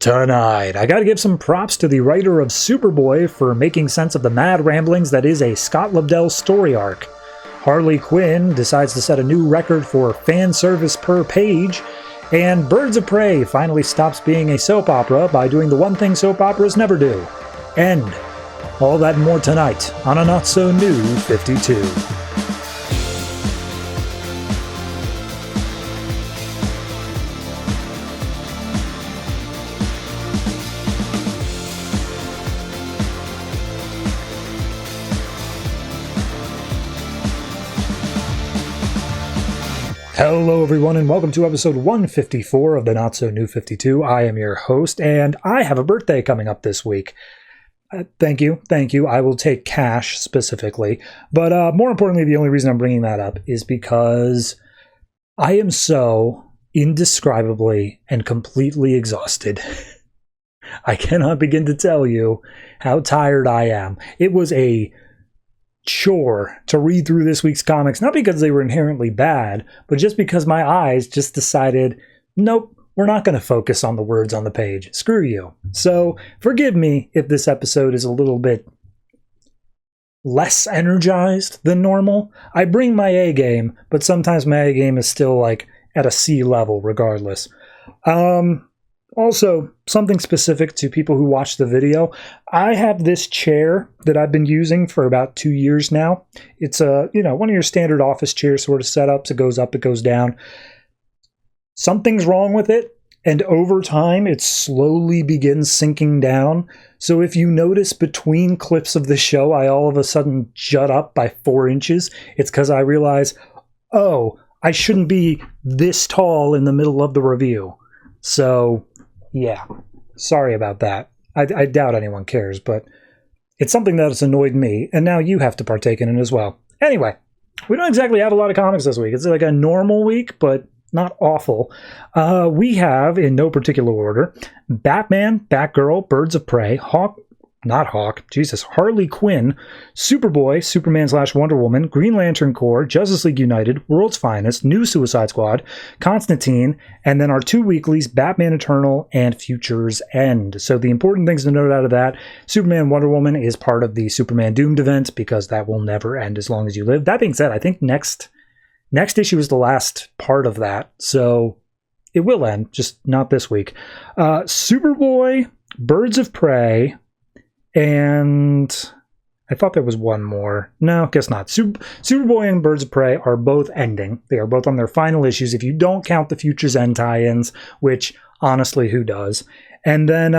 Tonight, I gotta give some props to the writer of Superboy for making sense of the mad ramblings that is a Scott Lobdell story arc. Harley Quinn decides to set a new record for fan service per page, and Birds of Prey finally stops being a soap opera by doing the one thing soap operas never do: end. All that and more tonight on a not-so-new 52. Hello everyone and welcome to episode 154 of the Not So New 52. I am your host and I have a birthday coming up this week. Thank you. I will take cash specifically. But more importantly, the only reason I'm bringing that up is because I am so indescribably and completely exhausted. I cannot begin to tell you how tired I am. It was a chore to read through this week's comics, not because they were inherently bad, but just because my eyes just decided, nope, we're not going to focus on the words on the page. Screw you. So forgive me if this episode is a little bit less energized than normal. I bring my A game, but sometimes my A game is still like at a C level regardless. Also, something specific to people who watch the video, I have this chair that I've been using for about 2 years now. It's one of your standard office chair sort of setups. It goes up, it goes down. Something's wrong with it, and over time, it slowly begins sinking down. So if you notice between clips of the show, I all of a sudden jut up by 4 inches, it's because I realize, oh, I shouldn't be this tall in the middle of the review. So yeah, sorry about that. I doubt anyone cares, but it's something that has annoyed me, and now you have to partake in it as well. Anyway, we don't exactly have a lot of comics this week. It's like a normal week, but not awful. We have, in no particular order, Batman, Batgirl, Birds of Prey, Harley Quinn, Superboy, Superman/Wonder Woman, Green Lantern Corps, Justice League United, World's Finest, New Suicide Squad, Constantine, and then our 2 weeklies, Batman Eternal and Future's End. So the important things to note out of that, Superman Wonder Woman is part of the Superman Doomed event because that will never end as long as you live. That being said, I think next issue is the last part of that, so it will end, just not this week. Superboy, Birds of Prey, and I thought there was one more. No, guess not. Superboy and Birds of Prey are both ending. They are both on their final issues, if you don't count the Future's End tie-ins, which, honestly, who does? And then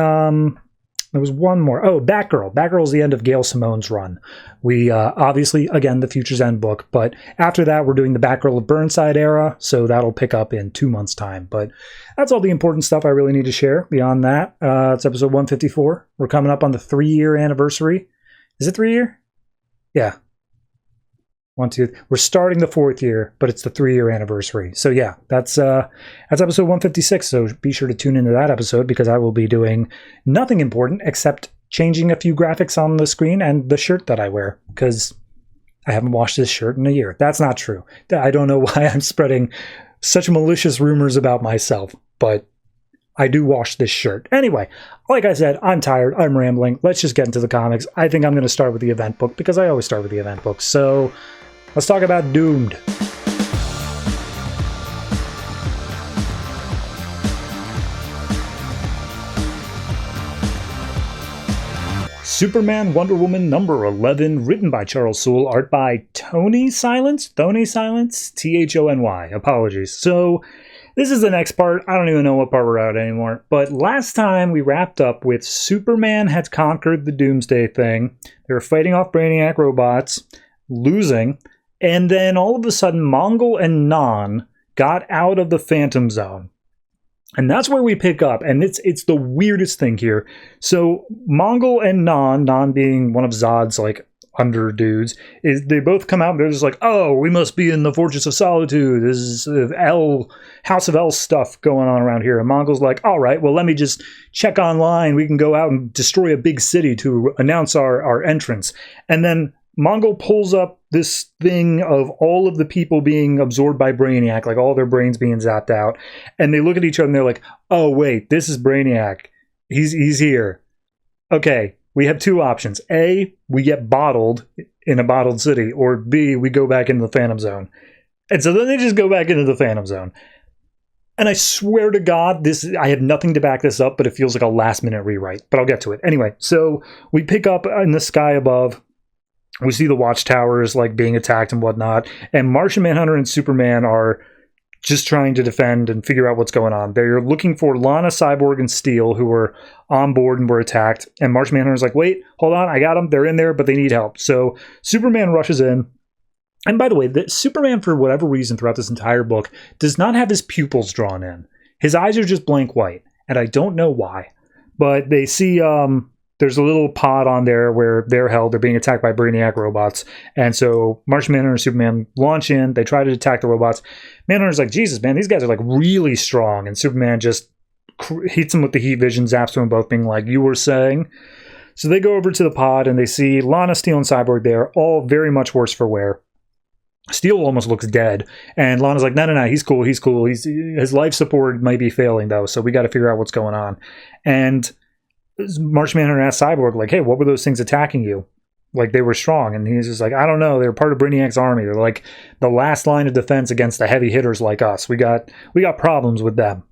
there was one more. Oh, Batgirl. Batgirl is the end of Gail Simone's run. We, obviously, again, the Future's End book, but after that, we're doing the Batgirl of Burnside era, so that'll pick up in 2 months' time. But that's all the important stuff I really need to share. Beyond that, it's episode 154. We're coming up on the 3-year anniversary. Is it 3-year? Yeah. 1, 2. We're starting the 4th year, but it's the 3-year anniversary. So yeah, that's episode 156. So be sure to tune into that episode because I will be doing nothing important except changing a few graphics on the screen and the shirt that I wear because I haven't washed this shirt in a year. That's not true. I don't know why I'm spreading such malicious rumors about myself, but I do wash this shirt. Anyway, like I said, I'm tired. I'm rambling. Let's just get into the comics. I think I'm going to start with the event book because I always start with the event book. So let's talk about Doomed. Superman Wonder Woman number 11, written by Charles Soule, art by Thony Silence? Thony? Apologies. So this is the next part. I don't even know what part we're at anymore. But last time we wrapped up with Superman had conquered the Doomsday thing. They were fighting off Brainiac robots, losing. And then all of a sudden, Mongol and Non got out of the Phantom Zone. And that's where we pick up. And it's the weirdest thing here. So Mongol and Non being one of Zod's like under dudes, is they both come out and they're just like, oh, we must be in the Fortress of Solitude. This is House of L stuff going on around here. And Mongol's like, all right, well, let me just check online. We can go out and destroy a big city to announce our entrance. And then Mongol pulls up this thing of all of the people being absorbed by Brainiac, like all their brains being zapped out. And they look at each other and they're like, oh, wait, this is Brainiac. He's here. Okay, we have two options. A, we get bottled in a bottled city, or B, we go back into the Phantom Zone. And so then they just go back into the Phantom Zone. And I swear to God, I have nothing to back this up, but it feels like a last-minute rewrite. But I'll get to it. Anyway, so we pick up in the sky above. We see the watchtowers like being attacked and whatnot. And Martian Manhunter and Superman are just trying to defend and figure out what's going on. They're looking for Lana, Cyborg, and Steel, who were on board and were attacked. And Martian Manhunter's like, wait, hold on, I got them. They're in there, but they need help. So Superman rushes in. And by the way, Superman, for whatever reason throughout this entire book, does not have his pupils drawn in. His eyes are just blank white. And I don't know why. But they see there's a little pod on there where they're held. They're being attacked by Brainiac robots. And so Martian Manhunter and Superman launch in. They try to attack the robots. Manhunter's like, Jesus, man, these guys are like really strong. And Superman just hits him with the heat vision, zaps them both, being like, you were saying. So they go over to the pod and they see Lana, Steel, and Cyborg there, all very much worse for wear. Steel almost looks dead. And Lana's like, no, he's cool. His life support might be failing, though, so we got to figure out what's going on. And Martian Manhunter asks Cyborg, like, hey, what were those things attacking you? Like, they were strong. And he's just like, I don't know. They're part of Brainiac's army. They're like the last line of defense against the heavy hitters like us. We got problems with them.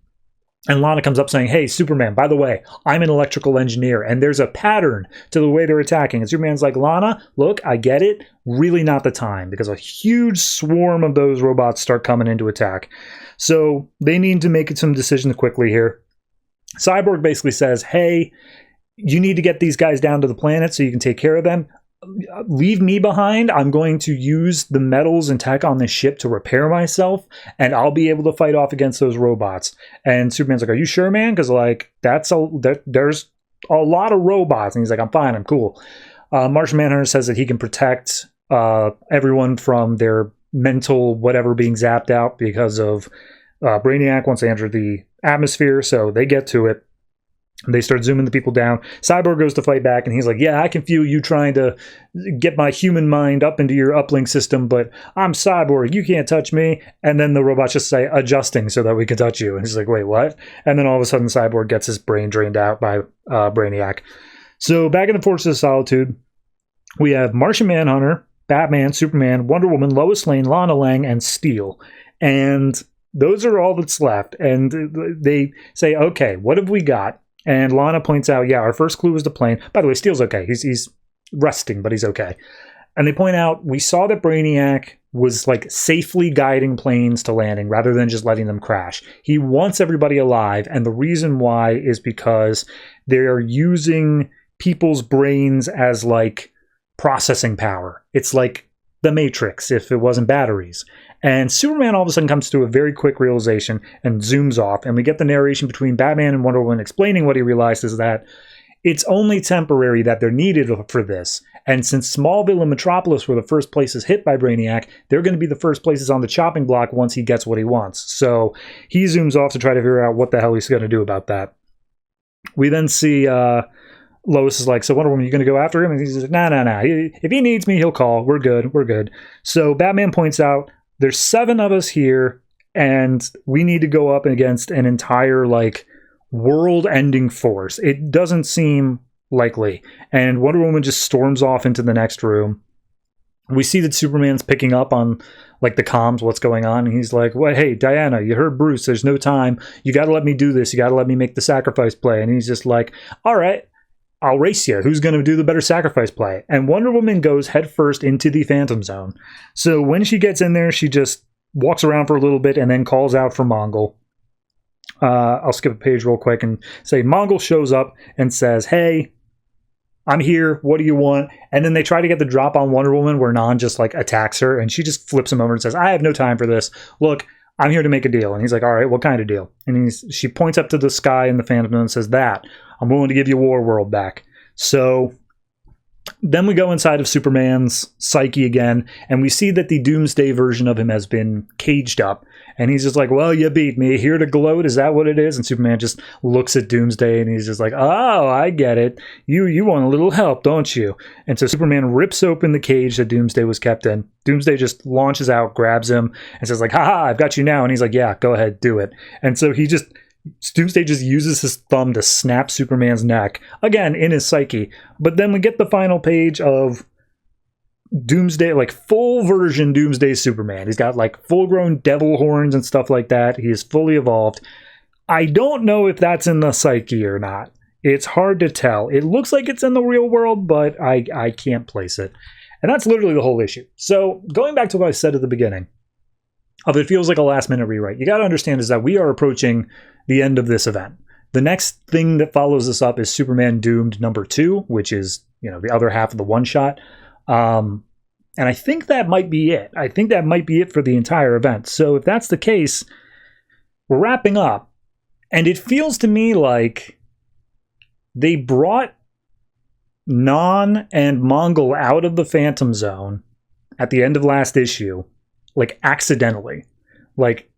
And Lana comes up saying, hey, Superman, by the way, I'm an electrical engineer, and there's a pattern to the way they're attacking. And Superman's like, Lana, look, I get it. Really not the time, because a huge swarm of those robots start coming into attack. So they need to make some decisions quickly here. Cyborg basically says, hey, you need to get these guys down to the planet so you can take care of them. Leave me behind. I'm going to use the metals and tech on this ship to repair myself, and I'll be able to fight off against those robots. And Superman's like, are you sure, man? Because like there's a lot of robots. And he's like, I'm fine, I'm cool. Martian Manhunter says that he can protect everyone from their mental whatever being zapped out because of Brainiac once they enter the atmosphere. So they get to it. They start zooming the people down. Cyborg goes to fight back, and he's like, yeah, I can feel you trying to get my human mind up into your uplink system, but I'm Cyborg. You can't touch me. And then the robots just say, adjusting so that we can touch you. And he's like, wait, what? And then all of a sudden, Cyborg gets his brain drained out by Brainiac. So back in the Fortress of Solitude, we have Martian Manhunter, Batman, Superman, Wonder Woman, Lois Lane, Lana Lang, and Steel. And those are all that's left. And they say, okay, what have we got? And Lana points out, yeah, our first clue was the plane. By the way, Steel's okay. He's resting, but he's okay. And they point out, we saw that Brainiac was like safely guiding planes to landing rather than just letting them crash. He wants everybody alive. And the reason why is because they're using people's brains as like processing power. It's like the Matrix if it wasn't batteries. And Superman all of a sudden comes to a very quick realization and zooms off. And we get the narration between Batman and Wonder Woman explaining what he realizes, that it's only temporary that they're needed for this. And since Smallville and Metropolis were the first places hit by Brainiac, they're going to be the first places on the chopping block once he gets what he wants. So he zooms off to try to figure out what the hell he's going to do about that. We then see Lois is like, so Wonder Woman, you going to go after him? And he's like, nah. If he needs me, he'll call. We're good. So Batman points out, there's 7 of us here, and we need to go up against an entire, like, world-ending force. It doesn't seem likely. And Wonder Woman just storms off into the next room. We see that Superman's picking up on, like, the comms, what's going on. And he's like, well, hey, Diana, you heard Bruce. There's no time. You got to let me do this. You got to let me make the sacrifice play. And he's just like, all right, I'll race you. Who's going to do the better sacrifice play? And Wonder Woman goes headfirst into the Phantom Zone. So when she gets in there, she just walks around for a little bit and then calls out for Mongol. I'll skip a page real quick and say Mongol shows up and says, hey, I'm here. What do you want? And then they try to get the drop on Wonder Woman where Non just like attacks her, and she just flips him over and says, I have no time for this. Look, I'm here to make a deal. And he's like, all right, what kind of deal? And she points up to the sky in the Phantom Zone and says, that I'm willing to give you War World back. So then we go inside of Superman's psyche again, and we see that the Doomsday version of him has been caged up. And he's just like, well, you beat me. Here to gloat? Is that what it is? And Superman just looks at Doomsday, and he's just like, oh, I get it. You want a little help, don't you? And so Superman rips open the cage that Doomsday was kept in. Doomsday just launches out, grabs him, and says like, haha, I've got you now. And he's like, yeah, go ahead, do it. And so he just Doomsday just uses his thumb to snap Superman's neck, again, in his psyche. But then we get the final page of Doomsday, like full version Doomsday Superman. He's got like full-grown devil horns and stuff like that. He is fully evolved. I don't know if that's in the psyche or not. It's hard to tell. It looks like it's in the real world, but I can't place it. And that's literally the whole issue. So going back to what I said at the beginning, of it feels like a last-minute rewrite. You got to understand is that we are approaching the end of this event. The next thing that follows this up is Superman Doomed #2, which is, you know, the other half of the one-shot. And I think that might be it. I think that might be it for the entire event. So if that's the case, we're wrapping up. And it feels to me like they brought Non and Mongol out of the Phantom Zone at the end of last issue, like accidentally. Like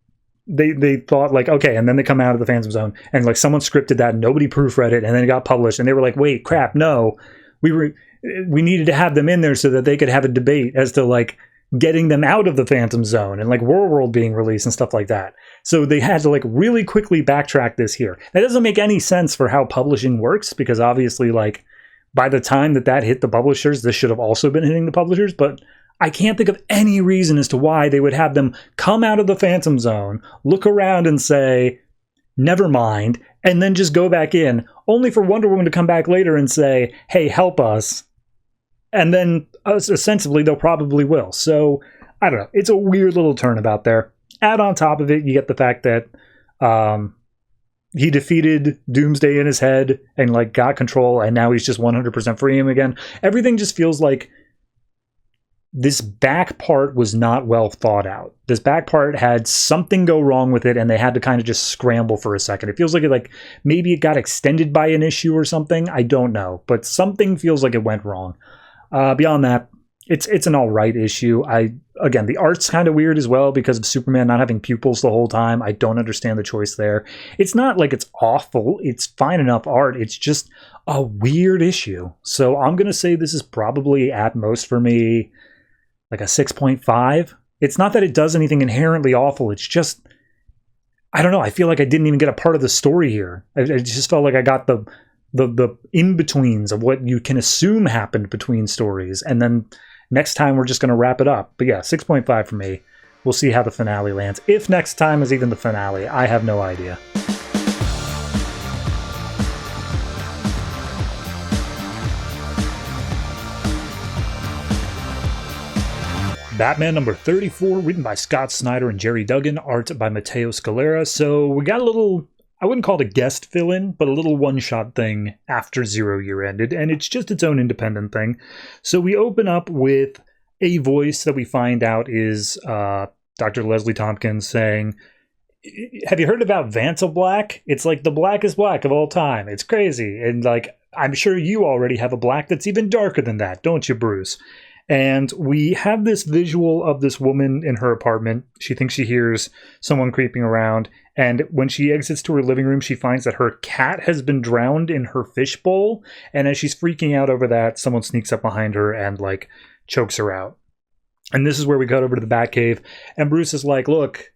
they thought like, okay, and then they come out of the Phantom Zone and like someone scripted that, nobody proofread it, and then it got published and they were like, wait, crap, no. We needed to have them in there so that they could have a debate as to like getting them out of the Phantom Zone and like World being released and stuff like that. So they had to like really quickly backtrack this here. That doesn't make any sense for how publishing works, because obviously like by the time that hit the publishers, this should have also been hitting the publishers, but I can't think of any reason as to why they would have them come out of the Phantom Zone, look around and say, never mind, and then just go back in, only for Wonder Woman to come back later and say, hey, help us. And then, ostensibly, they'll probably will. So, I don't know. It's a weird little turnabout there. Add on top of it, you get the fact that he defeated Doomsday in his head and like got control, and now he's just 100% freeing him again. Everything just feels like this back part was not well thought out. This back part had something go wrong with it, and they had to kind of just scramble for a second. It feels like maybe it got extended by an issue or something. I don't know, but something feels like it went wrong. Beyond that, it's an all right issue. Again, the art's kind of weird as well because of Superman not having pupils the whole time. I don't understand the choice there. It's not like it's awful. It's fine enough art. It's just a weird issue. So I'm going to say this is probably at most for me like a 6.5. It's not that it does anything inherently awful. It's just, I don't know. I feel like I didn't even get a part of the story here. I just felt like I got the in-betweens of what you can assume happened between stories. And then next time we're just going to wrap it up. But yeah, 6.5 for me. We'll see how the finale lands. If next time is even the finale, I have no idea. Batman number 34, written by Scott Snyder and Gerry Duggan, art by Matteo Scalera. So we got a little, I wouldn't call it a guest fill-in, but a little one-shot thing after Zero Year ended, and it's just its own independent thing. So we open up with a voice that we find out is Dr. Leslie Tompkins saying, have you heard about Vanta Black? It's like the blackest black of all time. It's crazy. And like, I'm sure you already have a black that's even darker than that, don't you, Bruce? And we have this visual of this woman in her apartment. She thinks she hears someone creeping around. And when she exits to her living room, she finds that her cat has been drowned in her fishbowl. And as she's freaking out over that, someone sneaks up behind her and like chokes her out. And this is where we cut over to the Batcave. And Bruce is like, look,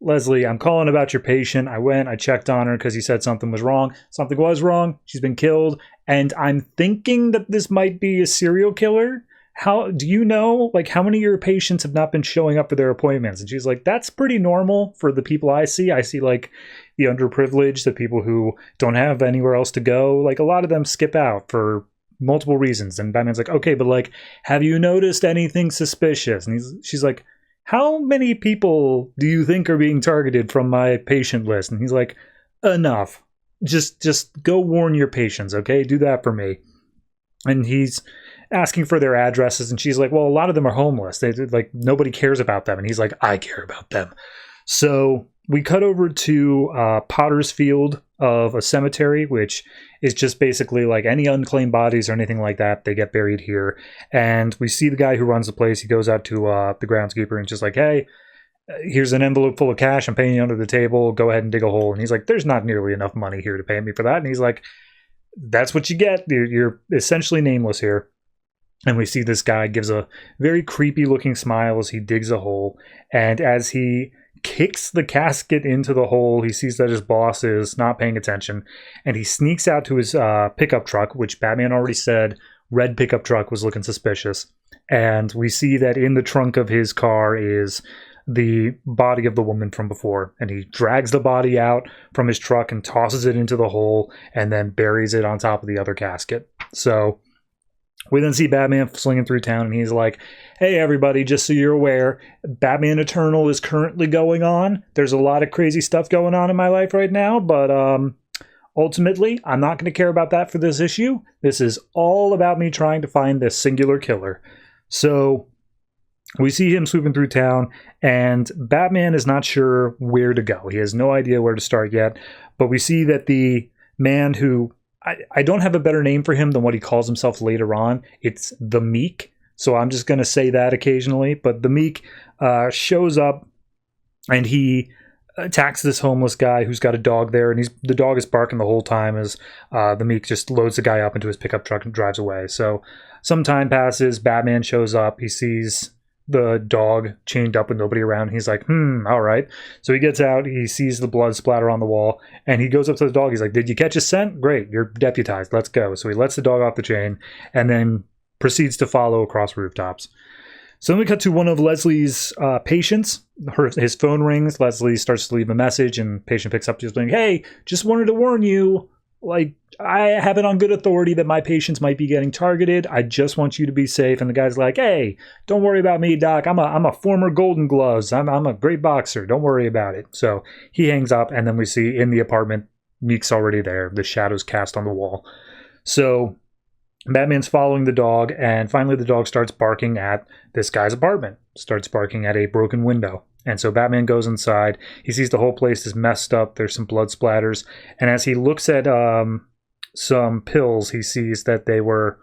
Leslie, I'm calling about your patient. I checked on her because he said something was wrong. Something was wrong. She's been killed. And I'm thinking that this might be a serial killer. How do you know, like, how many of your patients have not been showing up for their appointments? And she's like, that's pretty normal for the people I see. I see, like, the underprivileged, the people who don't have anywhere else to go. Like, a lot of them skip out for multiple reasons. And Batman's like, okay, but, like, have you noticed anything suspicious? And she's like, how many people do you think are being targeted from my patient list? And he's like, enough. Just go warn your patients, okay? Do that for me. And he's asking for their addresses, and she's like, well, a lot of them are homeless. They like, nobody cares about them. And he's like, I care about them. So we cut over to Potter's Field of a cemetery, which is just basically like any unclaimed bodies or anything like that, they get buried here. And we see the guy who runs the place. He goes out to the groundskeeper and just like, hey, here's an envelope full of cash. I'm paying you under the table. Go ahead and dig a hole. And he's like, there's not nearly enough money here to pay me for that. And he's like, that's what you get. You're essentially nameless here. And we see this guy gives a very creepy looking smile as he digs a hole. And as he kicks the casket into the hole. He sees that his boss is not paying attention, and he sneaks out to his pickup truck, which Batman already said red pickup truck was looking suspicious. And we see that in the trunk of his car is the body of the woman from before, and he drags the body out from his truck and tosses it into the hole and then buries it on top of the other casket. So we then see Batman slinging through town, and he's like, hey everybody, just so you're aware, Batman Eternal is currently going on. There's a lot of crazy stuff going on in my life right now, but ultimately I'm not going to care about that for this issue. This is all about me trying to find this singular killer. So we see him swooping through town, and Batman is not sure where to go. He has no idea where to start yet, but we see that the man who, I don't have a better name for him than what he calls himself later on. It's the Meek, so I'm just going to say that occasionally. But the Meek shows up, and he attacks this homeless guy who's got a dog there, and the dog is barking the whole time as the Meek just loads the guy up into his pickup truck and drives away. So some time passes, Batman shows up, he sees the dog chained up with nobody around. He's like, all right. So he gets out, he sees the blood splatter on the wall, and he goes up to the dog. He's like, did you catch a scent? Great, you're deputized, let's go. So he lets the dog off the chain and then proceeds to follow across rooftops. So then we cut to one of Leslie's patients. His phone rings, Leslie starts to leave a message, and patient picks up just being, hey, just wanted to warn you, like, I have it on good authority that my patients might be getting targeted. I just want you to be safe. And the guy's like, hey, don't worry about me, doc. I'm a former Golden Gloves. I'm a great boxer. Don't worry about it. So he hangs up, and then we see in the apartment, Meek's already there. The shadows cast on the wall. So Batman's following the dog, and finally the dog starts barking at this guy's apartment. Starts barking at a broken window. And so Batman goes inside. He sees the whole place is messed up. There's some blood splatters. And as he looks at some pills, he sees that they were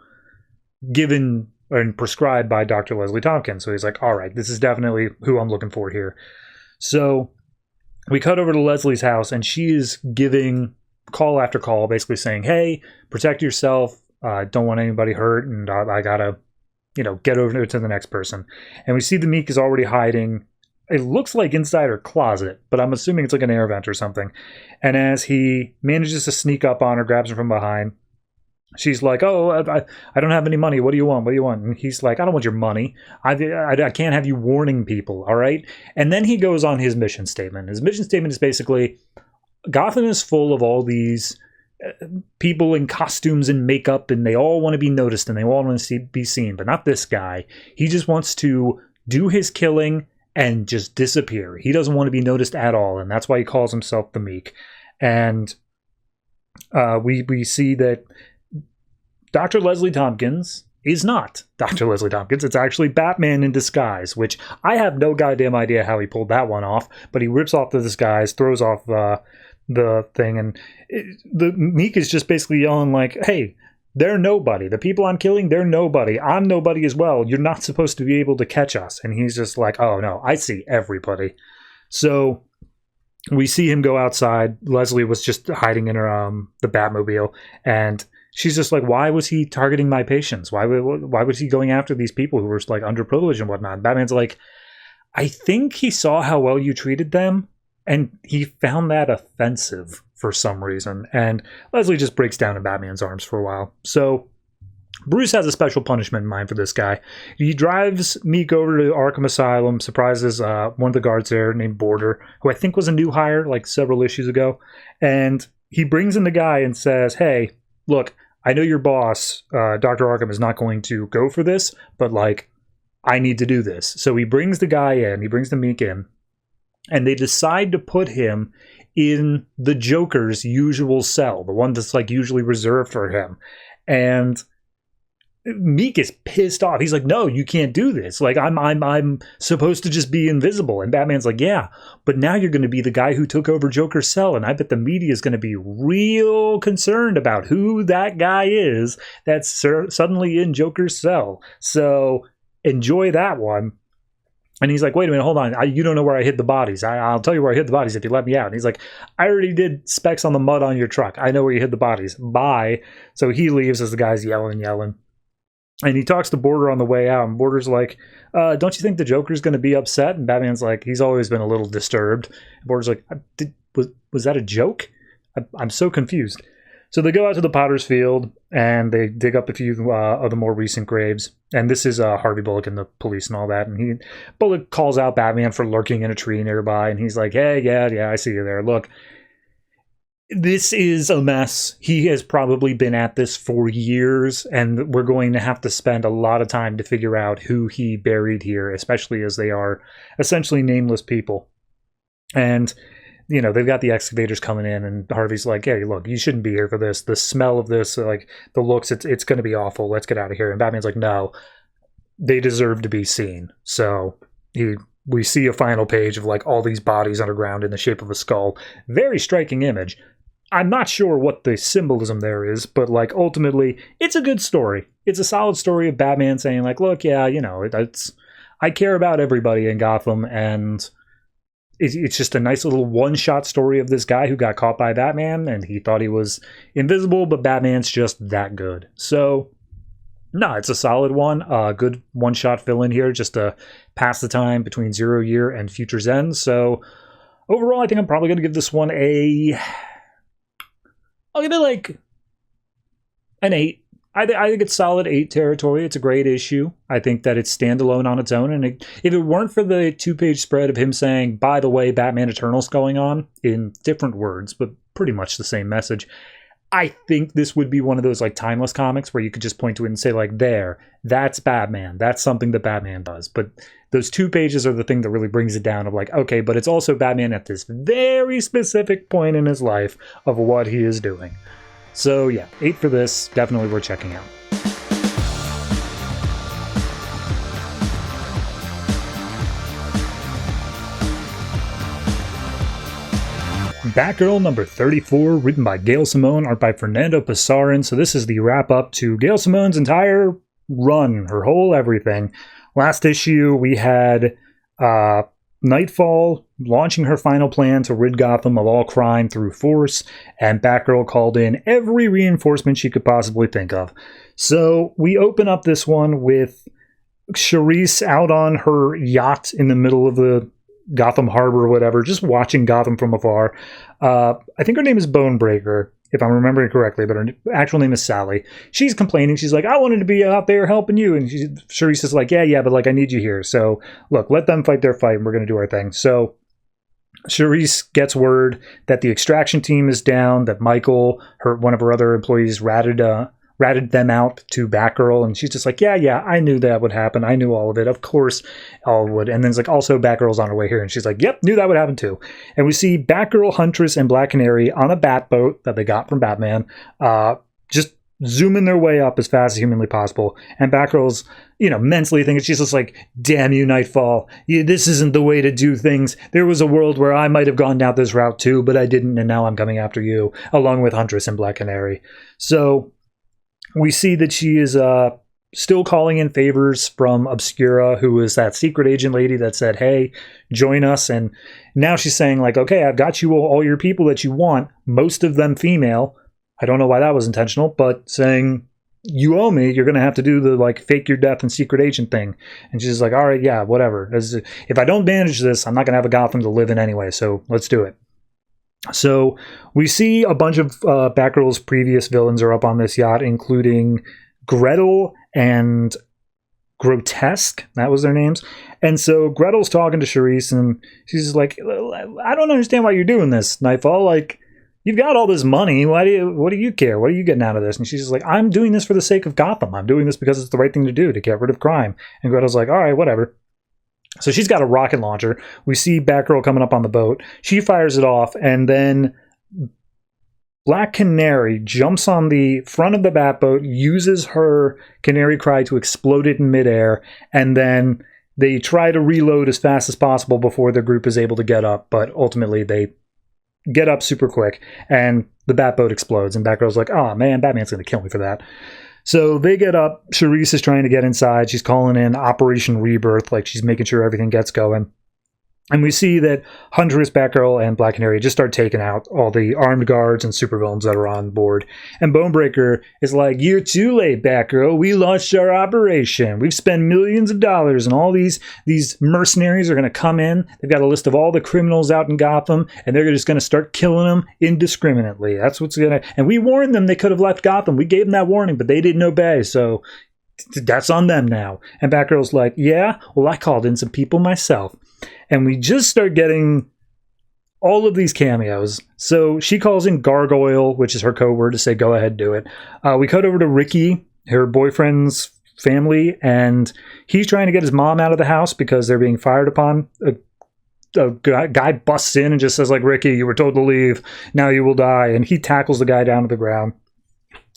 given and prescribed by Dr. Leslie Tompkins. So he's like, all right, this is definitely who I'm looking for here. So we cut over to Leslie's house, and she is giving call after call, basically saying, hey, protect yourself. Don't want anybody hurt, and I gotta, get over to the next person. And we see the Meek is already hiding. It looks like inside her closet, but I'm assuming it's like an air vent or something. And as he manages to sneak up on her, grabs her from behind, she's like, oh, I don't have any money. What do you want? What do you want? And he's like, I don't want your money. I can't have you warning people, all right? And then he goes on his mission statement. His mission statement is basically, Gotham is full of all these people in costumes and makeup, and they all want to be noticed, and they all want to be seen, but not this guy. He just wants to do his killing and just disappear. He doesn't want to be noticed at all, and that's why he calls himself the Meek. And we see that Dr. Leslie Tompkins is not Dr. Leslie Tompkins. It's actually Batman in disguise, which I have no goddamn idea how he pulled that one off, but he rips off the disguise, throws off the thing, and the Meek is just basically yelling like, hey, they're nobody. The people I'm killing, they're nobody. I'm nobody as well. You're not supposed to be able to catch us. And he's just like, oh no, I see everybody. So we see him go outside. Leslie was just hiding in her the Batmobile, and she's just like, why was he targeting my patients? Why was he going after these people who were like underprivileged and whatnot? And Batman's like, I think he saw how well you treated them, and he found that offensive for some reason. And Leslie just breaks down in Batman's arms for a while. So Bruce has a special punishment in mind for this guy. He drives Meek over to Arkham Asylum, surprises one of the guards there named Border, who I think was a new hire like several issues ago. And he brings in the guy and says, hey, look, I know your boss, Dr. Arkham, is not going to go for this, but like, I need to do this. So he brings the guy in, he brings the Meek in, and they decide to put him in the Joker's usual cell, the one that's like usually reserved for him. And Meek is pissed off. He's like, no, you can't do this. Like, I'm supposed to just be invisible. And Batman's like, yeah, but now you're going to be the guy who took over Joker's cell, and I bet the media is going to be real concerned about who that guy is that's suddenly in Joker's cell. So enjoy that one. And he's like, wait a minute, hold on. You don't know where I hid the bodies. I'll tell you where I hid the bodies if you let me out. And he's like, I already did specs on the mud on your truck. I know where you hid the bodies. Bye. So he leaves as the guy's yelling. And he talks to Border on the way out, and Border's like, don't you think the Joker's going to be upset? And Batman's like, he's always been a little disturbed. And Border's like, was that a joke? I'm so confused. So they go out to the Potter's Field, and they dig up a few of the more recent graves. And this is Harvey Bullock and the police and all that. And Bullock calls out Batman for lurking in a tree nearby, and he's like, hey, yeah, I see you there. Look, this is a mess. He has probably been at this for years, and we're going to have to spend a lot of time to figure out who he buried here, especially as they are essentially nameless people. And, you know, they've got the excavators coming in, and Harvey's like, hey, look, you shouldn't be here for this. The smell of this, like, the looks, it's going to be awful. Let's get out of here. And Batman's like, no, they deserve to be seen. So we see a final page of, like, all these bodies underground in the shape of a skull. Very striking image. I'm not sure what the symbolism there is, but, like, ultimately, it's a good story. It's a solid story of Batman saying, like, look, yeah, you know, I care about everybody in Gotham, and it's just a nice little one-shot story of this guy who got caught by Batman, and he thought he was invisible, but Batman's just that good. So, no, it's a solid one. Good one-shot fill-in here, just to pass the time between Zero Year and Future's End. So, overall, I think I'm probably going to give this one I'll give it like an 8. I think it's solid 8 territory. It's a great issue. I think that it's standalone on its own. And if it weren't for the 2-page spread of him saying, by the way, Batman Eternal's going on, in different words, but pretty much the same message, I think this would be one of those like timeless comics where you could just point to it and say, like, there, that's Batman. That's something that Batman does. But those 2 pages are the thing that really brings it down of like, okay, but it's also Batman at this very specific point in his life of what he is doing. So yeah, 8 for this. Definitely worth checking out. Batgirl number 34, written by Gail Simone, art by Fernando Pasarin. So this is the wrap-up to Gail Simone's entire run, her whole everything. Last issue, we had Nightfall launching her final plan to rid Gotham of all crime through force, and Batgirl called in every reinforcement she could possibly think of. So we open up this one with Charisse out on her yacht in the middle of the Gotham Harbor or whatever, just watching Gotham from afar. I think her name is Bonebreaker, if I'm remembering correctly, but her actual name is Sally. She's complaining. She's like, I wanted to be out there helping you. And Charisse is like, yeah, but like, I need you here. So look, let them fight their fight and we're going to do our thing. So Charisse gets word that the extraction team is down, that Michael, one of her other employees, ratted them out to Batgirl, and she's just like, yeah, I knew that would happen. I knew all of it. Of course, all would. And then it's like, also, Batgirl's on her way here, and she's like, yep, knew that would happen too. And we see Batgirl, Huntress, and Black Canary on a bat boat that they got from Batman, just zooming their way up as fast as humanly possible. And Batgirl's, mentally thinking, she's just like, damn you, Nightfall. This isn't the way to do things. There was a world where I might have gone down this route too, but I didn't, and now I'm coming after you, along with Huntress and Black Canary. So we see that she is still calling in favors from Obscura, who is that secret agent lady that said, hey, join us. And now she's saying, like, okay, I've got you all your people that you want, most of them female. I don't know why that was intentional, but saying, you owe me, you're going to have to do the, like, fake your death and secret agent thing. And she's like, all right, yeah, whatever. If I don't manage this, I'm not going to have a Gotham to live in anyway, so let's do it. So we see a bunch of Batgirl's previous villains are up on this yacht, including Gretel and Grotesque. That was their names. And so Gretel's talking to Charisse, and she's like, I don't understand why you're doing this, Nightfall. Like, you've got all this money. What do you care? What are you getting out of this? And she's just like, I'm doing this for the sake of Gotham. I'm doing this because it's the right thing to do to get rid of crime. And Gretel's like, all right, whatever. So she's got a rocket launcher. We see Batgirl coming up on the boat. She fires it off, and then Black Canary jumps on the front of the Batboat, uses her Canary Cry to explode it in midair, and then they try to reload as fast as possible before the group is able to get up, but ultimately they get up super quick, and the Batboat explodes, and Batgirl's like, oh man, Batman's going to kill me for that. So they get up. Charisse is trying to get inside. She's calling in Operation Rebirth, like she's making sure everything gets going. And we see that Huntress, Batgirl, and Black Canary just start taking out all the armed guards and supervillains that are on board. And Bonebreaker is like, "You're too late, Batgirl. We launched our operation. We've spent millions of dollars, and all these mercenaries are going to come in. They've got a list of all the criminals out in Gotham, and they're just going to start killing them indiscriminately. That's what's going to..." And we warned them they could have left Gotham. We gave them that warning, but they didn't obey, so that's on them now. And Batgirl's like, "Yeah, well, I called in some people myself." And we just start getting all of these cameos. So she calls in Gargoyle, which is her code word to say, "Go ahead, do it." We cut over to Ricky, her boyfriend's family, and he's trying to get his mom out of the house because they're being fired upon. A guy busts in and just says, like, "Ricky, you were told to leave. Now you will die." And he tackles the guy down to the ground.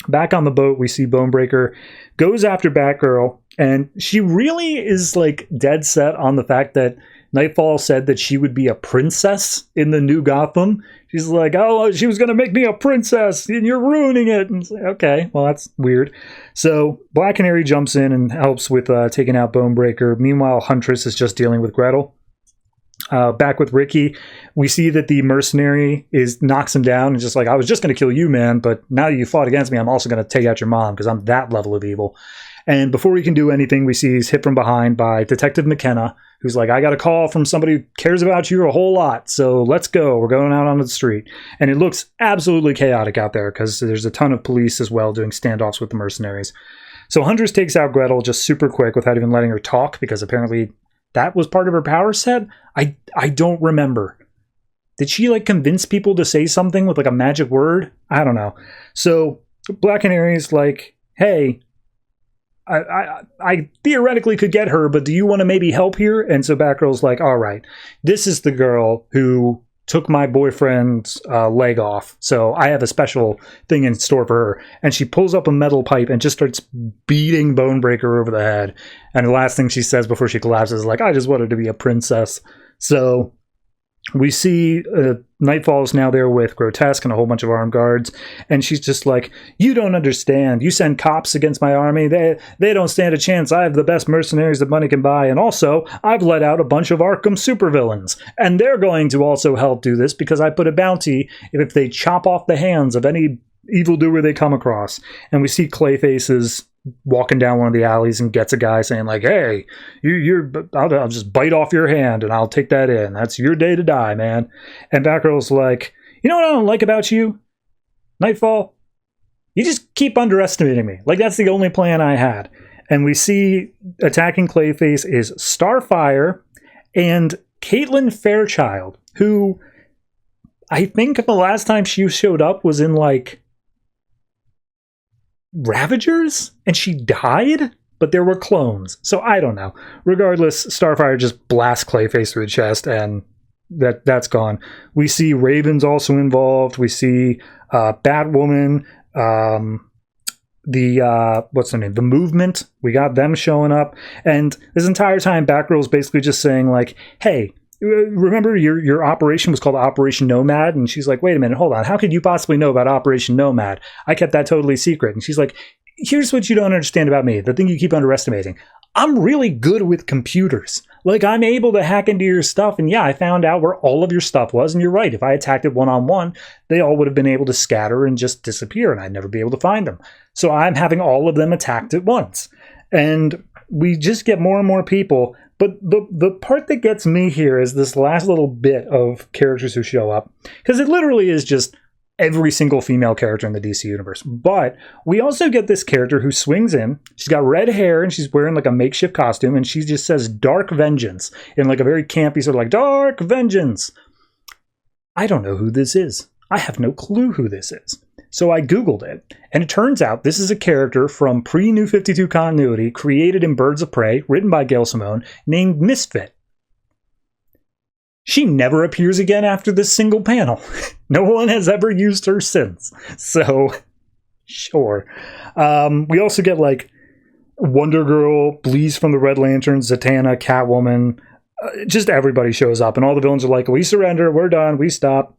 Back on the boat, we see Bonebreaker goes after Batgirl, and she really is like dead set on the fact that Nightfall said that she would be a princess in the new Gotham. She's like, "Oh, she was going to make me a princess, and you're ruining it." And it's like, okay, well, that's weird. So Black Canary jumps in and helps with taking out Bonebreaker. Meanwhile, Huntress is just dealing with Gretel. Back with Ricky, we see that the mercenary knocks him down and just like, "I was just going to kill you, man, but now you fought against me, I'm also going to take out your mom because I'm that level of evil." And before he can do anything, we see he's hit from behind by Detective McKenna, who's like, "I got a call from somebody who cares about you a whole lot, so let's go. We're going out on the street." And it looks absolutely chaotic out there because there's a ton of police as well doing standoffs with the mercenaries. So Huntress takes out Gretel just super quick without even letting her talk, because apparently that was part of her power set. I don't remember. Did she like convince people to say something with like a magic word? I don't know. So Black Canary's like, "Hey, I theoretically could get her, but do you want to maybe help here?" And so Batgirl's like, "All right, this is the girl who took my boyfriend's leg off, so I have a special thing in store for her." And she pulls up a metal pipe and just starts beating Bonebreaker over the head. And the last thing she says before she collapses is like, "I just wanted to be a princess." So we see Nightfall is now there with Grotesque and a whole bunch of armed guards, and she's just like, "You don't understand. You send cops against my army. They don't stand a chance. I have the best mercenaries that money can buy, and also I've let out a bunch of Arkham supervillains, and they're going to also help do this because I put a bounty if they chop off the hands of any evildoer they come across." And we see Clayface's walking down one of the alleys and gets a guy saying like, "Hey, I'll just bite off your hand and I'll take that in. That's your day to die, man." And Batgirl's like, "You know what I don't like about you, Nightfall? You just keep underestimating me. Like, that's the only plan I had." And we see attacking Clayface is Starfire and Caitlin Fairchild, who I think the last time she showed up was in like Ravagers, and she died, but there were clones, so I don't know. Regardless, Starfire just blasts Clayface through the chest, and that's gone. We see Raven's also involved. We see Batwoman, what's their name? The Movement. We got them showing up, and this entire time, Batgirl's basically just saying like, "Hey, remember your operation was called Operation Nomad?" And she's like, "Wait a minute, hold on. How could you possibly know about Operation Nomad? I kept that totally secret." And she's like, "Here's what you don't understand about me, the thing you keep underestimating. I'm really good with computers. Like, I'm able to hack into your stuff, and yeah, I found out where all of your stuff was, and you're right. If I attacked it one-on-one, they all would have been able to scatter and just disappear, and I'd never be able to find them. So I'm having all of them attacked at once." And we just get more and more people. But the part that gets me here is this last little bit of characters who show up, because it literally is just every single female character in the DC universe. But we also get this character who swings in. She's got red hair and she's wearing like a makeshift costume, and she just says "Dark Vengeance" in like a very campy sort of like "Dark Vengeance." I don't know who this is. I have no clue who this is. So I Googled it, and it turns out this is a character from pre-New 52 continuity, created in Birds of Prey, written by Gail Simone, named Misfit. She never appears again after this single panel. No one has ever used her since. So, sure. We also get like Wonder Girl, Bleeze from the Red Lantern, Zatanna, Catwoman. Just everybody shows up, and all the villains are like, "We surrender, we're done, we stop."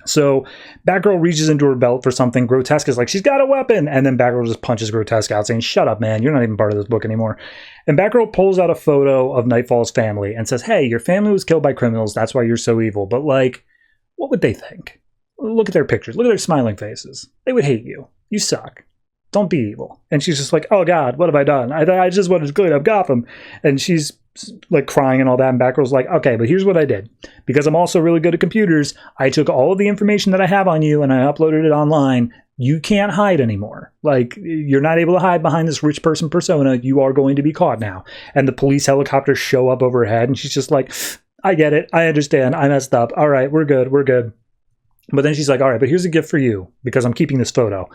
So Batgirl reaches into her belt for something. Grotesque is like, she's got a weapon. And then Batgirl just punches Grotesque out saying, shut up, man. You're not even part of this book anymore. And Batgirl pulls out a photo of Nightfall's family and says, hey, your family was killed by criminals. That's why you're so evil. But like, what would they think? Look at their pictures. Look at their smiling faces. They would hate you. You suck. Don't be evil. And she's just like, oh God, what have I done? I just wanted to clean up Gotham. And she's like crying and all that. And Batgirl's like, okay, but here's what I did. Because I'm also really good at computers, I took all of the information that I have on you and I uploaded it online. You can't hide anymore. Like, you're not able to hide behind this rich person persona. You are going to be caught now. And the police helicopters show up overhead. And she's just like, I get it. I understand. I messed up. All right, we're good. We're good. But then she's like, all right, but here's a gift for you because I'm keeping this photo.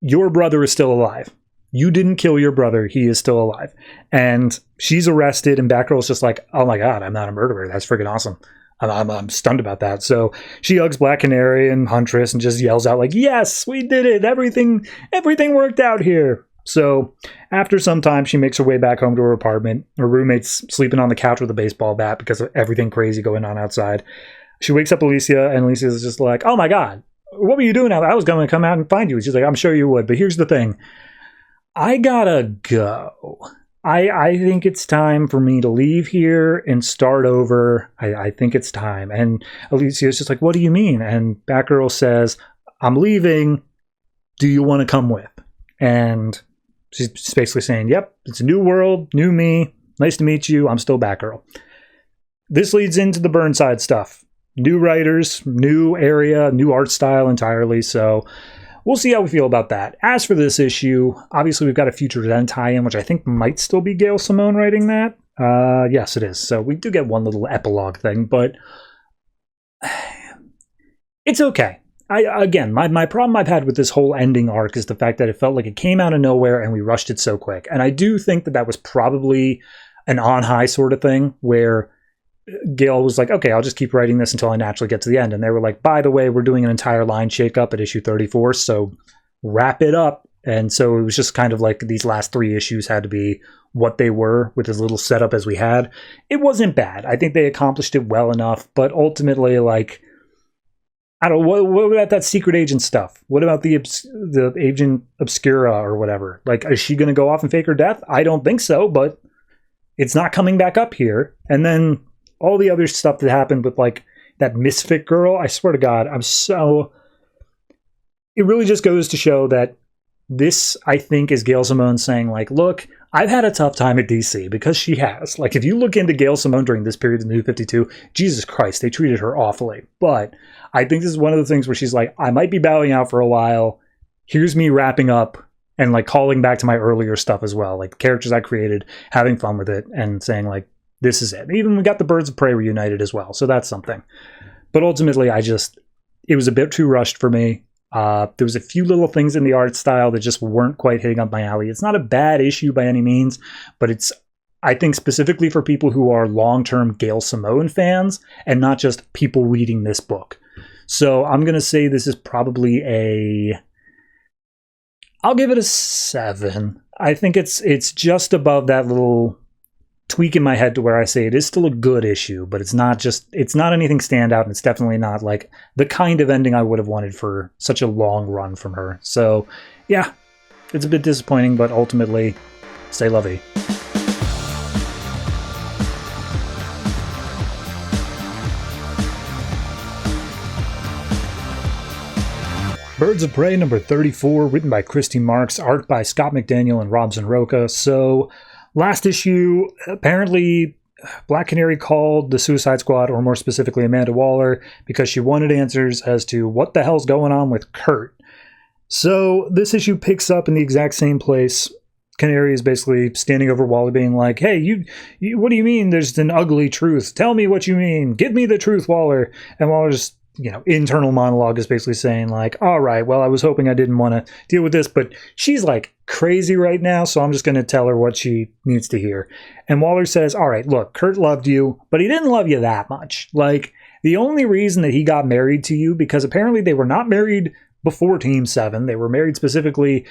Your brother is still alive. You didn't kill your brother. He is still alive. And she's arrested, and Batgirl's just like, oh my God, I'm not a murderer. That's freaking awesome. I'm stunned about that. So she hugs Black Canary and Huntress and just yells out like, yes, we did it. Everything worked out here. So after some time, she makes her way back home to her apartment. Her roommate's sleeping on the couch with a baseball bat because of everything crazy going on outside. She wakes up Alicia, and Alicia's just like, oh my God, what were you doing out? I was going to come out and find you. She's like, I'm sure you would, but here's the thing. I gotta go. I think it's time for me to leave here and start over. I think it's time. And Alicia's just like, what do you mean? And Batgirl says, I'm leaving. Do you want to come with? And she's basically saying, yep, it's a new world, new me. Nice to meet you. I'm still Batgirl. This leads into the Burnside stuff. New writers, new area, new art style entirely. So we'll see how we feel about that. As for this issue, obviously we've got a Future Then tie-in, which I think might still be Gail Simone writing that. Yes, it is. So we do get one little epilogue thing, but it's okay. My problem I've had with this whole ending arc is the fact that it felt like it came out of nowhere and we rushed it so quick. And I do think that was probably an on-high sort of thing where Gail was like, okay, I'll just keep writing this until I naturally get to the end. And they were like, by the way, we're doing an entire line shakeup at issue 34, so wrap it up. And so it was just kind of like these last 3 issues had to be what they were with as little setup as we had. It wasn't bad. I think they accomplished it well enough, but ultimately, like, I don't know, what about that secret agent stuff? What about the agent Obscura or whatever? Like, is she going to go off and fake her death? I don't think so, but it's not coming back up here. And then all the other stuff that happened with like that misfit girl, I swear to God, it really just goes to show that this, I think, is Gail Simone saying like, look, I've had a tough time at DC, because she has. Like, if you look into Gail Simone during this period of the New 52, Jesus Christ, they treated her awfully. But I think this is one of the things where she's like, I might be bowing out for a while. Here's me wrapping up and like calling back to my earlier stuff as well. Like the characters I created, having fun with it and saying like, this is it. Even we got the Birds of Prey reunited as well. So that's something. But ultimately, it was a bit too rushed for me. There was a few little things in the art style that just weren't quite hitting up my alley. It's not a bad issue by any means, but it's, I think, specifically for people who are long-term Gail Simone fans and not just people reading this book. So I'm going to say this is probably I'll give it a 7. I think it's just above that little tweak in my head to where I say it is still a good issue, but it's not anything standout, and it's definitely not like the kind of ending I would have wanted for such a long run from her. So yeah, it's a bit disappointing, but ultimately, c'est la vie. Birds of Prey number 34, written by Christy Marx, art by Scott McDaniel and Robson Rocha. So last issue, apparently Black Canary called the Suicide Squad, or more specifically Amanda Waller, because she wanted answers as to what the hell's going on with Kurt. So this issue picks up in the exact same place. Canary is basically standing over Waller being like, hey, you what do you mean there's an ugly truth? Tell me what you mean. Give me the truth, Waller. And Waller's internal monologue is basically saying like, all right, well, I was hoping I didn't want to deal with this, but she's like crazy right now, so I'm just going to tell her what she needs to hear. And Waller says, all right, look, Kurt loved you, but he didn't love you that much. Like, the only reason that he got married to you, because apparently they were not married before Team 7. They were married specifically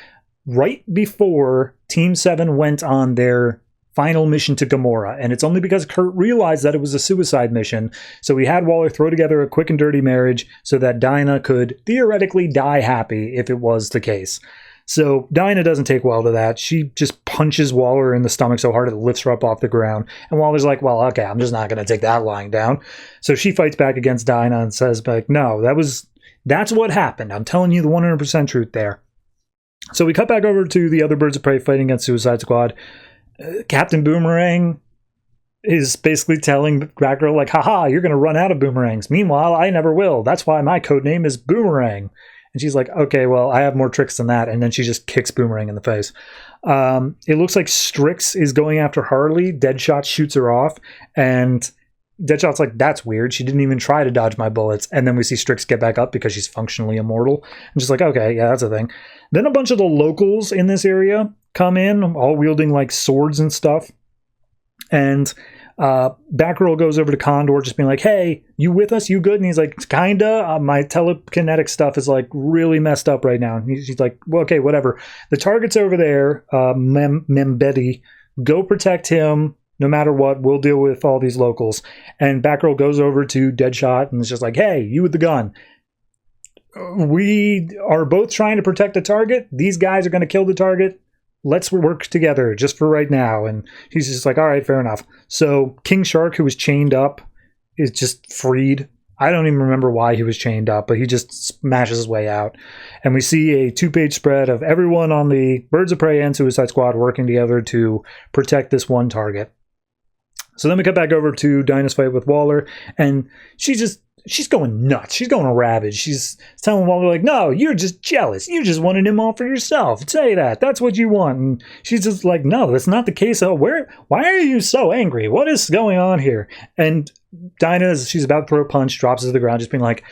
right before Team 7 went on their final mission to Gamora, and it's only because Kurt realized that it was a suicide mission, so he had Waller throw together a quick and dirty marriage so that Dinah could theoretically die happy if it was the case. So Dinah doesn't take well to that. She just punches Waller in the stomach so hard it lifts her up off the ground, and Waller's like, well, okay, I'm just not going to take that lying down. So she fights back against Dinah and says, like, no, that's what happened. I'm telling you the 100% truth there. So we cut back over to the other Birds of Prey fighting against Suicide Squad. Captain Boomerang is basically telling Batgirl, like, haha, you're going to run out of boomerangs. Meanwhile, I never will. That's why my code name is Boomerang. And she's like, okay, well, I have more tricks than that. And then she just kicks Boomerang in the face. It looks like Strix is going after Harley. Deadshot shoots her off. And Deadshot's like, that's weird. She didn't even try to dodge my bullets. And then we see Strix get back up because she's functionally immortal. I'm just like, okay, yeah, that's a thing. Then a bunch of the locals in this area come in, all wielding like swords and stuff. And Batgirl goes over to Condor, just being like, hey, you with us? You good? And he's like, kinda. My telekinetic stuff is like really messed up right now. And she's like, well, okay, whatever. The target's over there, Membedi. Go protect him. No matter what, we'll deal with all these locals. And Batgirl goes over to Deadshot and is just like, hey, you with the gun. We are both trying to protect the target. These guys are going to kill the target. Let's work together just for right now. And he's just like, all right, fair enough. So King Shark, who was chained up, is just freed. I don't even remember why he was chained up, but he just smashes his way out. And we see a 2-page spread of everyone on the Birds of Prey and Suicide Squad working together to protect this one target. So then we cut back over to Dinah's fight with Waller, and she's going nuts. She's going rabid. She's telling Waller, like, no, you're just jealous. You just wanted him all for yourself. Say that. That's what you want. And she's just like, no, that's not the case. Oh, why are you so angry? What is going on here? And Dinah, as she's about to throw a punch, drops to the ground, just being like,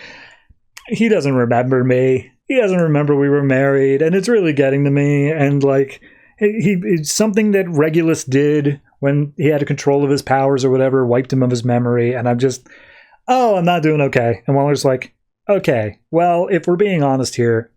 he doesn't remember me. He doesn't remember we were married. And it's really getting to me. And like, it's something that Regulus did when he had control of his powers or whatever, wiped him of his memory. And I'm just, oh, I'm not doing okay. And Waller's like, okay, well, if we're being honest here,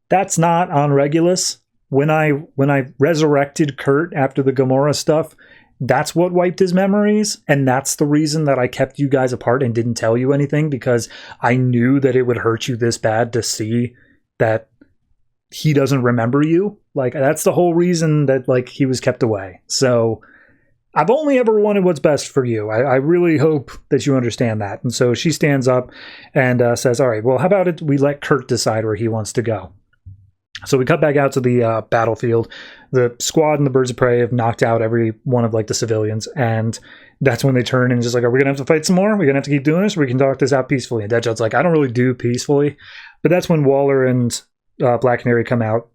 that's not on Regulus. When I resurrected Kurt after the Gamora stuff, that's what wiped his memories. And that's the reason that I kept you guys apart and didn't tell you anything, because I knew that it would hurt you this bad to see that he doesn't remember you. Like, that's the whole reason that, like, he was kept away. So I've only ever wanted what's best for you. I really hope that you understand that. And so she stands up and says, all right, well, how about we let Kurt decide where he wants to go? So we cut back out to the battlefield. The squad and the Birds of Prey have knocked out every one of, like, the civilians. And that's when they turn and just like, are we going to have to fight some more? Are we going to have to keep doing this? Or we can talk this out peacefully? And Deadshot's like, I don't really do peacefully. But that's when Waller and Black Canary come out.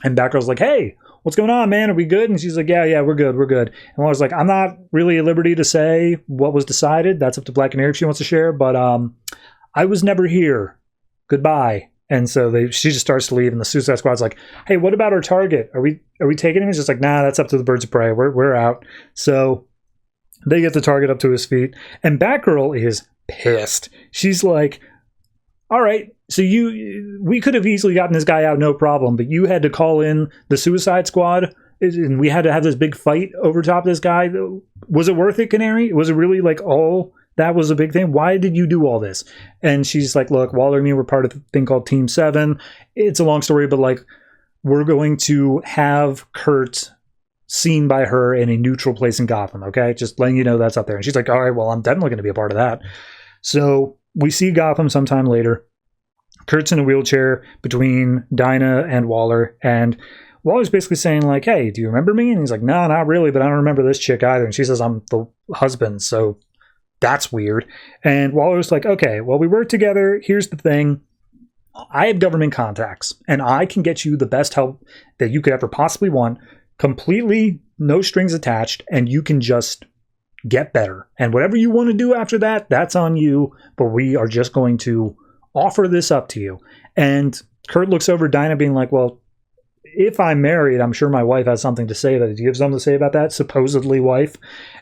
And Batgirl's like, hey, what's going on, man? Are we good? And she's like, yeah, we're good. And Waller's like, I'm not really at liberty to say what was decided. That's up to Black Canary if she wants to share. But I was never here. Goodbye. And so she just starts to leave. And the Suicide Squad's like, hey, what about our target? Are we taking him? He's just like, nah, that's up to the Birds of Prey. We're out. So they get the target up to his feet. And Batgirl is pissed. She's like, all right, so we could have easily gotten this guy out, no problem, but you had to call in the Suicide Squad, and we had to have this big fight over top of this guy. Was it worth it, Canary? Was it really like all that was a big thing? Why did you do all this? And she's like, look, Waller and me were part of a thing called Team 7. It's a long story, but like, we're going to have Kurt seen by her in a neutral place in Gotham, okay? Just letting you know that's up there. And she's like, all right, well, I'm definitely going to be a part of that. So we see Gotham sometime later. Kurt's in a wheelchair between Dinah and Waller, and Waller's basically saying, like, hey, do you remember me? And he's like, no, not really, but I don't remember this chick either. And she says, I'm the husband, so that's weird. And Waller's like, okay, well, we work together. Here's the thing. I have government contacts, and I can get you the best help that you could ever possibly want, completely no strings attached, and you can just get better. And whatever you want to do after that, that's on you, but we are just going to offer this up to you. And Kurt looks over Dinah being like, well, if I'm married, I'm sure my wife has something to say. Do you have something to say about that? Supposedly wife.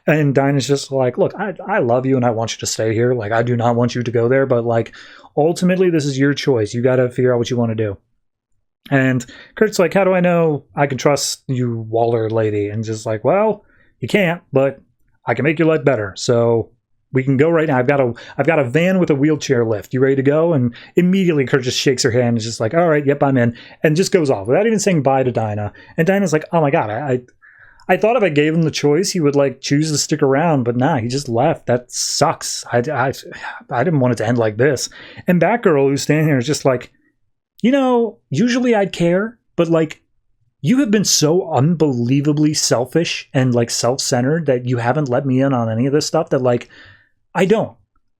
And Dinah's just like, look, I love you and I want you to stay here. Like, I do not want you to go there, but like, ultimately this is your choice. You got to figure out what you want to do. And Kurt's like, how do I know I can trust you, Waller lady? And just like, well, you can't, but I can make your life better. So we can go right now. I've got a van with a wheelchair lift. You ready to go? And immediately Kurt just shakes her hand and is just like, all right, yep, I'm in. And just goes off without even saying bye to Dinah. And Dinah's like, oh my God, I thought if I gave him the choice, he would like choose to stick around, but nah, he just left. That sucks. I didn't want it to end like this. And Batgirl, who's standing there, is just like, usually I'd care, but like, you have been so unbelievably selfish and like self-centered that you haven't let me in on any of this stuff that like, I don't.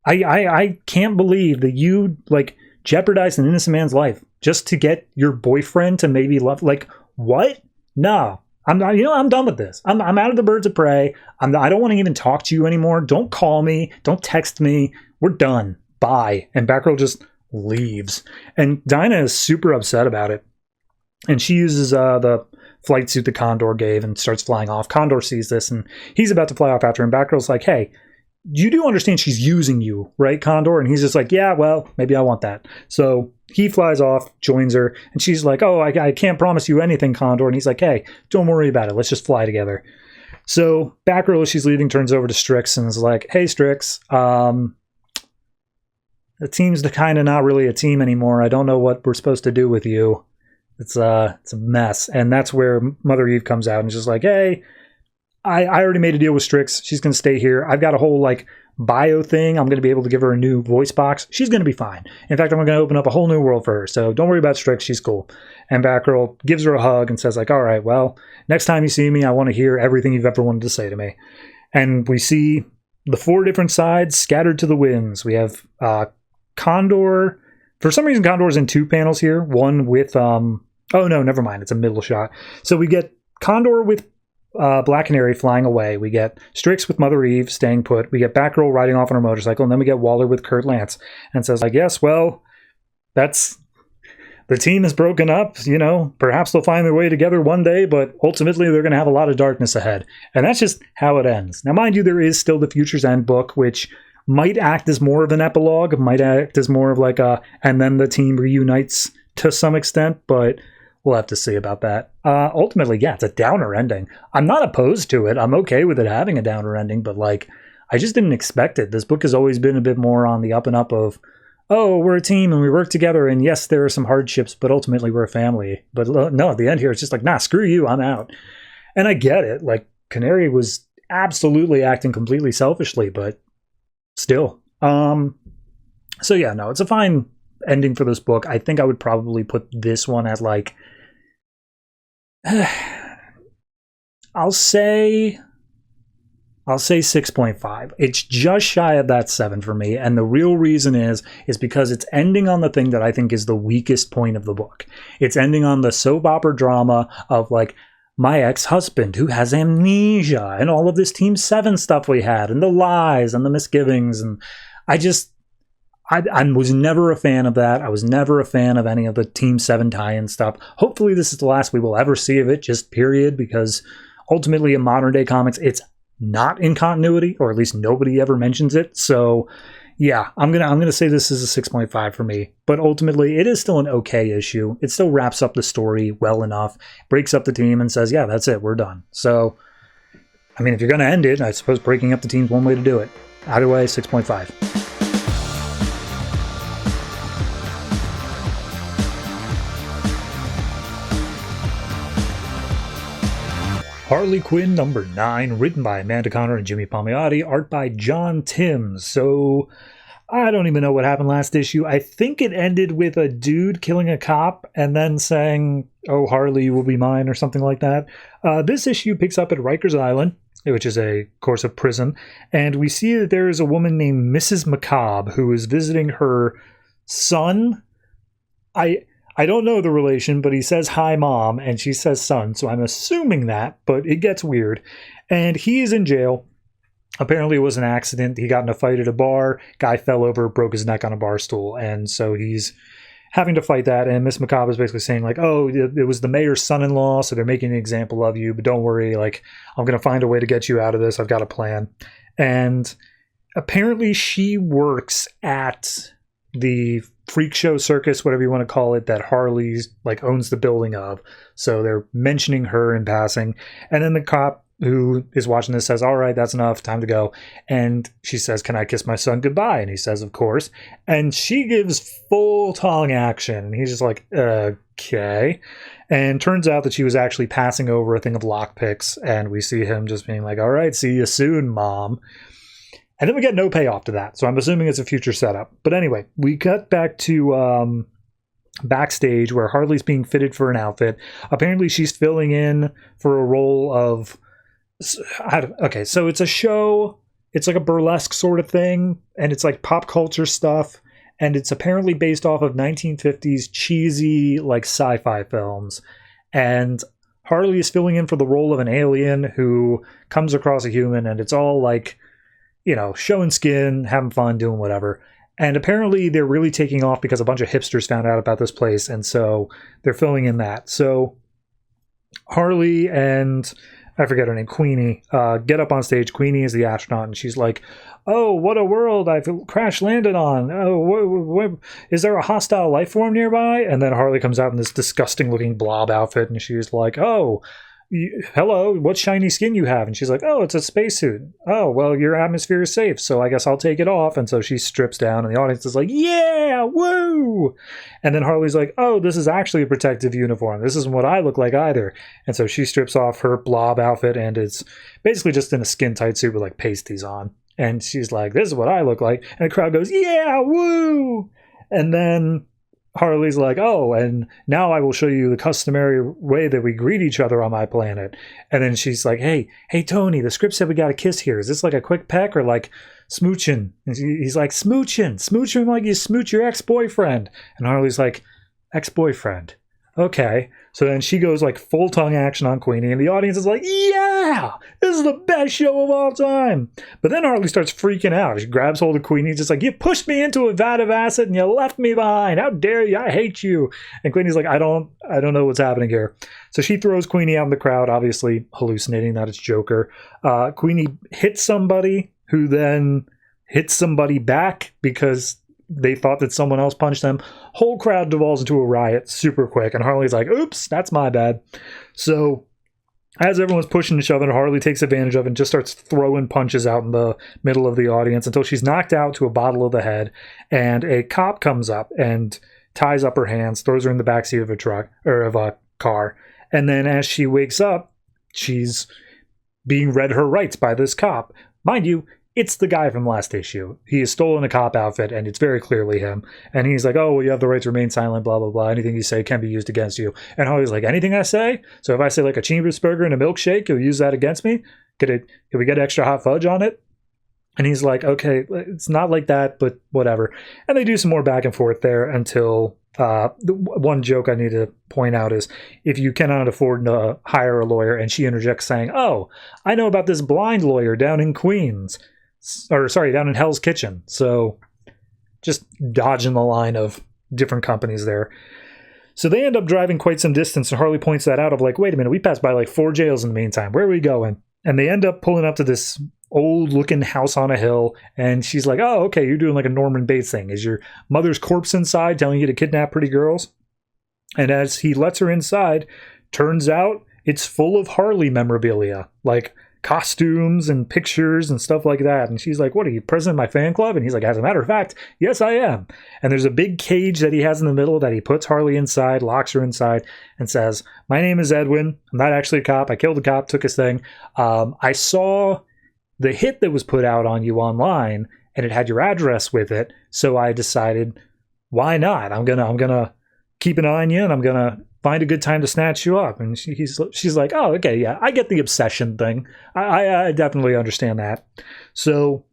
I can't believe that you like jeopardized an innocent man's life just to get your boyfriend to maybe love. Like, what? No. I'm not, I'm done with this. I'm out of the birds of prey. I don't want to even talk to you anymore. Don't call me. Don't text me. We're done. Bye. And Batgirl just leaves. And Dinah is super upset about it. And she uses the flight suit that Condor gave and starts flying off. Condor sees this and he's about to fly off after him. Batgirl's like, hey, you do understand she's using you, right, Condor? And he's just like, yeah, well, maybe I want that. So he flies off, joins her, and she's like, oh, I can't promise you anything, Condor. And he's like, hey, don't worry about it. Let's just fly together. So Batgirl, as she's leaving, turns over to Strix and is like, hey, Strix, the team's kind of not really a team anymore. I don't know what we're supposed to do with you. It's a mess. And that's where Mother Eve comes out and is just like, hey, I already made a deal with Strix. She's going to stay here. I've got a whole like bio thing. I'm going to be able to give her a new voice box. She's going to be fine. In fact, I'm going to open up a whole new world for her. So don't worry about Strix. She's cool. And Batgirl gives her a hug and says like, all right, well, next time you see me, I want to hear everything you've ever wanted to say to me. And we see the 4 different sides scattered to the winds. We have Condor. For some reason, Condor's in 2 panels here. One with, oh no, never mind. It's a middle shot. So we get Condor with Black Canary flying away. We get Strix with Mother Eve staying put. We get Batgirl riding off on her motorcycle, and then we get Waller with Kurt Lance, and says, I guess, well, that's the team is broken up. Perhaps they'll find their way together one day, but ultimately they're going to have a lot of darkness ahead, and that's just how it ends. Now, mind you, there is still the Future's End book, which might act as more of an epilogue, might act as more of like and then the team reunites to some extent, but we'll have to see about that. Ultimately, yeah, it's a downer ending. I'm not opposed to it. I'm okay with it having a downer ending, but like, I just didn't expect it. This book has always been a bit more on the up and up of, oh, we're a team and we work together, and yes, there are some hardships, but ultimately we're a family. But no, at the end here, it's just like, nah, screw you, I'm out. And I get it. Like, Canary was absolutely acting completely selfishly, but still. So yeah, no, it's a fine ending for this book. I think I would probably put this one at like, I'll say 6.5. It's just shy of that 7 for me, and the real reason is because it's ending on the thing that I think is the weakest point of the book. It's ending on the soap opera drama of like my ex-husband who has amnesia and all of this Team 7 stuff we had and the lies and the misgivings, and I was never a fan of that. I was never a fan of any of the Team 7 tie-in stuff. Hopefully this is the last we will ever see of it, just period, because ultimately in modern day comics, it's not in continuity, or at least nobody ever mentions it. So yeah, I'm gonna say this is a 6.5 for me, but ultimately it is still an okay issue. It still wraps up the story well enough, breaks up the team and says, yeah, that's it, we're done. So, I mean, if you're gonna end it, I suppose breaking up the team's one way to do it. Either way, 6.5. Harley Quinn number 9, written by Amanda Conner and Jimmy Palmiotti, art by John Timms. So, I don't even know what happened last issue. I think it ended with a dude killing a cop and then saying, oh, Harley, you will be mine, or something like that. This issue picks up at Rikers Island, which is of course, a prison, and we see that there is a woman named Mrs. Macabre who is visiting her son. I don't know the relation, but he says, hi, mom, and she says son, so I'm assuming that, but it gets weird. And he is in jail. Apparently it was an accident. He got in a fight at a bar. Guy fell over, broke his neck on a bar stool, and so he's having to fight that. And Miss Macabre is basically saying, like, oh, it was the mayor's son-in-law, so they're making an example of you, but don't worry, like, I'm going to find a way to get you out of this. I've got a plan. And apparently she works at the freak show circus, whatever you want to call it, that Harley's like owns the building of. So they're mentioning her in passing. And then the cop who is watching this says, all right, that's enough, time to go. And she says, can I kiss my son goodbye? And he says, of course. And she gives full tongue action. And he's just like, okay. And turns out that she was actually passing over a thing of lockpicks. And we see him just being like, all right, see you soon, Mom. And then we get no payoff to that. So I'm assuming it's a future setup. But anyway, we cut back to backstage where Harley's being fitted for an outfit. Apparently she's filling in for a role of... Okay, so it's a show. It's like a burlesque sort of thing. And it's like pop culture stuff. And it's apparently based off of 1950s cheesy like sci-fi films. And Harley is filling in for the role of an alien who comes across a human. And it's all like... you know, showing skin, having fun, doing whatever. And apparently they're really taking off because a bunch of hipsters found out about this place. And so they're filling in that. So Harley and, I forget her name, Queenie, get up on stage. Queenie is the astronaut. And she's like, oh, what a world I've crash landed on. Oh, is there a hostile life form nearby? And then Harley comes out in this disgusting looking blob outfit. And she's like, oh, hello, what shiny skin you have? And she's like, oh, it's a spacesuit. Oh, well, your atmosphere is safe, so I guess I'll take it off. And so she strips down, and the audience is like, yeah, woo! And then Harley's like, oh, this is actually a protective uniform. This isn't what I look like either. And so she strips off her blob outfit, and it's basically just in a skin-tight suit with, like, pasties on. And she's like, this is what I look like. And the crowd goes, yeah, woo! And then Harley's like, oh, and now I will show you the customary way that we greet each other on my planet. And then she's like, hey, Thony, the script said we got a kiss here. Is this like a quick peck or like smooching? And he's like, smooching like you smooch your ex-boyfriend. And Harley's like, ex-boyfriend. Okay. So then she goes like full tongue action on Queenie, and the audience is like, yeah, this is the best show of all time. But then Harley starts freaking out. She grabs hold of Queenie, just like, you pushed me into a vat of acid and you left me behind. How dare you? I hate you. And Queenie's like, I don't know what's happening here. So she throws Queenie out in the crowd, obviously hallucinating that it's Joker. Queenie hits somebody who then hits somebody back because they thought that someone else punched them. Whole crowd devolves into a riot super quick, and Harley's like, oops, that's my bad. So as everyone's pushing and shoving, Harley takes advantage of it and just starts throwing punches out in the middle of the audience until she's knocked out to a bottle of the head, and a cop comes up and ties up her hands, throws her in the backseat of a truck or of a car, and then as she wakes up, she's being read her rights by this cop. Mind you, it's the guy from last issue. He has stolen a cop outfit, and it's very clearly him. And he's like, oh, well, you have the right to remain silent, blah, blah, blah. Anything you say can be used against you. And Harley's like, anything I say? So if I say like a cheeseburger and a milkshake, you'll use that against me? Can we get extra hot fudge on it? And he's like, okay, it's not like that, but whatever. And they do some more back and forth there until the one joke I need to point out is if you cannot afford to hire a lawyer, and she interjects saying, oh, I know about this blind lawyer down in Queens. Down in Hell's Kitchen. So just dodging the line of different companies there. So they end up driving quite some distance, and Harley points that out of like, wait a minute, we passed by like 4 jails in the meantime. Where are we going? And they end up pulling up to this old looking house on a hill, and she's like, oh, okay, you're doing like a Norman Bates thing. Is your mother's corpse inside telling you to kidnap pretty girls? And as he lets her inside, turns out it's full of Harley memorabilia, like costumes and pictures and stuff like that. And she's like, what are you, president of my fan club? And he's like, as a matter of fact, yes, I am. And there's a big cage that he has in the middle that he puts Harley inside, locks her inside, and says, my name is Edwin. I'm not actually a cop. I killed a cop, took his thing. I saw the hit that was put out on you online, and it had your address with it. So I decided, why not? I'm gonna keep an eye on you, and I'm gonna find a good time to snatch you up. And she's like, oh, okay, yeah, I get the obsession thing. I definitely understand that. So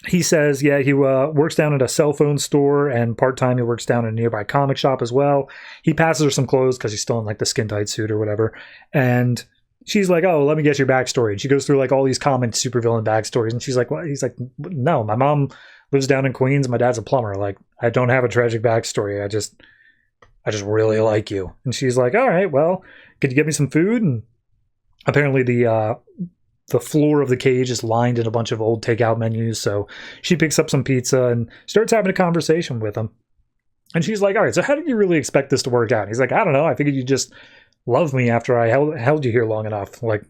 he says, yeah, he works down at a cell phone store, and part-time he works down at a nearby comic shop as well. He passes her some clothes because he's still in like the skin-tight suit or whatever. And she's like, oh, let me get your backstory. And she goes through like all these common supervillain backstories. And she's like, what? He's like, no, my mom lives down in Queens. My dad's a plumber. Like, I don't have a tragic backstory. I just really like you. And she's like, all right, well, could you get me some food? And apparently the the floor of the cage is lined in a bunch of old takeout menus. So she picks up some pizza and starts having a conversation with him. And she's like, all right, so how did you really expect this to work out? And he's like, I don't know. I figured you just love me after I held you here long enough. Like,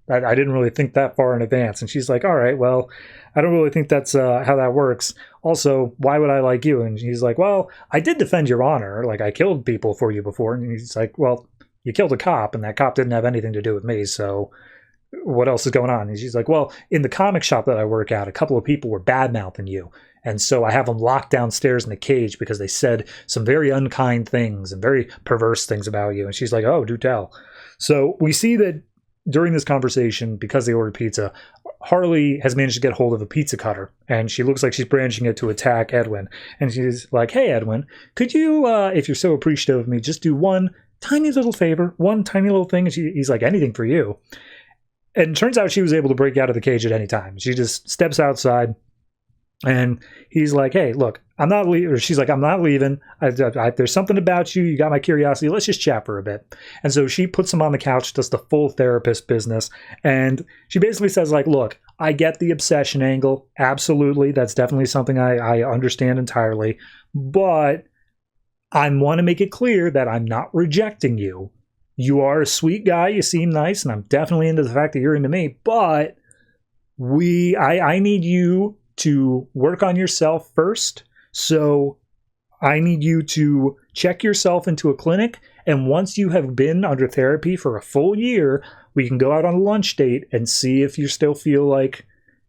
I didn't really think that far in advance. And she's like, all right, well, I don't really think that's how that works. Also, why would I like you? And he's like, well, I did defend your honor. Like, I killed people for you before. And he's like, well, you killed a cop, and that cop didn't have anything to do with me. So what else is going on? And she's like, well, in the comic shop that I work at, a couple of people were bad-mouthing you. And so I have them locked downstairs in a cage because they said some very unkind things and very perverse things about you. And she's like, oh, do tell. So we see that during this conversation, because they ordered pizza, Harley has managed to get hold of a pizza cutter, and she looks like she's branching it to attack Edwin. And she's like, hey, Edwin, could you, if you're so appreciative of me, just do one tiny little favor, one tiny little thing? And he's like, anything for you. And it turns out she was able to break out of the cage at any time. She just steps outside, and he's like, hey, look, I'm not leaving. Or she's like, I'm not leaving. There's something about you. You got my curiosity. Let's just chat for a bit. And so she puts him on the couch, does the full therapist business. And she basically says, like, look, I get the obsession angle. Absolutely. That's definitely something I understand entirely. But I want to make it clear that I'm not rejecting you. You are a sweet guy. You seem nice. And I'm definitely into the fact that you're into me. But I need you to work on yourself first. So I need you to check yourself into a clinic. And once you have been under therapy for a full year, we can go out on a lunch date and see if you still feel like,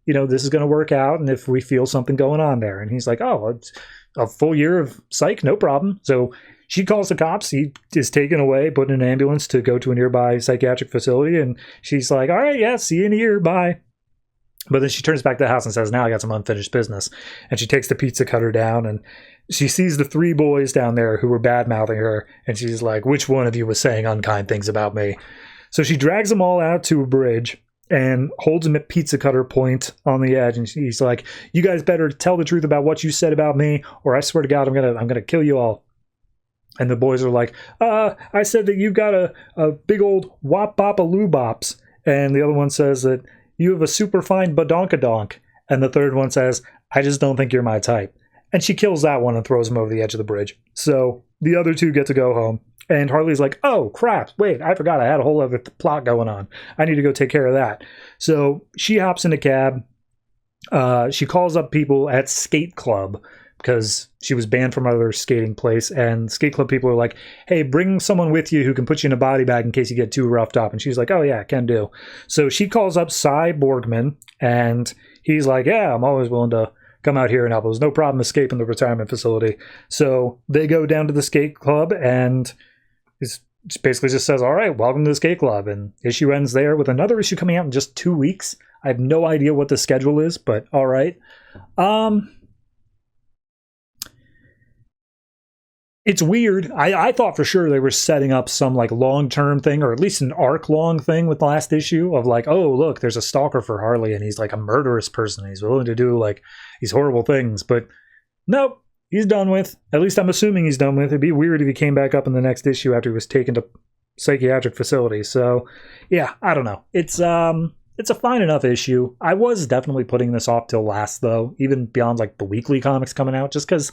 this is going to work out. And if we feel something going on there. And he's like, oh, it's a full year of psych, no problem. So she calls the cops. He is taken away, put in an ambulance to go to a nearby psychiatric facility. And she's like, all right, yeah, see you in a year. Bye. But then she turns back to the house and says, now I got some unfinished business. And she takes the pizza cutter down, and she sees the 3 boys down there who were bad-mouthing her. And she's like, which one of you was saying unkind things about me? So she drags them all out to a bridge and holds them at pizza cutter point on the edge. And she's like, you guys better tell the truth about what you said about me, or I swear to God, I'm gonna kill you all. And the boys are like, I said that you've got a big old wop bop a loo bops. And the other one says that you have a super fine badonkadonk. And the third one says, I just don't think you're my type. And she kills that one and throws him over the edge of the bridge. So the other 2 get to go home. And Harley's like, oh, crap. Wait, I forgot I had a whole other plot going on. I need to go take care of that. So she hops in a cab. She calls up people at Skate Club because she was banned from another skating place. And skate club people are like, hey, bring someone with you who can put you in a body bag in case you get too roughed up. And she's like, oh, yeah, can do. So she calls up Cy Borgman, and he's like, yeah, I'm always willing to come out here and help. There's no problem escaping the retirement facility. So they go down to the skate club, and it basically just says, all right, welcome to the skate club. And issue ends there with another issue coming out in just 2 weeks. I have no idea what the schedule is, but all right. It's weird. I thought for sure they were setting up some like long-term thing, or at least an arc-long thing with the last issue of like, oh, look, there's a stalker for Harley and he's like a murderous person. He's willing to do like these horrible things. But nope, he's done with. At least I'm assuming he's done with. It'd be weird if he came back up in the next issue after he was taken to psychiatric facility. So yeah, I don't know. It's a fine enough issue. I was definitely putting this off till last though, even beyond like the weekly comics coming out, just because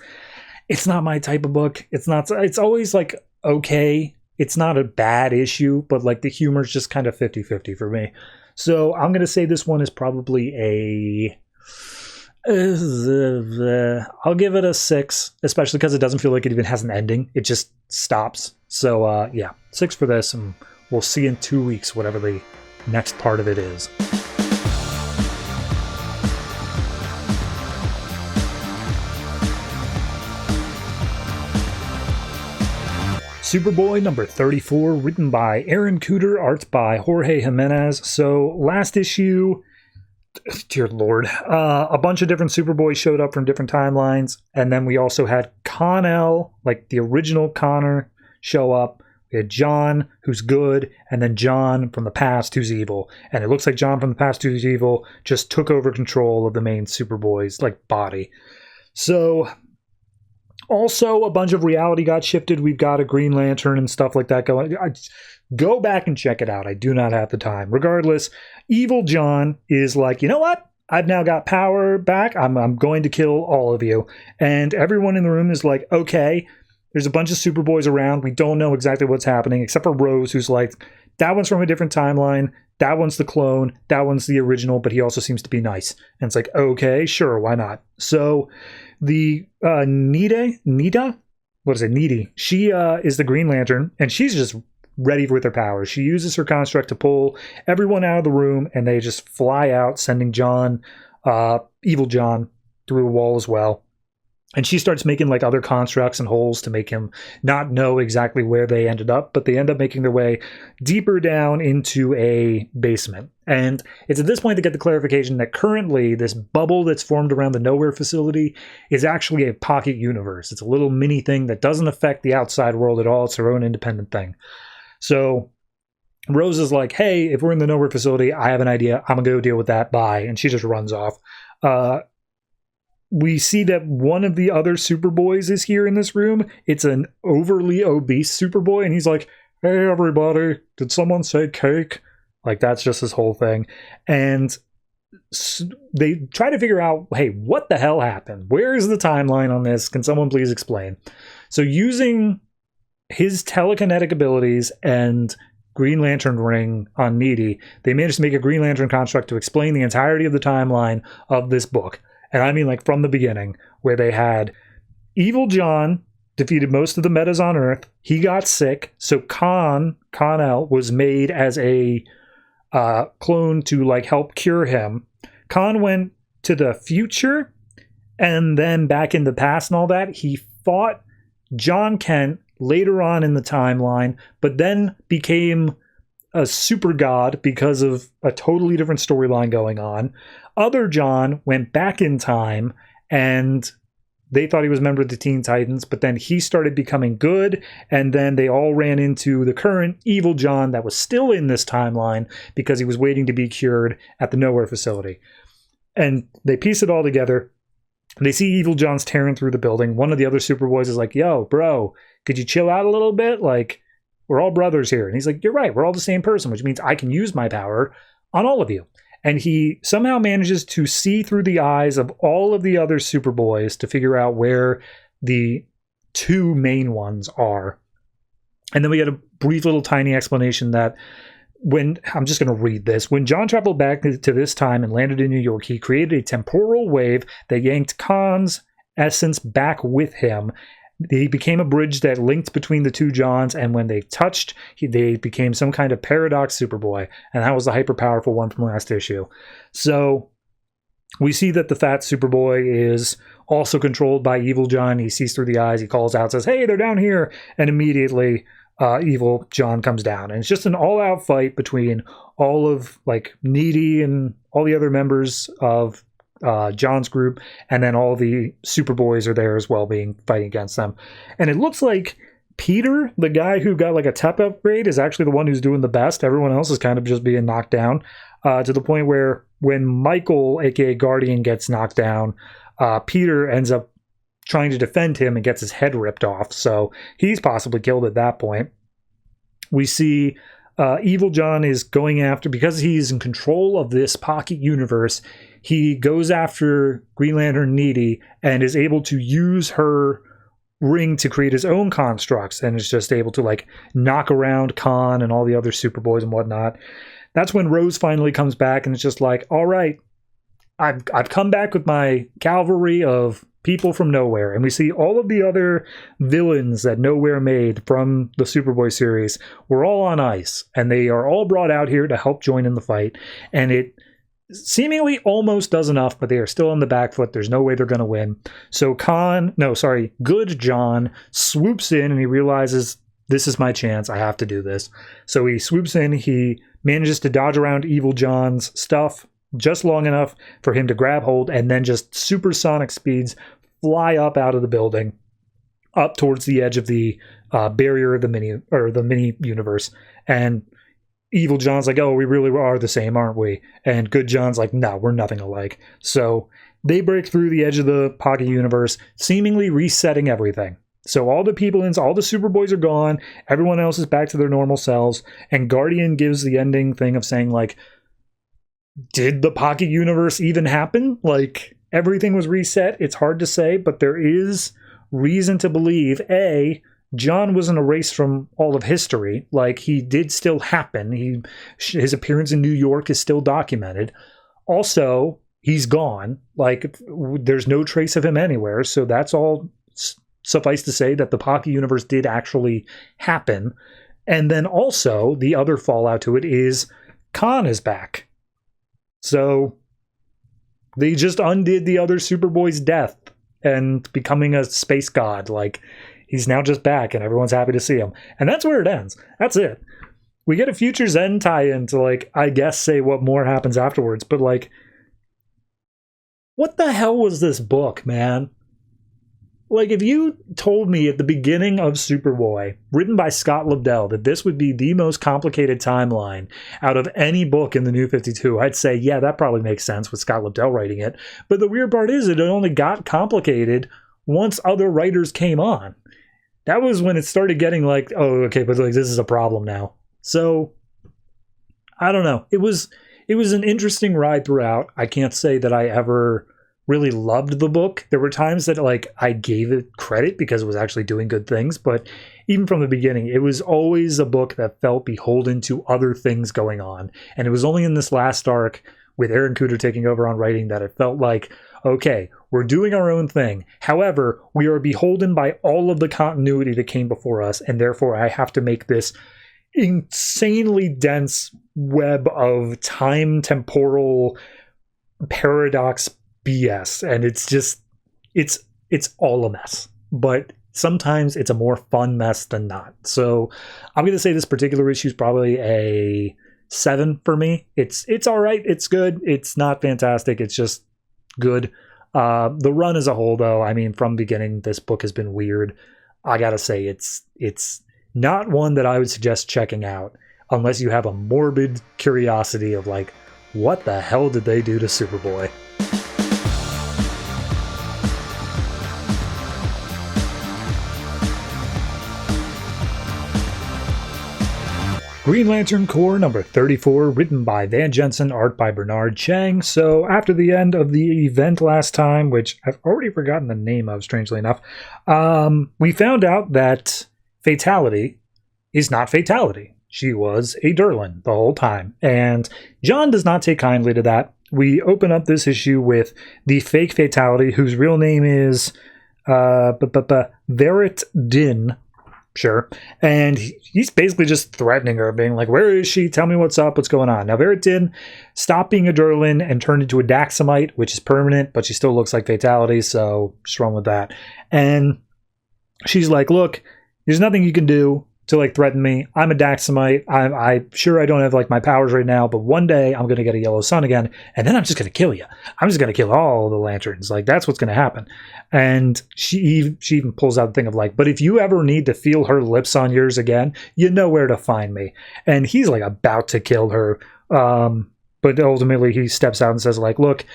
it's not my type of book. It's always like, okay, it's not a bad issue, but like the humor's just kind of 50-50 for me. So I'm going to say this one is probably I'll give it a 6, especially because it doesn't feel like it even has an ending. It just stops. So yeah, 6 for this, and we'll see in 2 weeks, whatever the next part of it is. Superboy number 34, written by Aaron Kuder, art by Jorge Jimenez. So last issue, dear Lord, a bunch of different Superboys showed up from different timelines. And then we also had Con-El, like the original Connor, show up. We had John, who's good, and then John from the past, who's evil. And it looks like John from the past, who's evil, just took over control of the main Superboy's like body. So Also, a bunch of reality got shifted. We've got a Green Lantern and stuff like that going. Go back and check it out. I do not have the time. Regardless, Evil John is like, you know what? I've now got power back. I'm going to kill all of you. And everyone in the room is like, okay. There's a bunch of Superboys around. We don't know exactly what's happening, except for Rose, who's like, that one's from a different timeline. That one's the clone. That one's the original, but he also seems to be nice. And it's like, okay, sure, why not? So the Nita? What is it? Needy. She is the Green Lantern, and she's just ready with her powers. She uses her construct to pull everyone out of the room, and they just fly out, sending Evil John, through a wall as well. And she starts making like other constructs and holes to make him not know exactly where they ended up, but they end up making their way deeper down into a basement. And it's at this point they get the clarification that currently this bubble that's formed around the Nowhere facility is actually a pocket universe. It's a little mini thing that doesn't affect the outside world at all. It's their own independent thing. So Rose is like, hey, if we're in the Nowhere facility, I have an idea. I'm going to go deal with that. Bye. And she just runs off. We see that one of the other Superboys is here in this room. It's an overly obese Superboy, and he's like, hey, everybody, did someone say cake? Like, that's just his whole thing. And they try to figure out, hey, what the hell happened? Where is the timeline on this? Can someone please explain? So using his telekinetic abilities and Green Lantern ring on Needy, they managed to make a Green Lantern construct to explain the entirety of the timeline of this book. And I mean, like, from the beginning, where they had Evil John defeated most of the metas on Earth. He got sick, so Con-El was made as a clone to, like, help cure him. Con went to the future, and then back in the past and all that. He fought John Kent later on in the timeline, but then became a super god because of a totally different storyline going on. Other John went back in time, and they thought he was a member of the Teen Titans, but then he started becoming good, and then they all ran into the current Evil John that was still in this timeline because he was waiting to be cured at the Nowhere facility. And they piece it all together. They see Evil John's tearing through the building. One of the other Superboys is like, yo, bro, could you chill out a little bit? Like, we're all brothers here. And he's like, you're right, we're all the same person, which means I can use my power on all of you. And he somehow manages to see through the eyes of all of the other Superboys to figure out where the two main ones are. And then we get a brief little tiny explanation that I'm just going to read this. When John traveled back to this time and landed in New York, he created a temporal wave that yanked Khan's essence back with him. He became a bridge that linked between the two Johns, and when they touched, they became some kind of paradox Superboy, and that was the hyper-powerful one from last issue. So we see that the fat Superboy is also controlled by Evil John. He sees through the eyes, he calls out, says, hey, they're down here, and immediately Evil John comes down. And it's just an all-out fight between all of, like, Needy and all the other members of John's group, and then all the Superboys are there as well, fighting against them. And it looks like Peter, the guy who got like a tech upgrade, is actually the one who's doing the best. Everyone else is kind of just being knocked down, to the point where when Michael, aka Guardian, gets knocked down, Peter ends up trying to defend him and gets his head ripped off. So he's possibly killed at that point. We see Evil John is going after, because he's in control of this pocket universe, he goes after Green Lantern Needy and is able to use her ring to create his own constructs, and is just able to, like, knock around Khan and all the other Superboys and whatnot. That's when Rose finally comes back, and it's just like, all right, I've come back with my cavalry of people from Nowhere. And we see all of the other villains that Nowhere made from the Superboy series were all on ice, and they are all brought out here to help join in the fight. And it seemingly almost does enough, but they are still on the back foot. There's no way they're going to win. So Good John swoops in, and he realizes, this is my chance. I have to do this. So he swoops in. He manages to dodge around Evil John's stuff just long enough for him to grab hold, and then just supersonic speeds fly up out of the building, up towards the edge of the barrier of the mini universe. And Evil John's like, oh, we really are the same, aren't we? And Good John's like, no, we're nothing alike. So they break through the edge of the pocket universe, seemingly resetting everything. So all the people all the Superboys are gone, everyone else is back to their normal selves, and Guardian gives the ending thing of saying, like, did the pocket universe even happen? Like, everything was reset. It's hard to say, but there is reason to believe, A, John wasn't erased from all of history. Like, he did still happen. His appearance in New York is still documented. Also, he's gone. Like, there's no trace of him anywhere. So that's all suffice to say that the pocket universe did actually happen. And then also, the other fallout to it is Khan is back. So they just undid the other Superboy's death and becoming a space god. Like, he's now just back and everyone's happy to see him. And that's where it ends. That's it. We get a Future's End tie-in to, like, I guess say what more happens afterwards. But, like, what the hell was this book, man? Like, if you told me at the beginning of Superboy, written by Scott Lobdell, that this would be the most complicated timeline out of any book in the New 52, I'd say, yeah, that probably makes sense with Scott Lobdell writing it. But the weird part is it only got complicated once other writers came on. That was when it started getting like, oh, okay, but like this is a problem now. So, I don't know. It was an interesting ride throughout. I can't say that I ever really loved the book. There were times that, like, I gave it credit because it was actually doing good things, but even from the beginning, it was always a book that felt beholden to other things going on. And it was only in this last arc with Aaron Kuder taking over on writing that it felt like, okay, we're doing our own thing. However, we are beholden by all of the continuity that came before us, and therefore I have to make this insanely dense web of time temporal paradox BS, and it's just it's all a mess, but sometimes it's a more fun mess than not. So I'm going to say this particular issue is probably a 7 for me. It's all right, it's good, it's not fantastic, it's just good. The run as a whole, though, I mean, from beginning, this book has been weird. I gotta say, it's not one that I would suggest checking out unless you have a morbid curiosity of, like, what the hell did they do to Superboy? Green Lantern Corps number 34, written by Van Jensen, art by Bernard Chang. So after the end of the event last time, which I've already forgotten the name of, strangely enough, we found out that Fatality is not Fatality. She was a Durlan the whole time. And John does not take kindly to that. We open up this issue with the fake Fatality, whose real name is Verit Din. Sure. And he's basically just threatening her, being like, where is she? Tell me what's up. What's going on? Now, Veritin stopped being a Durlan and turned into a Daxamite, which is permanent, but she still looks like Fatality, so just wrong with that. And she's like, look, there's nothing you can do to, like, threaten me. I'm a Daxamite. I'm sure I don't have, like, my powers right now, but one day I'm going to get a yellow sun again, and then I'm just going to kill you. I'm just going to kill all the Lanterns. Like, that's what's going to happen. And she even pulls out the thing of, like, but if you ever need to feel her lips on yours again, you know where to find me. And he's, like, about to kill her. But ultimately he steps out and says, like, look,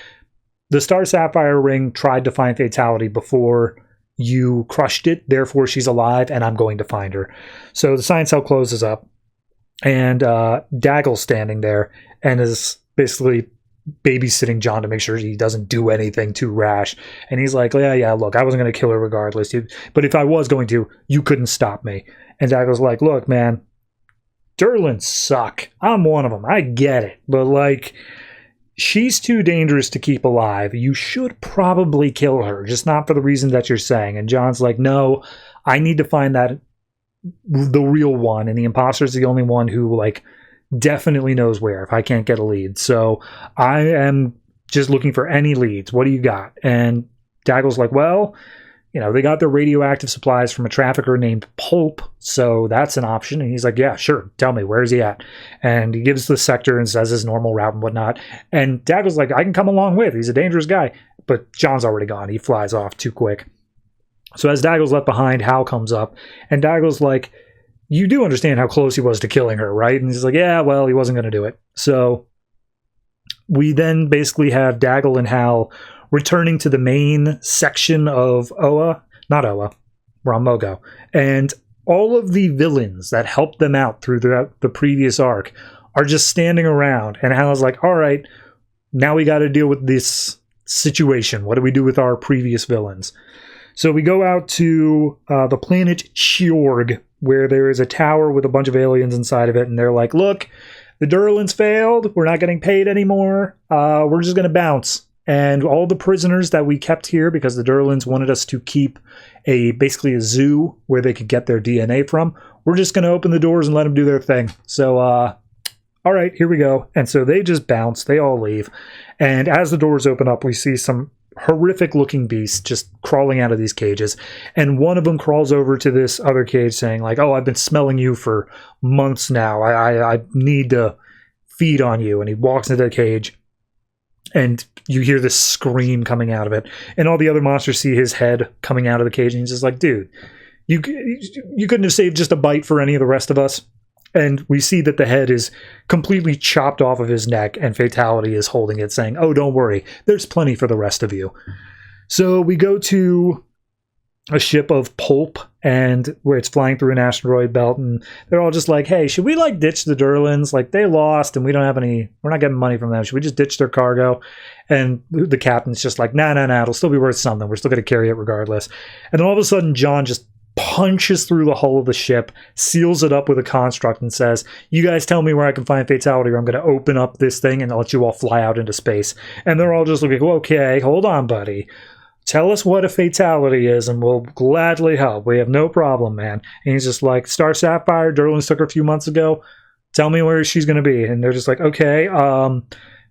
the Star Sapphire ring tried to find Fatality before you crushed it, therefore she's alive, and I'm going to find her. So the science cell closes up, and Daggle's standing there and is basically babysitting John to make sure he doesn't do anything too rash. And he's like, yeah, look, I wasn't going to kill her regardless, dude. But if I was going to, you couldn't stop me. And Daggle's like, look, man, Durlans suck. I'm one of them. I get it. But, like, she's too dangerous to keep alive. You should probably kill her, just not for the reason that you're saying. And John's like, no, I need to find the real one. And the imposter's the only one who, like, definitely knows where if I can't get a lead. So I am just looking for any leads. What do you got? And Daggle's like, well, you know, they got their radioactive supplies from a trafficker named Pulp, so that's an option. And he's like, yeah, sure, tell me, where is he at? And he gives the sector and says his normal route and whatnot. And Daggle's like, I can come along with. He's a dangerous guy. But John's already gone. He flies off too quick. So as Daggle's left behind, Hal comes up. And Daggle's like, you do understand how close he was to killing her, right? And he's like, yeah, well, he wasn't going to do it. So we then basically have Daggle and Hal returning to the main section of Oa. Not Oa. We're on Mogo. And all of the villains that helped them out through the previous arc are just standing around. And Hala's like, all right, now we got to deal with this situation. What do we do with our previous villains? So we go out to the planet Chiorg, where there is a tower with a bunch of aliens inside of it. And they're like, look, the Durlans failed. We're not getting paid anymore. We're just going to bounce. And all the prisoners that we kept here, because the Durlans wanted us to keep basically a zoo where they could get their DNA from, we're just going to open the doors and let them do their thing. So, all right, here we go. And so they just bounce. They all leave. And as the doors open up, we see some horrific looking beasts just crawling out of these cages. And one of them crawls over to this other cage saying like, oh, I've been smelling you for months now. I need to feed on you. And he walks into the cage. And you hear this scream coming out of it. And all the other monsters see his head coming out of the cage. And he's just like, dude, you couldn't have saved just a bite for any of the rest of us. And we see that the head is completely chopped off of his neck. And Fatality is holding it saying, oh, don't worry. There's plenty for the rest of you. So we go to a ship of pulp, and where it's flying through an asteroid belt, and they're all just like, hey, should we like ditch the Durlans? Like, they lost and we're not getting money from them. Should we just ditch their cargo? And the captain's just like, nah, it'll still be worth something. We're still going to carry it regardless. And then all of a sudden John just punches through the hull of the ship, seals it up with a construct, and says, you guys tell me where I can find Fatality, or I'm going to open up this thing and I'll let you all fly out into space. And they're all just like, okay, hold on, buddy. Tell us what a Fatality is, and we'll gladly help. We have no problem, man. And he's just like, Star Sapphire, Durlans took her a few months ago. Tell me where she's going to be. And they're just like, okay,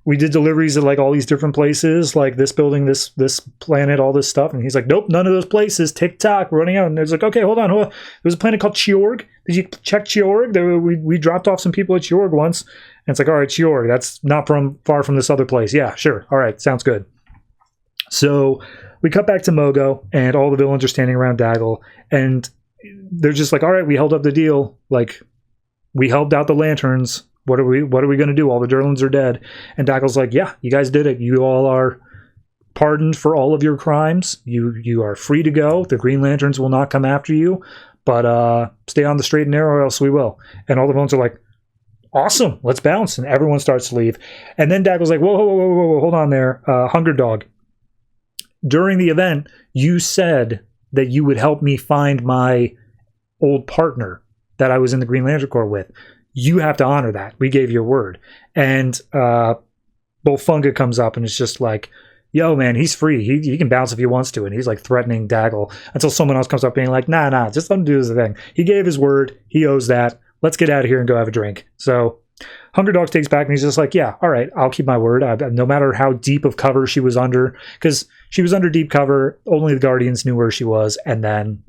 we did deliveries at like all these different places, like this building, this planet, all this stuff. And he's like, nope, none of those places. Tick-tock, we're running out. And there's like, okay, hold on. There's a planet called Chiorg. Did you check Chiorg? We dropped off some people at Chiorg once. And it's like, all right, Chiorg, that's not far from this other place. Yeah, sure. All right, sounds good. So we cut back to Mogo, and all the villains are standing around Daggle, and they're just like, all right, we held up the deal. Like, we helped out the lanterns. What are we going to do? All the Durlans are dead. And Daggle's like, yeah, you guys did it. You all are pardoned for all of your crimes. You are free to go. The Green Lanterns will not come after you, but stay on the straight and narrow, or else we will. And all the villains are like, awesome, let's bounce. And everyone starts to leave. And then Daggle's like, whoa, hold on there. Hunger Dog. During the event, you said that you would help me find my old partner that I was in the Green Lantern Corps with. You have to honor that. We gave your word. And Bolfunga comes up and it's just like, yo, man, he's free. He can bounce if he wants to. And he's like threatening Daggle until someone else comes up being like, nah, just let him do his thing. He gave his word. He owes that. Let's get out of here and go have a drink. So Hunger Dog takes back and he's just like, yeah, all right, I'll keep my word. No matter how deep of cover she was under, because she was under deep cover, only the Guardians knew where she was, and then,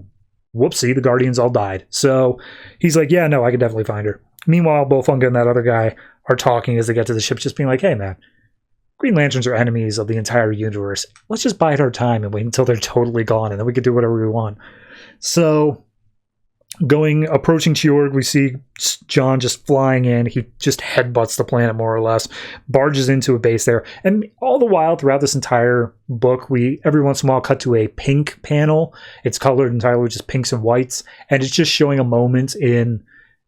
whoopsie, the Guardians all died. So he's like, yeah, no, I can definitely find her. Meanwhile, Bolfunga and that other guy are talking as they get to the ship, just being like, hey, man, Green Lanterns are enemies of the entire universe. Let's just bide our time and wait until they're totally gone, and then we can do whatever we want. So approaching Chiorg, we see John just flying in. He just headbutts the planet, more or less, barges into a base there. And all the while, throughout this entire book, we every once in a while cut to a pink panel. It's colored entirely with just pinks and whites. And it's just showing a moment in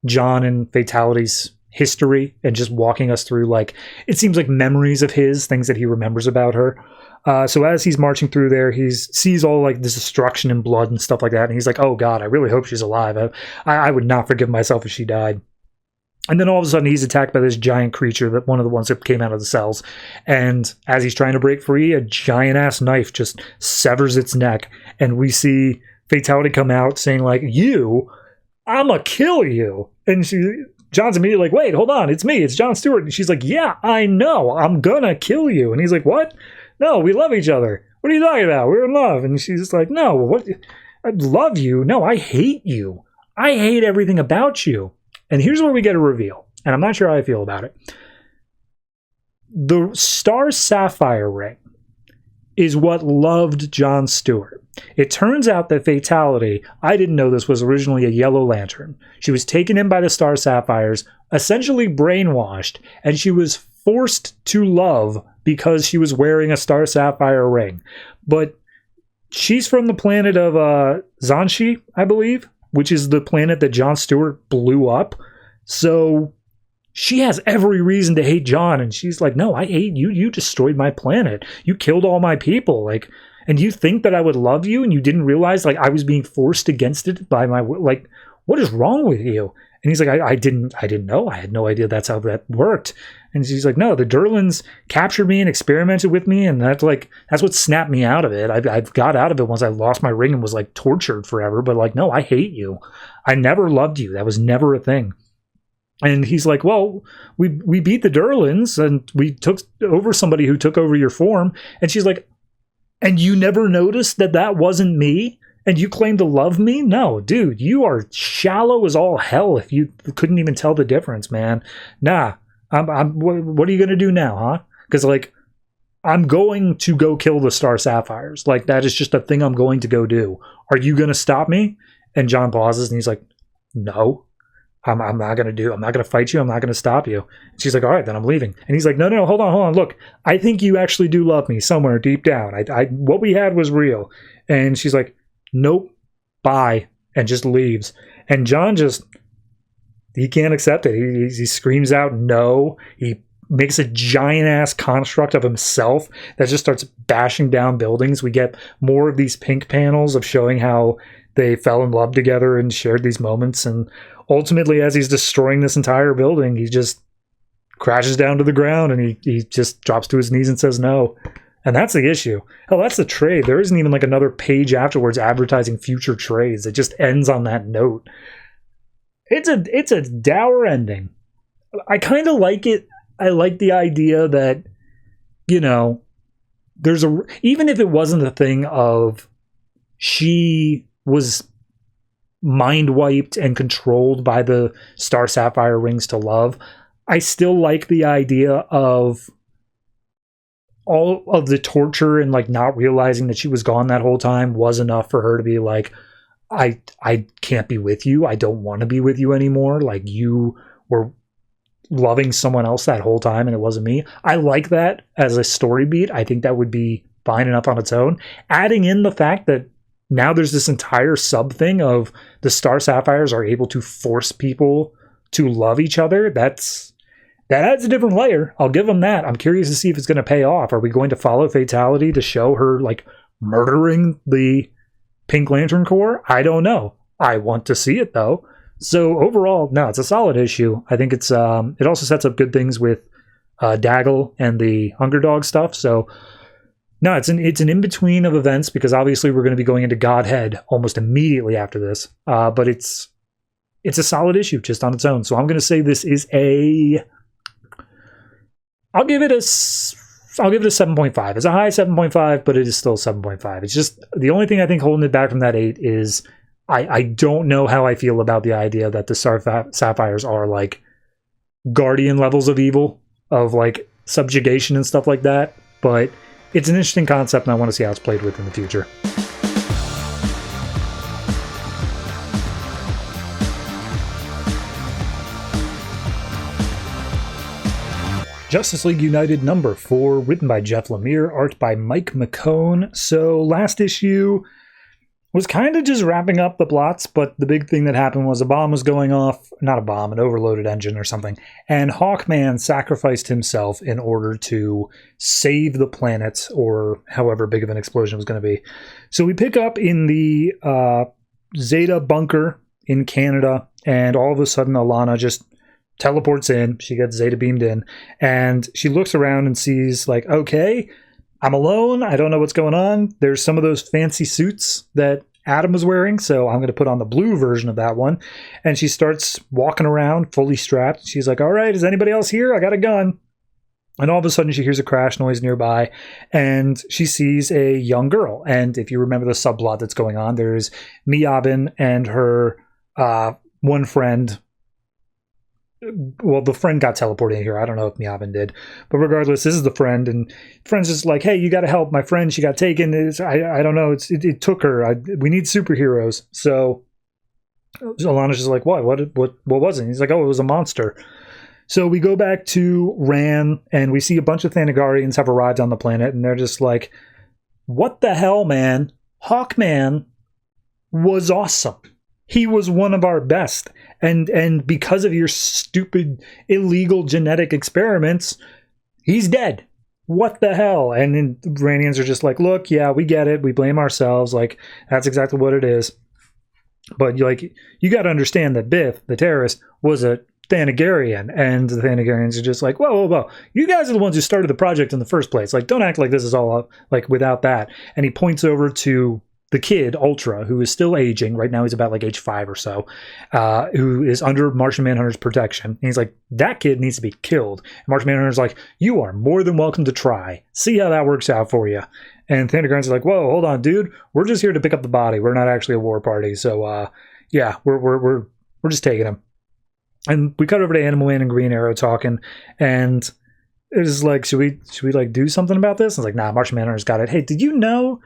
John and Fatality's history and just walking us through, like, it seems like memories of his, things that he remembers about her. So as he's marching through there, he sees all like this destruction and blood and stuff like that. And he's like, oh God, I really hope she's alive. I would not forgive myself if she died. And then all of a sudden he's attacked by this giant creature, that one of the ones that came out of the cells. And as he's trying to break free, a giant ass knife just severs its neck. And we see Fatality come out saying like, I'ma kill you. And John's immediately like, wait, hold on. It's me. It's John Stewart. And she's like, yeah, I know. I'm gonna kill you. And he's like, what? No, we love each other. What are you talking about? We're in love. And she's just like, no, what? I love you. No, I hate you. I hate everything about you. And here's where we get a reveal. And I'm not sure how I feel about it. The Star Sapphire ring is what loved John Stewart. It turns out that Fatality, I didn't know this, was originally a Yellow Lantern. She was taken in by the Star Sapphires, essentially brainwashed, and she was forced to love because she was wearing a star sapphire ring. But she's from the planet of Zanshi, I believe, which is the planet that Jon Stewart blew up. So she has every reason to hate Jon, and she's like, no, I hate you. You destroyed my planet. You killed all my people. Like, and you think that I would love you, and you didn't realize, like, I was being forced against it by my, like, what is wrong with you? And he's like, I didn't know. I had no idea that's how that worked. And she's like, no, the Durlans captured me and experimented with me, and that's what snapped me out of it. I've got out of it once I lost my ring and was like tortured forever. But like, no, I hate you. I never loved you. That was never a thing. And he's like, well, we beat the Durlans and we took over somebody who took over your form. And she's like, and you never noticed that wasn't me? And you claim to love me? No, dude, you are shallow as all hell if you couldn't even tell the difference, man. Nah, what are you going to do now, huh? Because, like, I'm going to go kill the Star Sapphires. Like, that is just a thing I'm going to go do. Are you going to stop me? And Jon pauses and he's like, no, I'm not going to fight you. I'm not going to stop you. And she's like, all right, then I'm leaving. And he's like, no, hold on. Look, I think you actually do love me somewhere deep down. What we had was real. And she's like, nope, bye, and just leaves. And Jon he can't accept it. He screams out no. He makes a giant ass construct of himself that just starts bashing down buildings. We get more of these pink panels of showing how they fell in love together and shared these moments. And ultimately, as he's destroying this entire building, he just crashes down to the ground and he just drops to his knees and says no. And that's the issue. Hell, that's the trade. There isn't even like another page afterwards advertising future trades. It just ends on that note. It's a dour ending. I kind of like it. I like the idea that, you know, even if it wasn't a thing of she was mind wiped and controlled by the Star Sapphire rings to love, I still like the idea of all of the torture and like not realizing that she was gone that whole time was enough for her to be like, I can't be with you. I don't want to be with you anymore. Like, you were loving someone else that whole time and it wasn't me. I like that as a story beat. I think that would be fine enough on its own. Adding in the fact that now there's this entire sub thing of the Star Sapphires are able to force people to love each other. That adds a different layer. I'll give them that. I'm curious to see if it's going to pay off. Are we going to follow Fatality to show her like murdering the Pink Lantern Corps? I don't know. I want to see it though. So overall, no, it's a solid issue. I think it's it also sets up good things with Daggle and the Hunger Dog stuff. So no, it's an in-between of events because obviously we're going to be going into Godhead almost immediately after this. But it's a solid issue just on its own. So I'm going to say this is I'll give it a 7.5. It's a high 7.5, but it is still 7.5. It's just the only thing I think holding it back from that 8 is I don't know how I feel about the idea that the Star Sapphires are like guardian levels of evil, of like subjugation and stuff like that. But it's an interesting concept, and I want to see how it's played with in the future. Justice League United number 4, written by Jeff Lemire, art by Mike McKone. So last issue was kind of just wrapping up the plots, but the big thing that happened was a bomb was going off, not a bomb, an overloaded engine or something, and Hawkman sacrificed himself in order to save the planet, or however big of an explosion it was going to be. So we pick up in the Zeta bunker in Canada, and all of a sudden Alana just teleports in. She gets Zeta beamed in, and she looks around and sees, like, okay, I'm alone. I don't know what's going on. There's some of those fancy suits that Adam was wearing, so I'm going to put on the blue version of that one. And she starts walking around fully strapped. She's like, all right, is anybody else here? I got a gun. And all of a sudden she hears a crash noise nearby, and she sees a young girl. And if you remember the subplot that's going on, there's Miabin and her one friend. Well, the friend got teleported in here. I don't know if Miabin did. But regardless, this is the friend. And the friend's just like, hey, you got to help my friend. She got taken. I don't know. It took her. We need superheroes. So Alana's just like, what was it? And he's like, oh, it was a monster. So we go back to Ran, and we see a bunch of Thanagarians have arrived on the planet, and they're just like, what the hell, man? Hawkman was awesome. He was one of our best. And because of your stupid, illegal genetic experiments, he's dead. What the hell? And then the Ranians are just like, look, yeah, we get it. We blame ourselves. Like, that's exactly what it is. But, like, you got to understand that Biff, the terrorist, was a Thanagarian. And the Thanagarians are just like, whoa. You guys are the ones who started the project in the first place. Like, don't act like this is all up, like, without that. And he points over to the kid, Ultra, who is still aging. Right now he's about like age 5 or so, who is under Martian Manhunter's protection. And he's like, that kid needs to be killed. And Martian Manhunter's like, you are more than welcome to try. See how that works out for you. And Thanagarians are like, whoa, hold on, dude. We're just here to pick up the body. We're not actually a war party. So, yeah, we're just taking him. And we cut over to Animal Man and Green Arrow talking, and it was like, should we like do something about this? And it's like, nah, Martian Manhunter's got it. Hey, did you know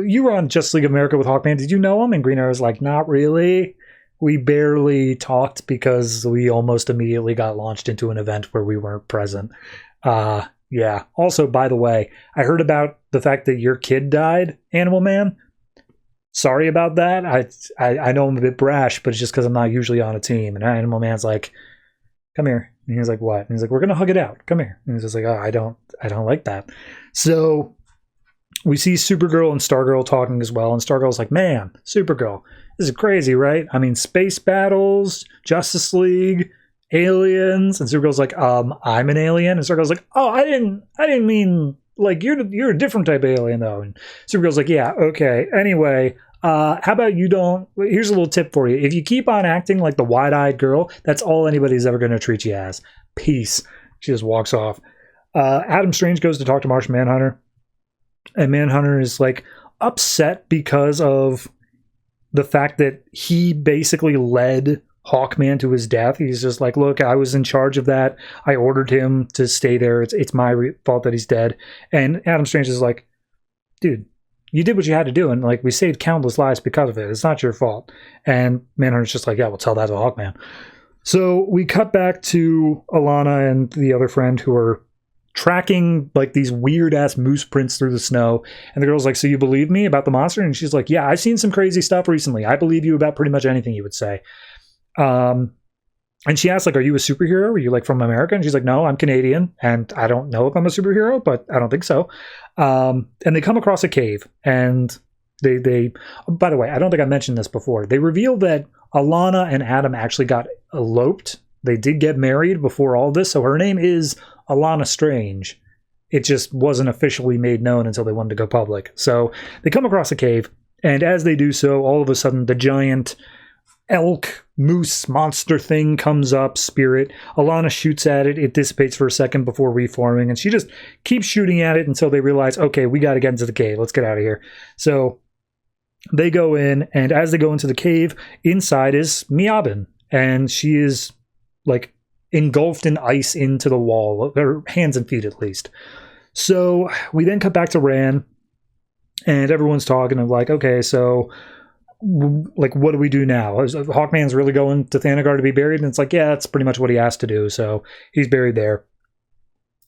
you were on Justice League of America with Hawkman? Did you know him? And Green Arrow's like, not really. We barely talked because we almost immediately got launched into an event where we weren't present. Yeah. Also, by the way, I heard about the fact that your kid died, Animal Man. Sorry about that. I know I'm a bit brash, but it's just because I'm not usually on a team. And Animal Man's like, come here. And he's like, what? And he's like, we're going to hug it out. Come here. And he's just like, oh, I don't like that. So we see Supergirl and Stargirl talking as well. And Stargirl's like, man, Supergirl, this is crazy, right? I mean, space battles, Justice League, aliens. And Supergirl's like, I'm an alien. And Stargirl's like, oh, I didn't mean, like, you're a different type of alien, though. And Supergirl's like, yeah, okay. Anyway, how about you don't, here's a little tip for you. If you keep on acting like the wide-eyed girl, that's all anybody's ever going to treat you as. Peace. She just walks off. Adam Strange goes to talk to Martian Manhunter. And Manhunter is like upset because of the fact that he basically led Hawkman to his death. He's just like, look, I was in charge of that. I ordered him to stay there. It's my fault that he's dead. And Adam Strange is like, dude, you did what you had to do. And like, we saved countless lives because of it. It's not your fault. And Manhunter's just like, yeah, we'll tell that to Hawkman. So we cut back to Alana and the other friend who are tracking like these weird ass moose prints through the snow. And the girl's like, so you believe me about the monster? And she's like, yeah, I've seen some crazy stuff recently. I believe you about pretty much anything you would say. And she asks, like, are you a superhero? Are you like from America? And she's like, no, I'm Canadian. And I don't know if I'm a superhero, but I don't think so. And they come across a cave, and they by the way, I don't think I mentioned this before. They reveal that Alana and Adam actually got eloped. They did get married before all this. So her name is Alana Strange. It just wasn't officially made known until they wanted to go public. So they come across a cave, and as they do so, all of a sudden the giant elk moose monster thing comes up, spirit. Alana shoots at it. It dissipates for a second before reforming, and she just keeps shooting at it until they realize, okay, we got to get into the cave. Let's get out of here. So they go in, and as they go into the cave, inside is Miabin, and she is like engulfed in ice into the wall, her hands and feet at least. So we then cut back to Ran, and everyone's talking of like, okay, so like, what do we do now? Hawkman's really going to Thanagar to be buried? And it's like, yeah, that's pretty much what he has to do. So he's buried there.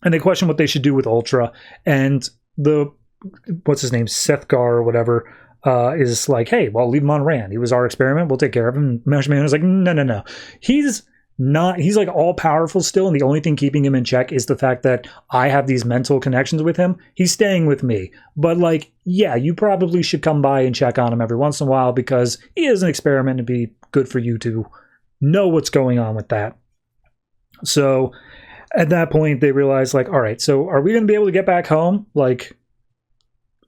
And they question what they should do with Ultra. And what's his name? Sethgar or whatever, is like, hey, well, leave him on Ran. He was our experiment. We'll take care of him. Martian Man is like, no. He's like all powerful still, and the only thing keeping him in check is the fact that I have these mental connections with him. He's staying with me. But like, yeah, you probably should come by and check on him every once in a while because he is an experiment and it'd be good for you to know what's going on with that. So at that point they realize like, all right, so are we going to be able to get back home? Like,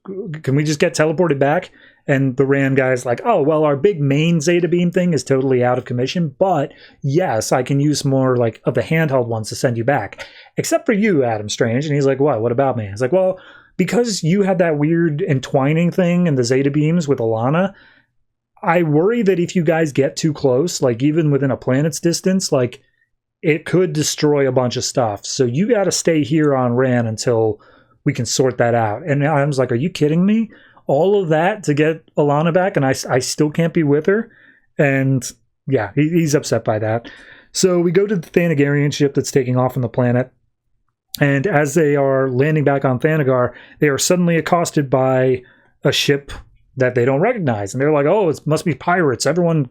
can we just get teleported back? And the Ran guy's like, oh, well, our big main Zeta Beam thing is totally out of commission, but yes, I can use more like of the handheld ones to send you back. Except for you, Adam Strange. And he's like, what? What about me? He's like, well, because you had that weird entwining thing in the Zeta Beams with Alana, I worry that if you guys get too close, like even within a planet's distance, like it could destroy a bunch of stuff. So you got to stay here on Ran until we can sort that out. And I was like, are you kidding me? All of that to get Alana back, and I still can't be with her. And yeah, he's upset by that. So we go to the Thanagarian ship that's taking off from the planet. And as they are landing back on Thanagar, they are suddenly accosted by a ship that they don't recognize. And they're like, oh, it must be pirates. Everyone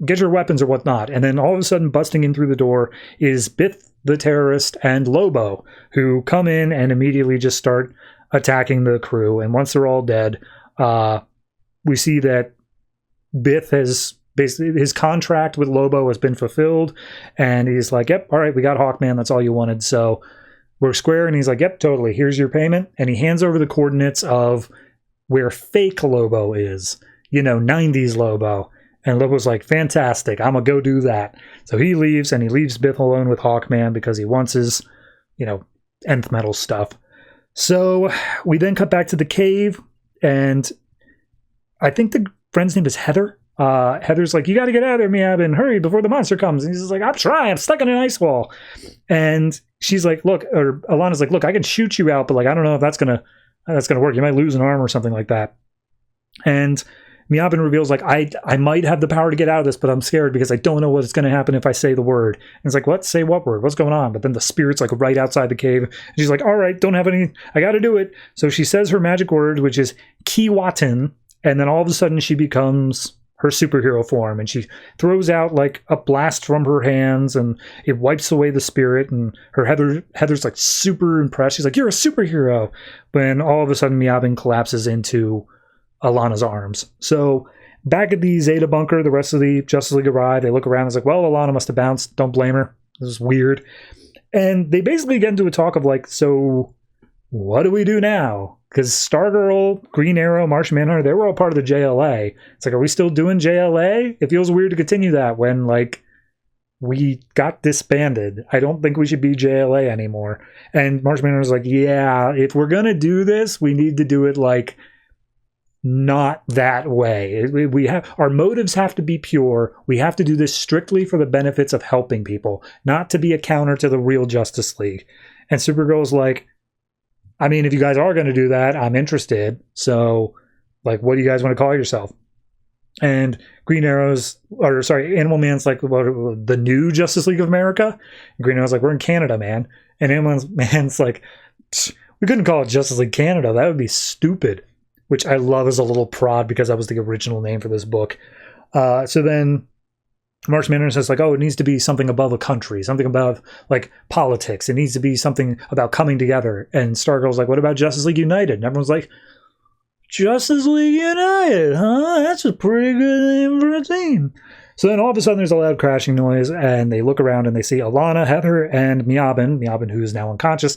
get your weapons or whatnot. And then all of a sudden, busting in through the door is Bith the terrorist and Lobo, who come in and immediately just start attacking the crew. And once they're all dead, we see that Bith has basically, his contract with Lobo has been fulfilled. And he's like, yep, all right, we got Hawkman. That's all you wanted. So we're square. And he's like, yep, totally. Here's your payment. And he hands over the coordinates of where fake Lobo is, 90s Lobo. And Lobo's like, fantastic, I'm gonna go do that. So he leaves, and he leaves Biff alone with Hawkman because he wants his, nth metal stuff. So we then cut back to the cave, and I think the friend's name is Heather. Heather's like, you gotta get out of there, Miab, hurry before the monster comes. And he's just like, I'm trying, I'm stuck in an ice wall. And she's like, look, or Alana's like, look, I can shoot you out, but I don't know if that's gonna work. You might lose an arm or something like that. And Miabin reveals, I might have the power to get out of this, but I'm scared because I don't know what's going to happen if I say the word. And it's like, what? Say what word? What's going on? But then the spirit's right outside the cave. And she's like, all right, don't have any, I got to do it. So she says her magic word, which is Kiwatin. And then all of a sudden she becomes her superhero form. And she throws out a blast from her hands, and it wipes away the spirit. And Heather's super impressed. She's like, you're a superhero. When all of a sudden Miabin collapses into Alana's arms. So back at the Zeta bunker, the rest of the Justice League arrive. They look around. It's like, well, Alana must have bounced. Don't blame her. This is weird. And they basically get into a talk of so what do we do now? Because Stargirl, Green Arrow, Martian Manhunter, they were all part of the JLA. It's are we still doing JLA? It feels weird to continue that when we got disbanded. I don't think we should be JLA anymore. And Martian Manhunter's like, yeah, if we're gonna do this, we need to do it not that way. We have, our motives have to be pure. We have to do this strictly for the benefits of helping people, not to be a counter to the real Justice League. And Supergirl's like, I mean, if you guys are going to do that, I'm interested. So, what do you guys want to call yourself? And Animal Man's like, what, the new Justice League of America? And Green Arrow's like, we're in Canada, man. And Animal Man's like, we couldn't call it Justice League Canada. That would be stupid. Which I love as a little prod because that was the original name for this book. So then Martian Manhunter says oh, it needs to be something above a country, something about politics. It needs to be something about coming together. And Stargirl's like, what about Justice League United? And everyone's like, Justice League United, huh? That's a pretty good name for a team. So then all of a sudden there's a loud crashing noise, and they look around and they see Alana, Heather, and Miabin, who is now unconscious.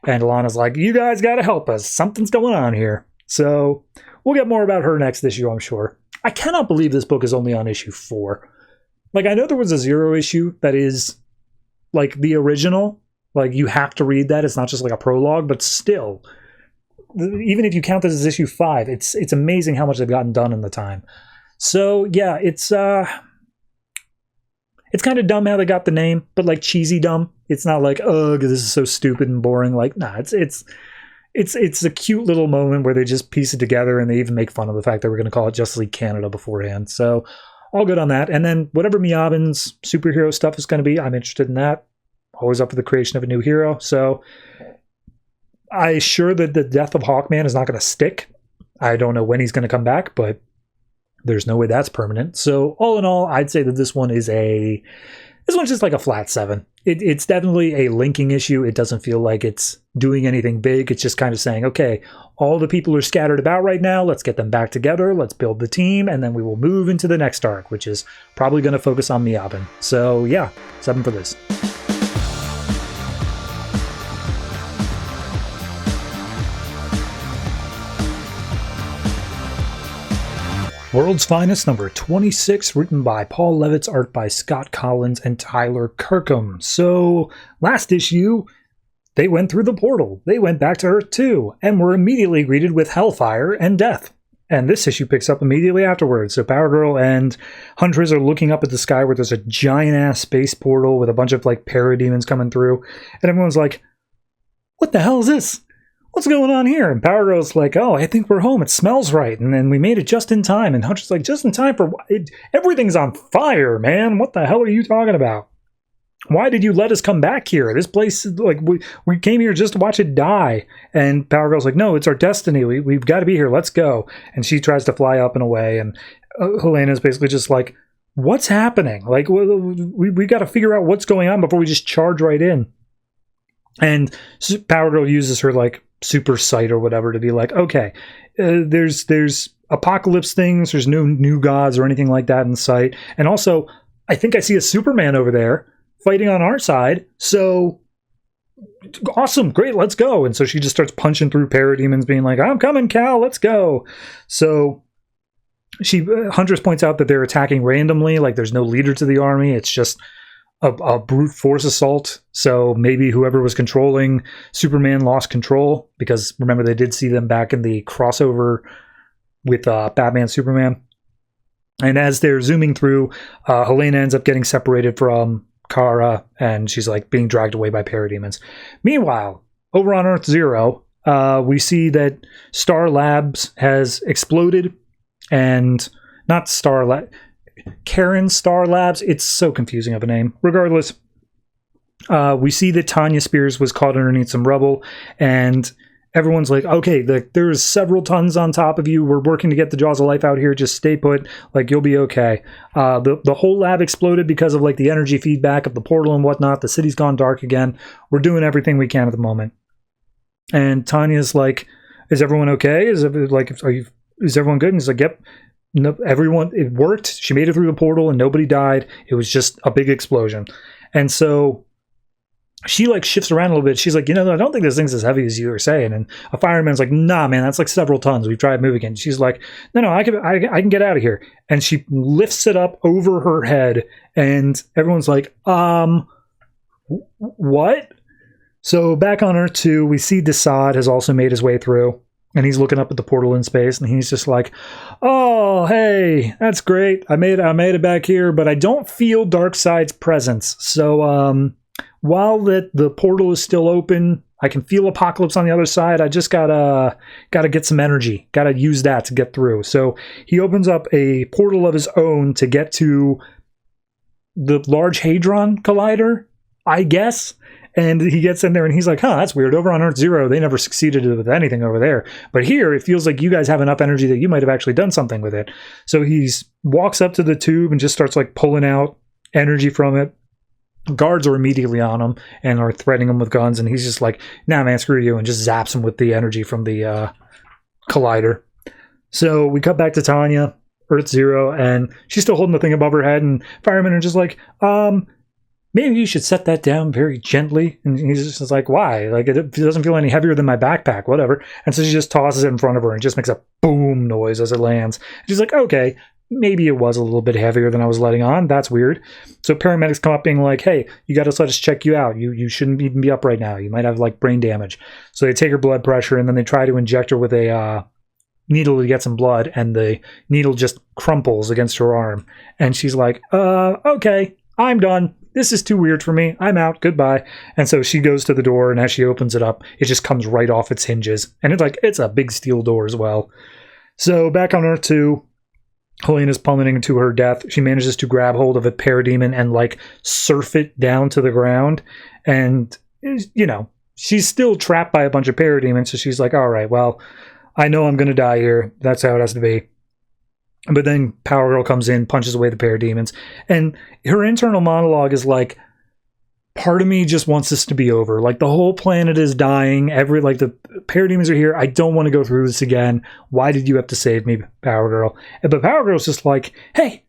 And Alana's like, you guys got to help us. Something's going on here. So we'll get more about her next issue, I'm sure. I cannot believe this book is only on issue 4. I know there was a 0 issue that is the original. You have to read that. It's not just a prologue, but still, even if you count this as issue 5, it's amazing how much they've gotten done in the time. So yeah, it's kind of dumb how they got the name, but cheesy dumb. It's not ugh, this is so stupid and boring. Nah, it's a cute little moment where they just piece it together, and they even make fun of the fact that we're going to call it Justice League Canada beforehand. So all good on that. And then whatever Miabin's superhero stuff is going to be, I'm interested in that. Always up for the creation of a new hero. So I'm sure that the death of Hawkman is not going to stick. I don't know when he's going to come back, but there's no way that's permanent. So all in all, I'd say that this one's just a flat 7. It's definitely a linking issue. It doesn't feel like it's doing anything big. It's just kind of saying, okay, all the people are scattered about right now. Let's get them back together. Let's build the team. And then we will move into the next arc, which is probably going to focus on Miabin. So yeah, 7 for this. World's Finest number 26, written by Paul Levitz, art by Scott Collins and Tyler Kirkham. So, last issue, they went through the portal. They went back to Earth 2, and were immediately greeted with hellfire and death. And this issue picks up immediately afterwards. So Power Girl and Huntress are looking up at the sky where there's a giant-ass space portal with a bunch of, parademons coming through. And everyone's like, what the hell is this? What's going on here? And Power Girl's like, oh, I think we're home. It smells right. And then we made it just in time. And Hunter's like, just in time for what? Everything's on fire, man. What the hell are you talking about? why did you let us come back here? This place, like, we came here just to watch it die. And Power Girl's like, no, it's our destiny. We've got to be here. Let's go. And she tries to fly up and away. And Helena's basically just like, what's happening? Like, we got to figure out what's going on before we just charge right in. And Power Girl uses her, like, super sight or whatever to be like, okay, there's apocalypse things. There's no new gods or anything like that in sight. And also, I think I see a Superman over there fighting on our side, so awesome, great, let's go. And so she just starts punching through parademons, being like, I'm coming, Cal, let's go. So Huntress points out that they're attacking randomly, like there's no leader to the army, it's just a brute force assault. So maybe whoever was controlling Superman lost control, because remember, they did see them back in the crossover with Batman Superman. And as they're zooming through, Helena ends up getting separated from Kara, and she's like being dragged away by parademons. Meanwhile, over on Earth Zero, we see that Star Labs has exploded, and not Star Lab, Karen Star Labs. It's so confusing of a name. Regardless, we see that Tanya Spears was caught underneath some rubble, and everyone's like, okay, there's several tons on top of you. We're working to get the jaws of life out here. Just stay put. Like, you'll be okay. The whole lab exploded because of, like, the energy feedback of the portal and whatnot. The city's gone dark again. We're doing everything we can at the moment. And Tanya's like, is everyone okay? Is everyone good? And he's like, yep. No, everyone, it worked. She made it through the portal and nobody died. It was just a big explosion. And so she, like, shifts around a little bit. She's like, I don't think this thing's as heavy as you were saying. And a fireman's like, nah, man, that's like several tons. We've tried moving it. And she's like, no, I can get out of here. And she lifts it up over her head. And everyone's like, what? So back on Earth 2, we see Desaad has also made his way through. And he's looking up at the portal in space. And he's just like, oh, hey, that's great. I made it back here. But I don't feel Darkseid's presence. So, while the portal is still open, I can feel Apocalypse on the other side. I just gotta get some energy. Gotta use that to get through. So he opens up a portal of his own to get to the Large Hadron Collider, I guess. And he gets in there and he's like, that's weird. Over on Earth Zero, they never succeeded with anything over there. But here, it feels like you guys have enough energy that you might have actually done something with it. So he walks up to the tube and just starts, like, pulling out energy from it. Guards are immediately on him and are threatening him with guns, and he's just like, nah, man, screw you, and just zaps him with the energy from the collider. So we cut back to Tanya, Earth Zero, and she's still holding the thing above her head, and firemen are just like, maybe you should set that down very gently. And he's just like, why? Like, it doesn't feel any heavier than my backpack, whatever. And so she just tosses it in front of her and just makes a boom noise as it lands. She's like, okay, maybe it was a little bit heavier than I was letting on. That's weird. So paramedics come up being like, hey, you got to let us check you out. You shouldn't even be up right now. You might have, like, brain damage. So they take her blood pressure, and then they try to inject her with a needle to get some blood, and the needle just crumples against her arm. And she's like, okay, I'm done. This is too weird for me. I'm out. Goodbye. And so she goes to the door, and as she opens it up, it just comes right off its hinges. And it's a big steel door as well. So back on Earth 2, Helena's plummeting to her death. She manages to grab hold of a parademon and, like, surf it down to the ground. And, she's still trapped by a bunch of parademons. So she's like, all right, well, I know I'm going to die here. That's how it has to be. But then Power Girl comes in, punches away the parademons. And her internal monologue is like, part of me just wants this to be over. Like, the whole planet is dying. The parademons are here. I don't want to go through this again. Why did you have to save me, Power Girl? But Power Girl's just like, hey,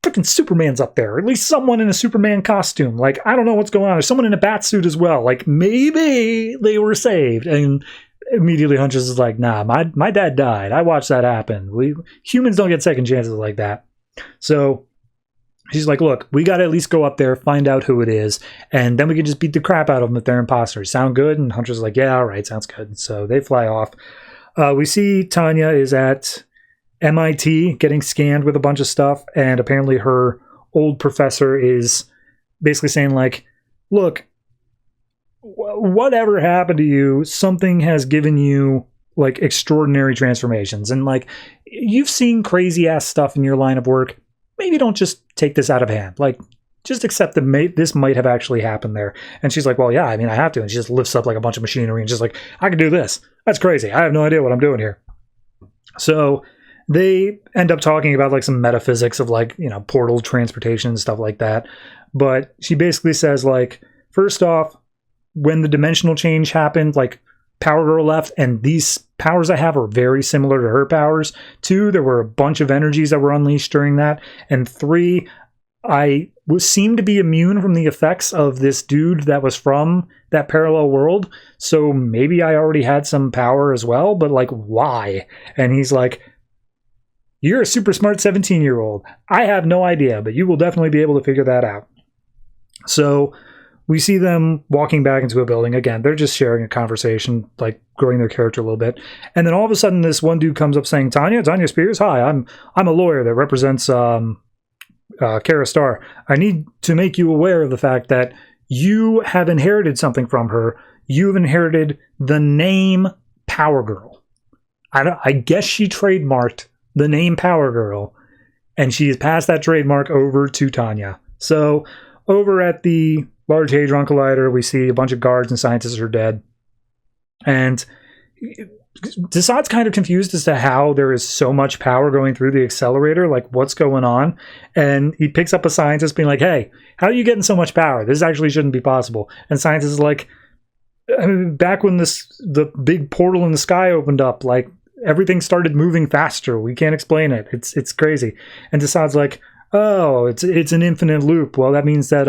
freaking Superman's up there. Or at least someone in a Superman costume. Like, I don't know what's going on. There's someone in a bat suit as well. Like, maybe they were saved. And immediately Huntress is like, nah, my dad died. I watched that happen. Humans don't get second chances like that. So she's like, look, we got to at least go up there, find out who it is, and then we can just beat the crap out of them if they're imposters. Sound good? And Huntress is like, yeah, all right, sounds good. So they fly off. We see Tanya is at MIT getting scanned with a bunch of stuff, and apparently her old professor is basically saying, like, look, whatever happened to you, something has given you, like, extraordinary transformations. And, like, you've seen crazy-ass stuff in your line of work. Maybe don't just take this out of hand. Like, just accept that this might have actually happened there. And she's like, well, yeah, I mean, I have to. And she just lifts up like a bunch of machinery and just like, I can do this. That's crazy. I have no idea what I'm doing here. So they end up talking about like some metaphysics of like, you know, portal transportation and stuff like that. But she basically says like, first off, when the dimensional change happened, like Power Girl left, and these powers I have are very similar to her powers. 2, there were a bunch of energies that were unleashed during that. And 3, I seemed to be immune from the effects of this dude that was from that parallel world. So maybe I already had some power as well, but like, why? And he's like, you're a super smart 17-year-old. I have no idea, but you will definitely be able to figure that out. So we see them walking back into a building. Again, they're just sharing a conversation, like growing their character a little bit. And then all of a sudden, this one dude comes up saying, Tanya Spears, hi, I'm a lawyer that represents Kara Starr. I need to make you aware of the fact that you have inherited something from her. You've inherited the name Power Girl. I guess she trademarked the name Power Girl, and she has passed that trademark over to Tanya. So over at the Large Hadron Collider, we see a bunch of guards and scientists are dead. And Desaad's kind of confused as to how there is so much power going through the accelerator, like what's going on. And he picks up a scientist being like, hey, how are you getting so much power? This actually shouldn't be possible. And scientist is like, I mean, back when the big portal in the sky opened up, like everything started moving faster. We can't explain it. It's crazy. And Desaad's like, oh, it's an infinite loop. Well, that means that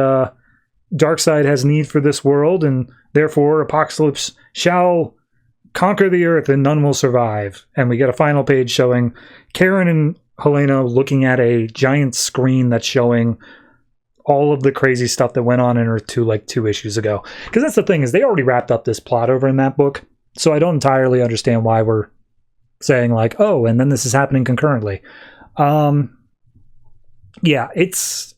Darkseid has need for this world, and therefore Apocalypse shall conquer the earth and none will survive. And we get a final page showing Karen and Helena looking at a giant screen that's showing all of the crazy stuff that went on in Earth 2 like 2 issues ago. Because that's the thing, is they already wrapped up this plot over in that book, so I don't entirely understand why we're saying like, oh, and then this is happening concurrently. Yeah, it's...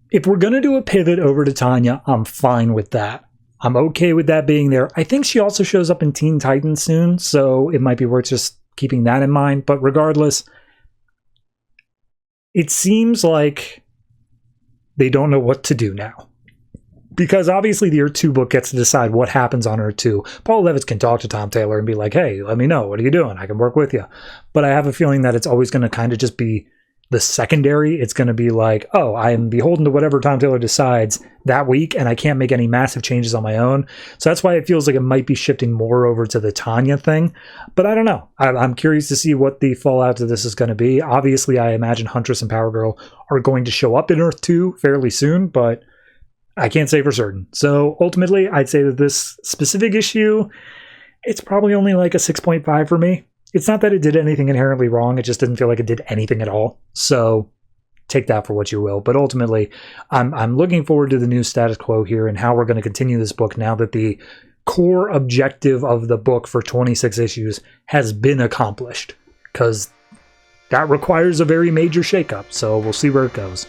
If we're going to do a pivot over to Tanya, I'm fine with that. I'm okay with that being there. I think she also shows up in Teen Titans soon, so it might be worth just keeping that in mind. But regardless, it seems like they don't know what to do now. Because obviously the Earth 2 book gets to decide what happens on Earth 2. Paul Levitz can talk to Tom Taylor and be like, hey, let me know. What are you doing? I can work with you. But I have a feeling that it's always going to kind of just be the secondary. It's going to be like, oh, I am beholden to whatever Tom Taylor decides that week, and I can't make any massive changes on my own. So that's why it feels like it might be shifting more over to the Tanya thing. But I don't know. I'm curious to see what the fallout to this is going to be. Obviously, I imagine Huntress and Power Girl are going to show up in Earth 2 fairly soon, but I can't say for certain. So ultimately, I'd say that this specific issue, it's probably only like a 6.5 for me. It's not that it did anything inherently wrong. It just didn't feel like it did anything at all. So take that for what you will. But ultimately, I'm looking forward to the new status quo here and how we're going to continue this book now that the core objective of the book for 26 issues has been accomplished. Because that requires a very major shakeup. So we'll see where it goes.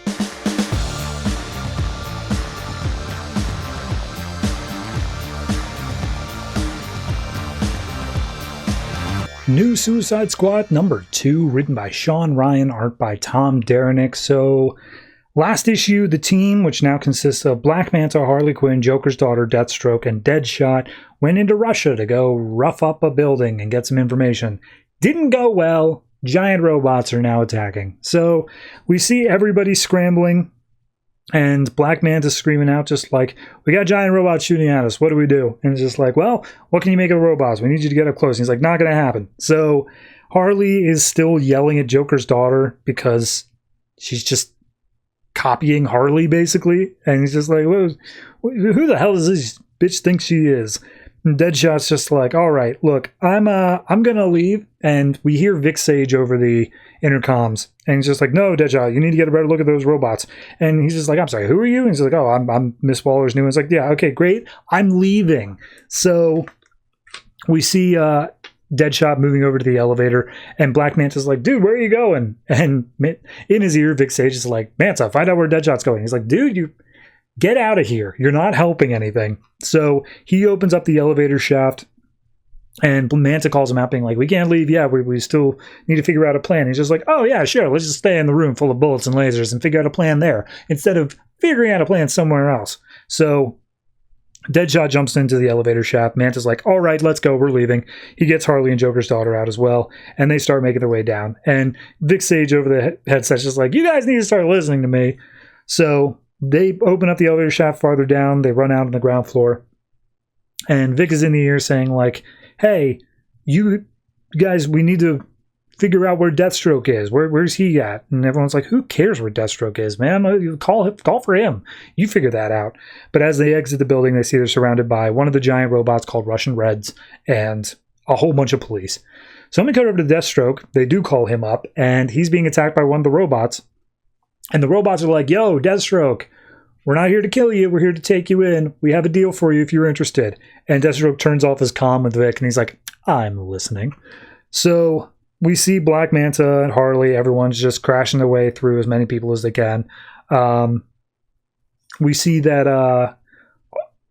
New Suicide Squad number 2, written by Sean Ryan, art by Tom Derenick. So, last issue, the team, which now consists of Black Manta, Harley Quinn, Joker's daughter, Deathstroke, and Deadshot, went into Russia to go rough up a building and get some information. Didn't go well. Giant robots are now attacking. So, we see everybody scrambling, and Black Manta's screaming out just like, we got giant robots shooting at us, what do we do? And it's just like, well, what can you make of robots? We need you to get up close. And he's like, not going to happen. So Harley is still yelling at Joker's daughter because she's just copying Harley, basically. And he's just like, well, who the hell does this bitch think she is? And Deadshot's just like, all right, look, I'm going to leave. And we hear Vic Sage over the intercoms. And he's just like, no, Deadshot, you need to get a better look at those robots. And he's just like, I'm sorry, who are you? And he's like, oh, I'm Miss Waller's new. And it's like, yeah, okay, great. I'm leaving. So we see Deadshot moving over to the elevator. And Black Manta's like, dude, where are you going? And in his ear, Vic Sage is like, Manta, find out where Deadshot's going. He's like, dude, you get out of here. You're not helping anything. So he opens up the elevator shaft. And Manta calls him out being like, we can't leave yet. We still need to figure out a plan. He's just like, oh, yeah, sure. Let's just stay in the room full of bullets and lasers and figure out a plan there instead of figuring out a plan somewhere else. So Deadshot jumps into the elevator shaft. Manta's like, all right, let's go. We're leaving. He gets Harley and Joker's daughter out as well, and they start making their way down. And Vic Sage over the headset's just like, you guys need to start listening to me. So they open up the elevator shaft farther down. They run out on the ground floor. And Vic is in the ear saying like, hey, you guys, we need to figure out where Deathstroke is. Where's he at? And everyone's like, who cares where Deathstroke is, man? Call for him. You figure that out. But as they exit the building, they see they're surrounded by one of the giant robots called Russian Reds and a whole bunch of police. So let me cut over to Deathstroke. They do call him up, and he's being attacked by one of the robots. And the robots are like, yo, Deathstroke, we're not here to kill you. We're here to take you in. We have a deal for you if you're interested. And Deathstroke turns off his comm with Vic, and he's like, I'm listening. So we see Black Manta and Harley. Everyone's just crashing their way through as many people as they can. We see that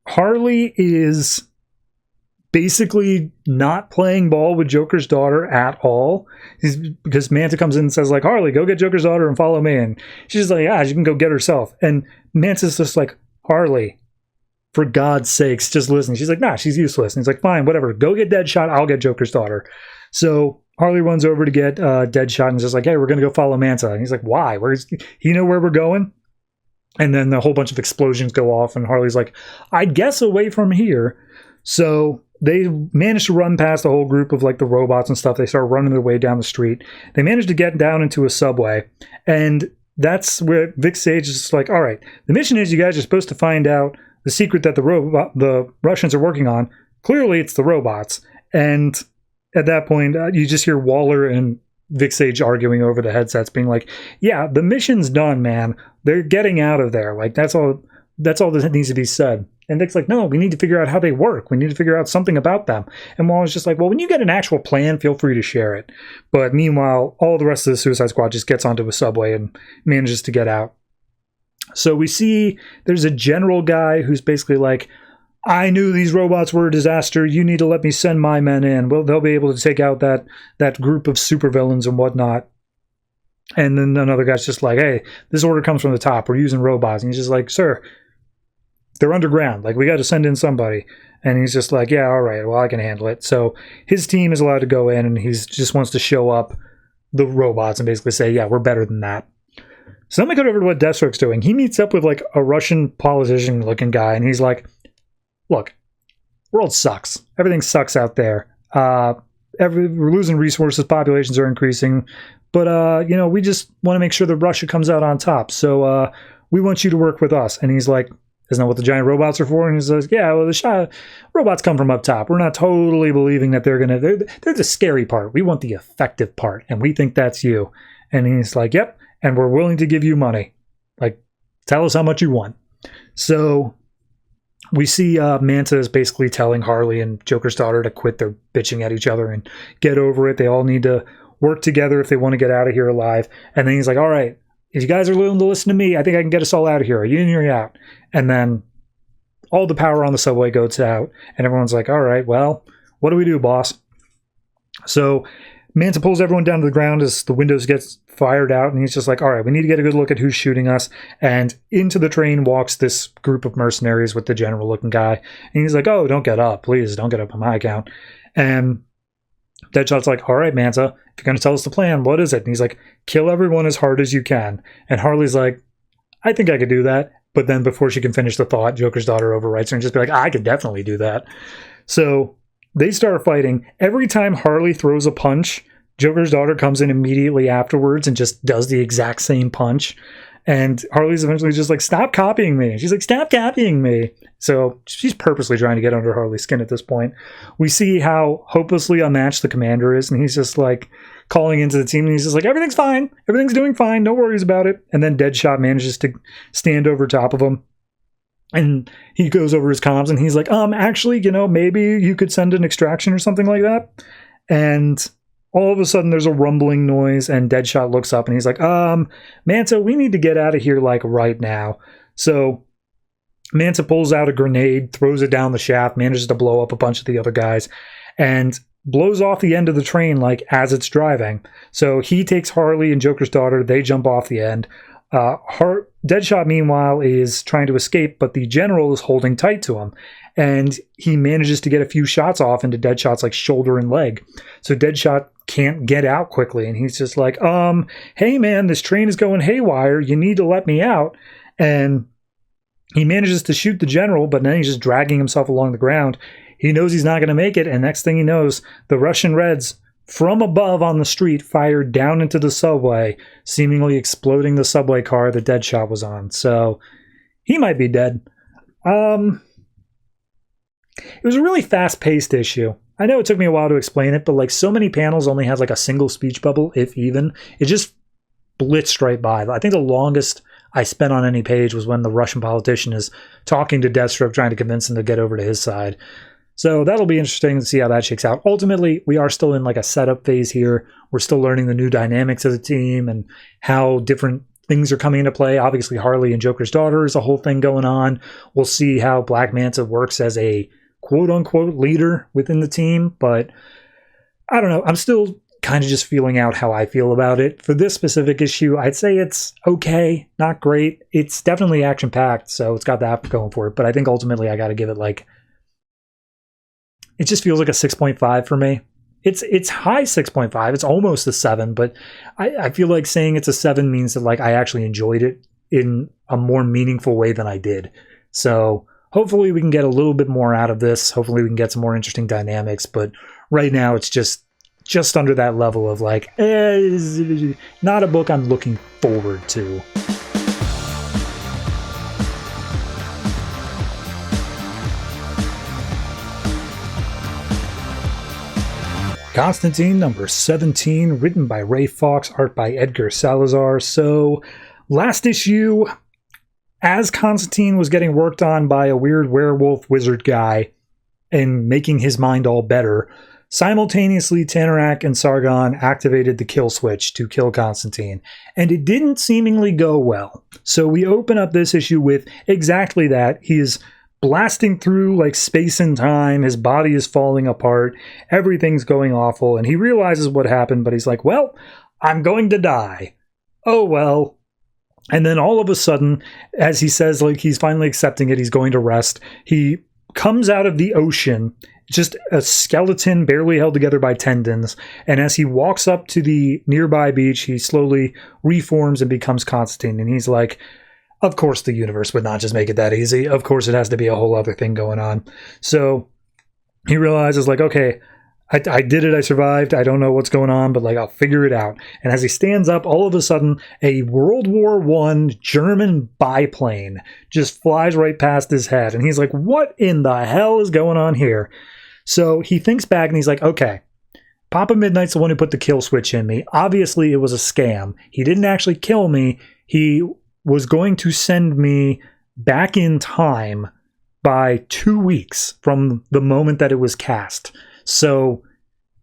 Harley is basically not playing ball with Joker's daughter at all. Because Manta comes in and says, like, Harley, go get Joker's daughter and follow me. And she's like, yeah, she can go get herself. And Manta's just like, Harley, for God's sakes, just listen. She's like, nah, she's useless. And he's like, fine, whatever. Go get Deadshot. I'll get Joker's daughter. So Harley runs over to get Deadshot and is just like, hey, we're going to go follow Manta. And he's like, why? You know where we're going? And then a whole bunch of explosions go off. And Harley's like, I guess away from here. So they manage to run past a whole group of like the robots and stuff. They start running their way down the street. They manage to get down into a subway. And that's where Vic Sage is just like, all right, the mission is you guys are supposed to find out the secret that the Russians are working on. Clearly, it's the robots. And at that point, you just hear Waller and Vic Sage arguing over the headsets, being like, yeah, the mission's done, man. They're getting out of there. Like, that's all that needs to be said. And Vic's like, no, we need to figure out how they work. We need to figure out something about them. And Waller's just like, well, when you get an actual plan, feel free to share it. But meanwhile, all the rest of the Suicide Squad just gets onto a subway and manages to get out. So we see there's a general guy who's basically like, I knew these robots were a disaster. You need to let me send my men in. Well, they'll be able to take out that group of supervillains and whatnot. And then another guy's just like, hey, this order comes from the top. We're using robots. And he's just like, sir, they're underground. Like, we got to send in somebody. And he's just like, yeah, all right, well, I can handle it. So his team is allowed to go in, and he just wants to show up the robots and basically say, yeah, we're better than that. So let me go over to what Deathstroke's doing. He meets up with like a Russian politician-looking guy, and he's like, look, world sucks. Everything sucks out there. We're losing resources. Populations are increasing. But, we just want to make sure that Russia comes out on top. So we want you to work with us. And he's like, isn't that what the giant robots are for? And he says, yeah, well, the robots come from up top. We're not totally believing that they're the scary part. We want the effective part. And we think that's you. And he's like, yep. And we're willing to give you money. Like, tell us how much you want. So we see Manta is basically telling Harley and Joker's daughter to quit their bitching at each other and get over it. They all need to work together if they want to get out of here alive. And then he's like, all right, if you guys are willing to listen to me, I think I can get us all out of here. Are you in or are you out? And then all the power on the subway goes out. And everyone's like, all right, well, what do we do, boss? So Manta pulls everyone down to the ground as the windows get fired out. And he's just like, all right, we need to get a good look at who's shooting us. And into the train walks this group of mercenaries with the general-looking guy. And he's like, oh, don't get up. Please, don't get up on my account. And Deadshot's like, all right, Manta, if you're going to tell us the plan, what is it? And he's like, kill everyone as hard as you can. And Harley's like, I think I could do that. But then before she can finish the thought, Joker's daughter overwrites her and just be like, I could definitely do that. So they start fighting. Every time Harley throws a punch, Joker's daughter comes in immediately afterwards and just does the exact same punch. And Harley's eventually just like, stop copying me. She's like, stop copying me. So she's purposely trying to get under Harley's skin at this point. We see how hopelessly unmatched the commander is. And he's just like calling into the team. And he's just like, everything's fine. Everything's doing fine. No worries about it. And then Deadshot manages to stand over top of him. And he goes over his comms and he's like, actually, maybe you could send an extraction or something like that. And all of a sudden there's a rumbling noise and Deadshot looks up and he's like, Manta, we need to get out of here like right now. So Manta pulls out a grenade, throws it down the shaft, manages to blow up a bunch of the other guys. and blows off the end of the train like as it's driving. So he takes Harley and Joker's daughter. They jump off the end. Deadshot, meanwhile, is trying to escape, but the general is holding tight to him. And he manages to get a few shots off into Deadshot's like shoulder and leg. So Deadshot can't get out quickly. And he's just like, hey man, this train is going haywire. You need to let me out. And he manages to shoot the general, but then he's just dragging himself along the ground. He knows he's not going to make it. And next thing he knows, the Russian Reds from above on the street fired down into the subway, seemingly exploding the subway car that Deadshot was on. So he might be dead. It was a really fast-paced issue. I know it took me a while to explain it, but like so many panels only has like a single speech bubble, if even. It just blitzed right by. I think the longest I spent on any page was when the Russian politician is talking to Deathstroke, trying to convince him to get over to his side. So that'll be interesting to see how that shakes out. Ultimately, we are still in like a setup phase here. We're still learning the new dynamics of the team and how different things are coming into play. Obviously, Harley and Joker's daughter is a whole thing going on. We'll see how Black Manta works as a quote-unquote leader within the team. But I don't know. I'm still kind of just feeling out how I feel about it. For this specific issue, I'd say it's okay, not great. It's definitely action-packed, so it's got that going for it. But I think ultimately I got to give it like... It just feels like a 6.5 for me. It's high 6.5. It's almost a 7, but I feel like saying it's a 7 means that like I actually enjoyed it in a more meaningful way than I did. So hopefully we can get a little bit more out of this. Hopefully we can get some more interesting dynamics. But right now it's just under that level of like, not a book I'm looking forward to. Constantine, number 17, written by Ray Fawkes, art by Edgar Salazar. So, last issue, as Constantine was getting worked on by a weird werewolf wizard guy and making his mind all better, simultaneously Tanarak and Sargon activated the kill switch to kill Constantine, and it didn't seemingly go well. So we open up this issue with exactly that. He is blasting through like space and time. His body is falling apart. Everything's going awful. And he realizes what happened, but he's like, well, I'm going to die. Oh, well. And then all of a sudden, as he says, like he's finally accepting it, he's going to rest. He comes out of the ocean, just a skeleton barely held together by tendons. And as he walks up to the nearby beach, he slowly reforms and becomes Constantine. And he's like, of course the universe would not just make it that easy. Of course it has to be a whole other thing going on. So he realizes like, okay, I did it. I survived. I don't know what's going on, but like I'll figure it out. And as he stands up, all of a sudden a World War I German biplane just flies right past his head. And he's like, what in the hell is going on here? So he thinks back and he's like, okay, Papa Midnight's the one who put the kill switch in me. Obviously it was a scam. He didn't actually kill me. He was going to send me back in time by 2 weeks from the moment that it was cast. So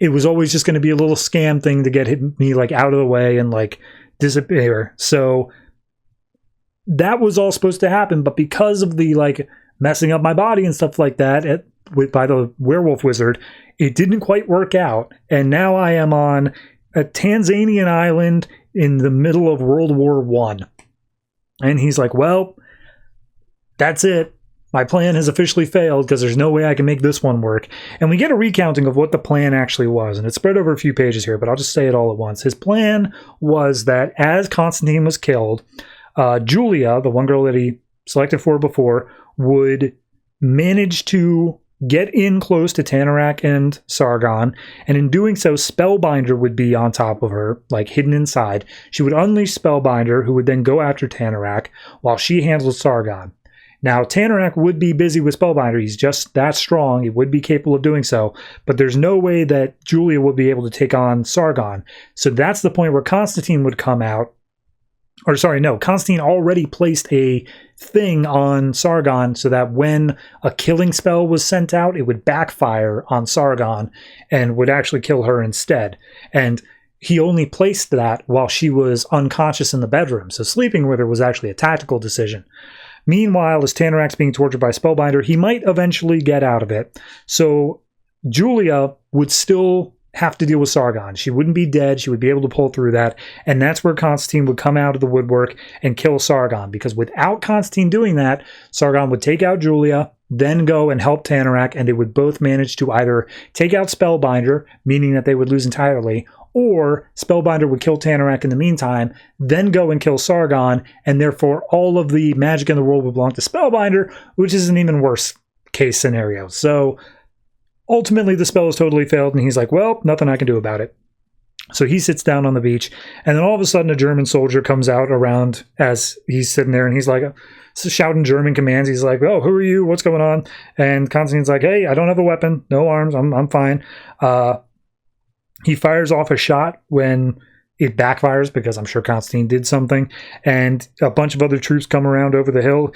it was always just going to be a little scam thing to get me like out of the way and like disappear. So that was all supposed to happen, but because of the like messing up my body and stuff like that by the werewolf wizard, it didn't quite work out. And now I am on a Tanzanian island in the middle of World War I. And he's like, well, that's it. My plan has officially failed because there's no way I can make this one work. And we get a recounting of what the plan actually was. And it's spread over a few pages here, but I'll just say it all at once. His plan was that as Constantine was killed, Julia, the one girl that he selected for before, would manage to get in close to Tanarak and Sargon, and in doing so, Spellbinder would be on top of her, like hidden inside. She would unleash Spellbinder, who would then go after Tanarak, while she handled Sargon. Now, Tanarak would be busy with Spellbinder. He's just that strong. He would be capable of doing so, but there's no way that Julia would be able to take on Sargon. So that's the point where Constantine would come out. Or sorry, no, Constantine already placed a thing on Sargon so that when a killing spell was sent out, it would backfire on Sargon and would actually kill her instead. And he only placed that while she was unconscious in the bedroom. So sleeping with her was actually a tactical decision. Meanwhile, as Tanarak's being tortured by Spellbinder, he might eventually get out of it. So Julia would still have to deal with Sargon. She wouldn't be dead. She would be able to pull through that. And that's where Constantine would come out of the woodwork and kill Sargon. Because without Constantine doing that, Sargon would take out Julia, then go and help Tanarak, and they would both manage to either take out Spellbinder, meaning that they would lose entirely, or Spellbinder would kill Tanarak in the meantime, then go and kill Sargon, and therefore all of the magic in the world would belong to Spellbinder, which is an even worse case scenario. So ultimately, the spell has totally failed, and he's like, well, nothing I can do about it. So he sits down on the beach, and then all of a sudden a German soldier comes out around as he's sitting there, and he's like shouting German commands. He's like, oh, who are you? What's going on? And Constantine's like, hey, I don't have a weapon. No arms. I'm fine. He fires off a shot when it backfires, because I'm sure Constantine did something, and a bunch of other troops come around over the hill.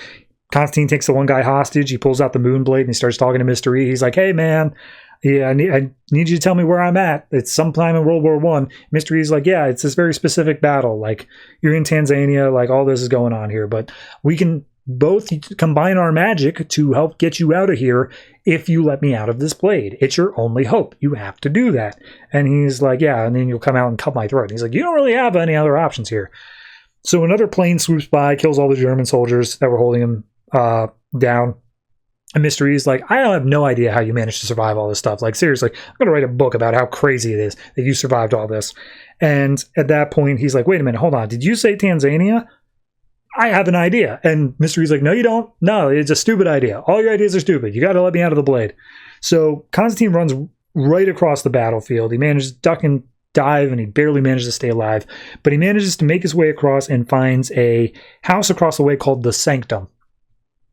Constantine takes the one guy hostage. He pulls out the moon blade and he starts talking to Mr. E. He's like, hey, man, yeah, I need you to tell me where I'm at. It's sometime in World War I. Mr. E's like, yeah, it's this very specific battle. Like, you're in Tanzania. Like, all this is going on here. But we can both combine our magic to help get you out of here if you let me out of this blade. It's your only hope. You have to do that. And he's like, yeah, and then you'll come out and cut my throat. And he's like, you don't really have any other options here. So another plane swoops by, kills all the German soldiers that were holding him down. And Mr. E's like, I have no idea how you managed to survive all this stuff. Like, seriously, I'm going to write a book about how crazy it is that you survived all this. And at that point, he's like, wait a minute, hold on. Did you say Tanzania? I have an idea. And Mr. E's like, no, you don't. No, it's a stupid idea. All your ideas are stupid. You got to let me out of the blade. So Constantine runs right across the battlefield. He manages to duck and dive, and he barely manages to stay alive. But he manages to make his way across and finds a house across the way called the Sanctum.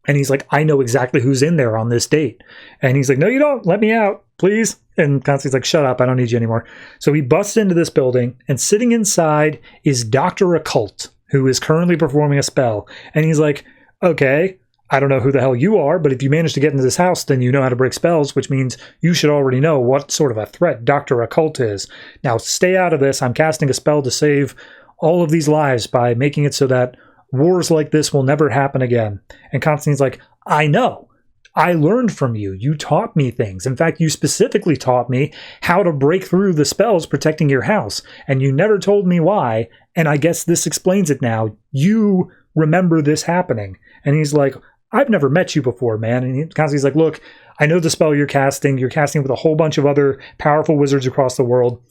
And he's like, I know exactly who's in there on this date. And he's like, no, you don't. Let me out, please. And Constantine's like, shut up. I don't need you anymore. So he busts into this building, and sitting inside is Dr. Occult, who is currently performing a spell. And he's like, okay, I don't know who the hell you are, but if you manage to get into this house, then you know how to break spells, which means you should already know what sort of a threat Dr. Occult is. Now, stay out of this. I'm casting a spell to save all of these lives by making it so that wars like this will never happen again. And Constantine's like, I know. I learned from you. You taught me things. In fact, you specifically taught me how to break through the spells protecting your house. And you never told me why. And I guess this explains it now. You remember this happening. And he's like, I've never met you before, man. And Constantine's like, look, I know the spell you're casting. You're casting with a whole bunch of other powerful wizards across the world.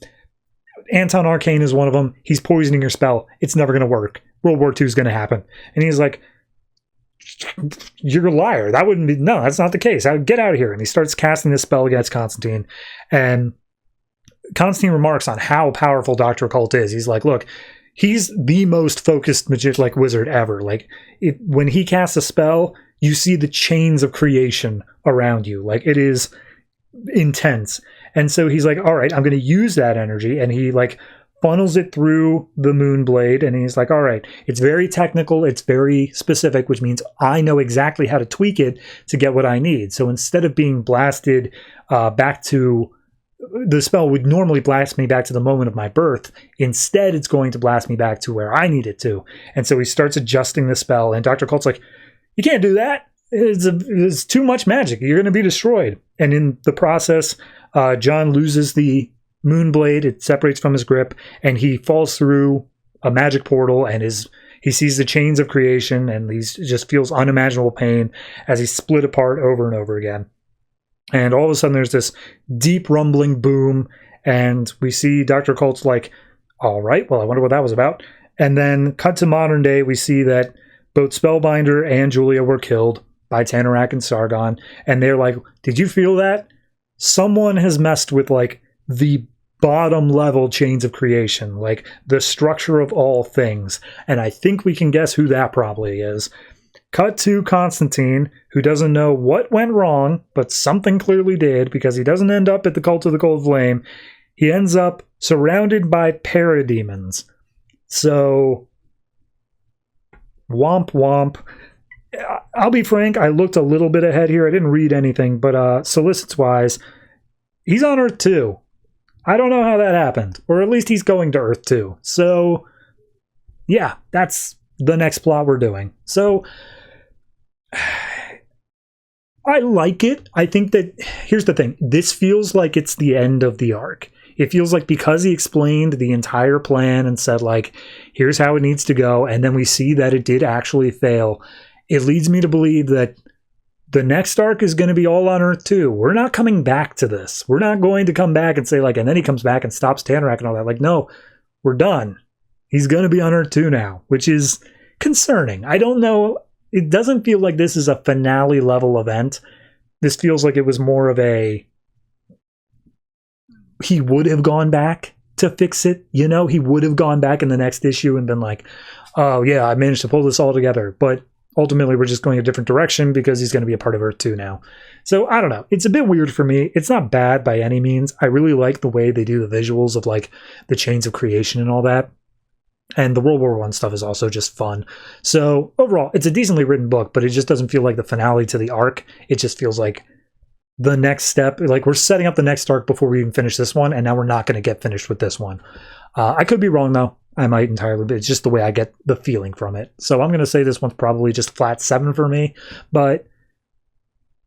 Anton Arcane is one of them. He's poisoning your spell. It's never going to work. World War II is going to happen. And he's like, you're a liar. That wouldn't be, no, that's not the case. Get out of here. And he starts casting this spell against Constantine. And Constantine remarks on how powerful Dr. Occult is. He's like, look, he's the most focused wizard ever. Like, when he casts a spell, you see the chains of creation around you. Like, it is intense. And so he's like, all right, I'm going to use that energy. And he funnels it through the moon blade. And he's like, all right, it's very technical. It's very specific, which means I know exactly how to tweak it to get what I need. So instead of being blasted back to, the spell would normally blast me back to the moment of my birth. Instead, it's going to blast me back to where I need it to. And so he starts adjusting the spell. And Dr. Cult's like, you can't do that. It's too much magic. You're going to be destroyed. And in the process, John loses the moonblade. It separates from his grip, and he falls through a magic portal, and he sees the chains of creation, and he just feels unimaginable pain as he's split apart over and over again. And all of a sudden, there's this deep rumbling boom, and we see Dr. Cult's like, all right, well, I wonder what that was about. And then cut to modern day, we see that both Spellbinder and Julia were killed by Tanarak and Sargon, and they're like, did you feel that? Someone has messed with the bottom level chains of creation, like the structure of all things. And I think we can guess who that probably is. Cut to Constantine, who doesn't know what went wrong, but something clearly did, because he doesn't end up at the Cult of the Cold Flame. He ends up surrounded by parademons. So, womp womp. I'll be frank, I looked a little bit ahead here. I didn't read anything, but solicits-wise, he's on Earth 2. I don't know how that happened. Or at least he's going to Earth 2. So, yeah, that's the next plot we're doing. So, I like it. I think that, here's the thing. This feels like it's the end of the arc. It feels like because he explained the entire plan and said, like, here's how it needs to go, and then we see that it did actually fail, it leads me to believe that the next arc is going to be all on Earth too. We're not coming back to this. We're not going to come back and say, like, and then he comes back and stops Tanarak and all that. Like, no, we're done. He's going to be on Earth too now, which is concerning. I don't know. It doesn't feel like this is a finale level event. This feels like it was more of a, he would have gone back to fix it. You know, he would have gone back in the next issue and been like, oh yeah, I managed to pull this all together. But ultimately, we're just going a different direction because he's going to be a part of Earth 2 now. So, I don't know. It's a bit weird for me. It's not bad by any means. I really like the way they do the visuals of, like, the chains of creation and all that. And the World War I stuff is also just fun. So, overall, it's a decently written book, but it just doesn't feel like the finale to the arc. It just feels like the next step. Like, we're setting up the next arc before we even finish this one, and now we're not going to get finished with this one. I could be wrong, though. I might entirely, but it's just the way I get the feeling from it. So I'm going to say this one's probably just flat 7 for me, but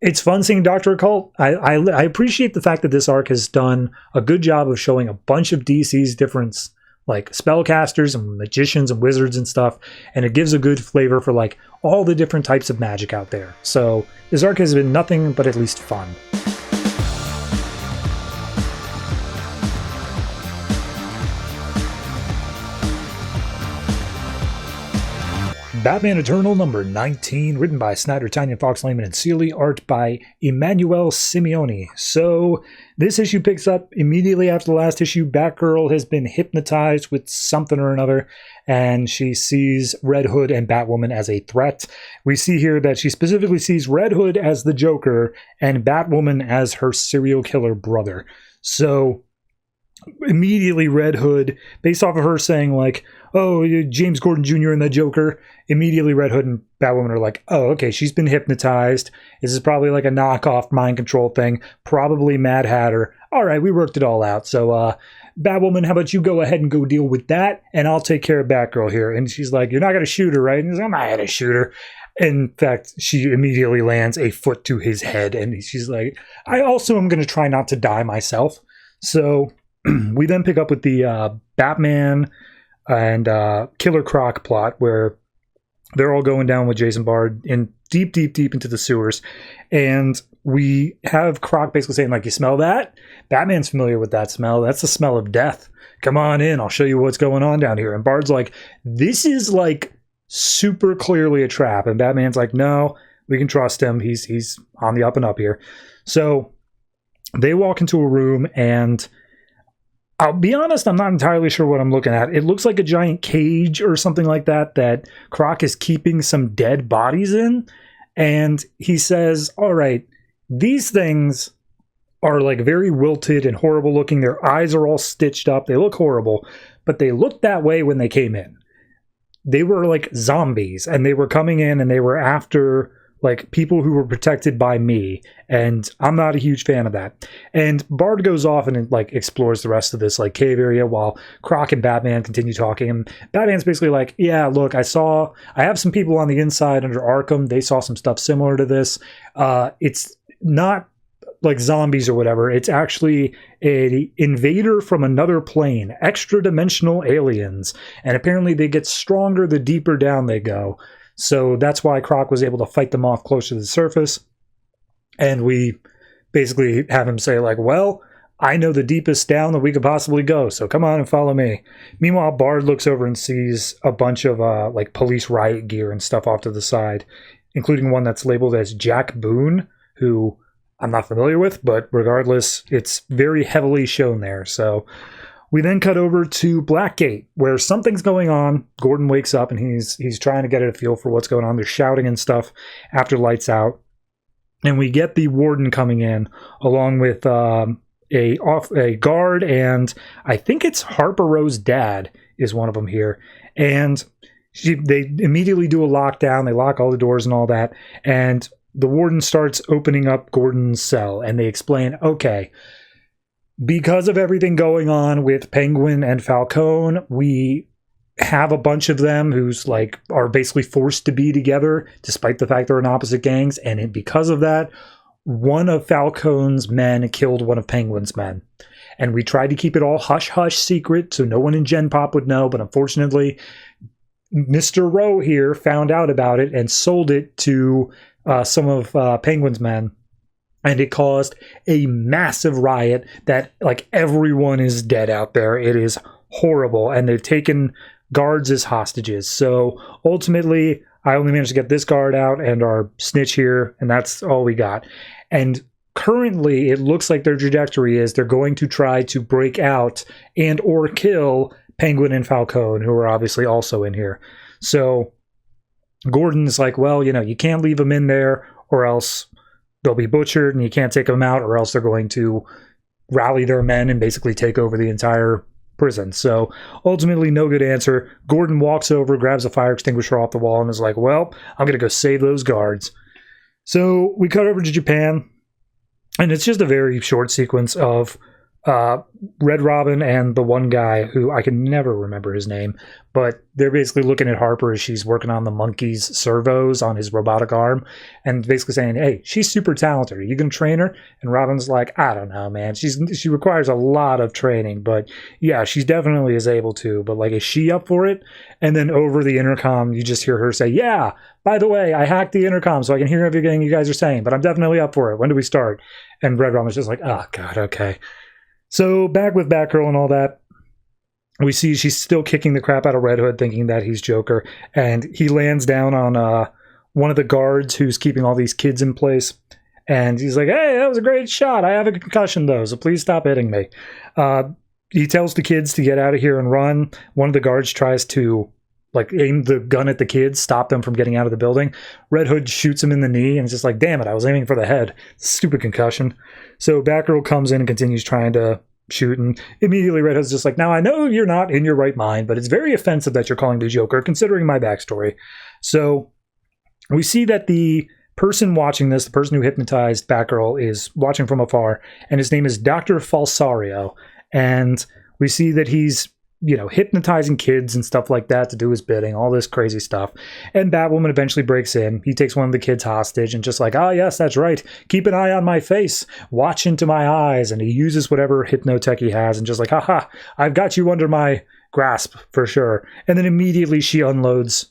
it's fun seeing Dr. Occult. I appreciate the fact that this arc has done a good job of showing a bunch of DC's different, like, spellcasters and magicians and wizards and stuff, and it gives a good flavor for, like, all the different types of magic out there. So this arc has been nothing but at least fun. Batman Eternal number 19, written by Snyder, Tynion, Fox, Lemire, and Soule, art by Emmanuel Simeone. So this issue picks up immediately after the last issue. Batgirl has been hypnotized with something or another, and she sees Red Hood and Batwoman as a threat. We see here that she specifically sees Red Hood as the Joker and Batwoman as her serial killer brother. So immediately Red Hood, based off of her saying, like, oh, James Gordon Jr. and the Joker, immediately Red Hood and Batwoman are like, oh, okay, she's been hypnotized. This is probably like a knockoff mind control thing. Probably Mad Hatter. All right, we worked it all out. So, Batwoman, how about you go ahead and go deal with that, and I'll take care of Batgirl here. And she's like, you're not going to shoot her, right? And he's like, I'm not going to shoot her. In fact, she immediately lands a foot to his head, and she's like, I also am going to try not to die myself. So we then pick up with the Batman and Killer Croc plot, where they're all going down with Jason Bard in deep into the sewers. And we have Croc basically saying, like, you smell that? Batman's familiar with that smell. That's the smell of death. Come on in. I'll show you what's going on down here. And Bard's like, this is, like, super clearly a trap. And Batman's like, no, we can trust him. He's on the up and up here. So they walk into a room, and I'll be honest, I'm not entirely sure what I'm looking at. It looks like a giant cage or something like that Croc is keeping some dead bodies in. And he says, all right, these things are, like, very wilted and horrible looking. Their eyes are all stitched up. They look horrible, but they looked that way when they came in. They were like zombies, and they were coming in and they were after, like, people who were protected by me, and I'm not a huge fan of that. And Bard goes off and, like, explores the rest of this, like, cave area while Croc and Batman continue talking. And Batman's basically like, yeah, look, I have some people on the inside under Arkham. They saw some stuff similar to this. It's not like zombies or whatever. It's actually an invader from another plane, extra dimensional aliens. And apparently they get stronger the deeper down they go. So that's why Croc was able to fight them off closer to the surface. And we basically have him say, like, well, I know the deepest down that we could possibly go, so come on and follow me. Meanwhile, Bard looks over and sees a bunch of like police riot gear and stuff off to the side, including one that's labeled as Jack Boone, who I'm not familiar with, but regardless, it's very heavily shown there. So we then cut over to Blackgate, where something's going on. Gordon wakes up and he's trying to get a feel for what's going on. They're shouting and stuff after lights out. And we get the warden coming in along with a guard, and I think it's Harper Rowe's dad is one of them here. And they immediately do a lockdown. They lock all the doors and all that. And the warden starts opening up Gordon's cell, and they explain, okay, because of everything going on with Penguin and Falcone, we have a bunch of them who's like are basically forced to be together despite the fact they're in opposite gangs, and because of that, one of Falcone's men killed one of Penguin's men. And we tried to keep it all hush-hush secret so no one in Gen Pop would know, but unfortunately, Mr. Rowe here found out about it and sold it to some of Penguin's men. And it caused a massive riot that, like, everyone is dead out there. It is horrible. And they've taken guards as hostages. So ultimately, I only managed to get this guard out and our snitch here, and that's all we got. And currently, it looks like their trajectory is they're going to try to break out and or kill Penguin and Falcone, who are obviously also in here. So Gordon's like, well, you know, you can't leave them in there or else they'll be butchered, and you can't take them out or else they're going to rally their men and basically take over the entire prison. So ultimately, no good answer. Gordon walks over, grabs a fire extinguisher off the wall, and is like, well, I'm going to go save those guards. So we cut over to Japan. And it's just a very short sequence of Red Robin and the one guy who I can never remember his name, but they're basically looking at Harper as she's working on the monkey's servos on his robotic arm and basically saying, hey, she's super talented. Are you going to train her? And Robin's like, I don't know, man. She requires a lot of training, but yeah, she definitely is able to. But like, is she up for it? And then over the intercom, you just hear her say, yeah, by the way, I hacked the intercom so I can hear everything you guys are saying, but I'm definitely up for it. When do we start? And Red Robin's just like, oh, God, okay. So back with Batgirl and all that, we see she's still kicking the crap out of Red Hood, thinking that he's Joker, and he lands down on one of the guards who's keeping all these kids in place, and he's like, hey, that was a great shot. I have a concussion, though, so please stop hitting me. He tells the kids to get out of here and run. One of the guards tries to like aim the gun at the kids, stop them from getting out of the building. Red Hood shoots him in the knee and is just like, damn it, I was aiming for the head. Stupid concussion. So Batgirl comes in and continues trying to shoot, and immediately Red Hood's just like, now I know you're not in your right mind, but it's very offensive that you're calling me Joker, considering my backstory. So we see that the person watching this, the person who hypnotized Batgirl, is watching from afar, and his name is Dr. Falsario, and we see that he's hypnotizing kids and stuff like that to do his bidding, all this crazy stuff. And Batwoman eventually breaks in. He takes one of the kids hostage and just like, oh, yes, that's right. Keep an eye on my face. Watch into my eyes. And he uses whatever hypnotech he has and just like, haha, I've got you under my grasp for sure. And then immediately she unloads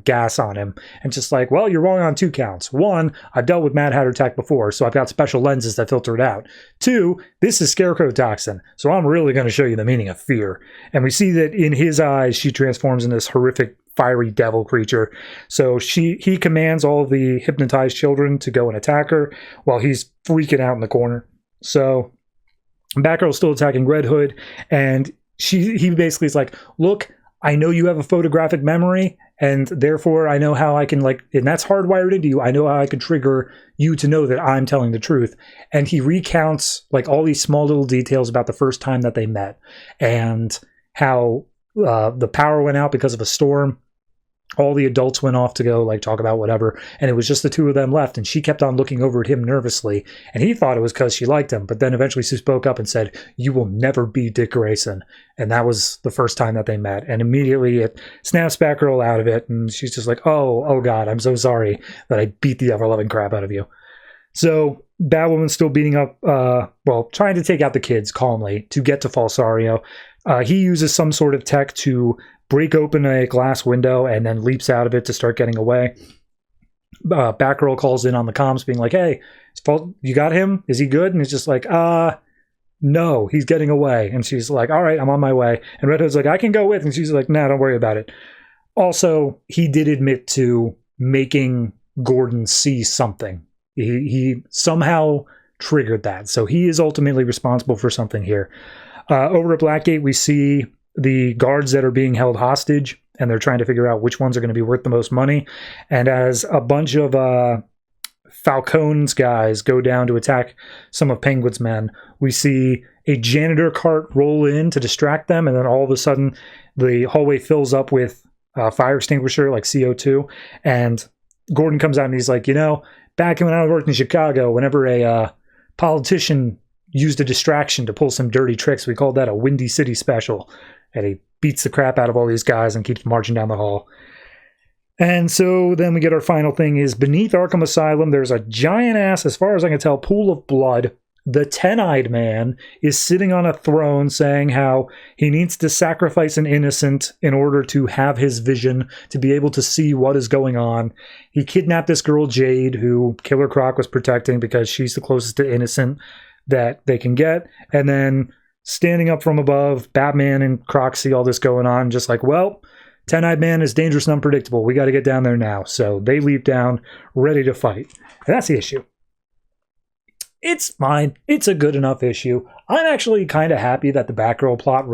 gas on him and just like, well, you're wrong on 2 counts. 1, I've dealt with Mad Hatter tech before, so I've got special lenses that filter it out. 2, this is Scarecrow toxin, so I'm really going to show you the meaning of fear. And we see that in his eyes, she transforms into this horrific fiery devil creature. So he commands all of the hypnotized children to go and attack her while he's freaking out in the corner. So Batgirl's still attacking Red Hood, and he basically is like, look, I know you have a photographic memory, and therefore I know how I can, and that's hardwired into you. I know how I can trigger you to know that I'm telling the truth. And he recounts all these small little details about the first time that they met and how the power went out because of a storm. All the adults went off to go talk about whatever, and it was just the 2 of them left, and she kept on looking over at him nervously, and he thought it was because she liked him, but then eventually she spoke up and said, you will never be Dick Grayson. And that was the first time that they met, and immediately it snaps Batgirl out of it, and she's just like, oh God, I'm so sorry that I beat the ever-loving crap out of you. So Batwoman's still beating up, trying to take out the kids calmly to get to Falsario. He uses some sort of tech to break open a glass window and then leaps out of it to start getting away. Batgirl calls in on the comms being like, hey, you got him? Is he good? And he's just like, no, he's getting away. And she's like, all right, I'm on my way. And Red Hood's like, I can go with. And she's like, nah, don't worry about it. Also, he did admit to making Gordon see something. He somehow triggered that. So he is ultimately responsible for something here. Over at Blackgate, we see the guards that are being held hostage, and they're trying to figure out which ones are going to be worth the most money. And as a bunch of Falcone's guys go down to attack some of Penguin's men, we see a janitor cart roll in to distract them, and then all of a sudden the hallway fills up with fire extinguisher, like CO2, and Gordon comes out and he's like, back when I worked in Chicago, whenever a politician used a distraction to pull some dirty tricks, we called that a Windy City special. And he beats the crap out of all these guys and keeps marching down the hall. And so then we get our final thing is beneath Arkham Asylum, there's a giant ass, as far as I can tell, pool of blood. The 10-eyed man is sitting on a throne saying how he needs to sacrifice an innocent in order to have his vision, to be able to see what is going on. He kidnapped this girl, Jade, who Killer Croc was protecting because she's the closest to innocent that they can get. And then standing up from above, Batman and Croc see all this going on, just like, well, 10-eyed man is dangerous and unpredictable. We got to get down there now. So they leap down, ready to fight. And that's the issue. It's fine. It's a good enough issue. I'm actually kind of happy that the Batgirl plot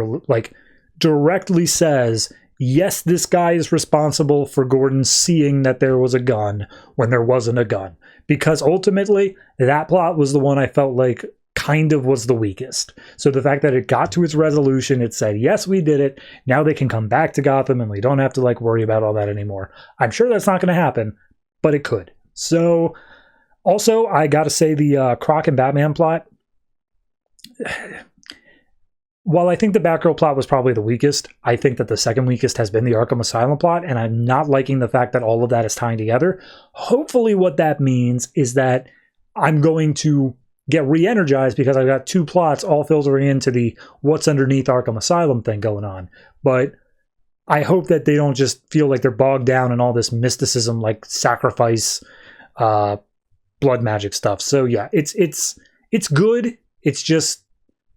directly says, yes, this guy is responsible for Gordon seeing that there was a gun when there wasn't a gun. Because ultimately, that plot was the one I felt like kind of was the weakest. So the fact that it got to its resolution, it said, yes, we did it. Now they can come back to Gotham and we don't have to worry about all that anymore. I'm sure that's not going to happen, but it could. So also, I got to say the Croc and Batman plot, while I think the Batgirl plot was probably the weakest, I think that the second weakest has been the Arkham Asylum plot, and I'm not liking the fact that all of that is tying together. Hopefully what that means is that I'm going to get re-energized because I've got two plots all filtering into the what's underneath Arkham Asylum thing going on. But I hope that they don't just feel like they're bogged down in all this mysticism, like sacrifice, blood magic stuff. So yeah, it's good. It's just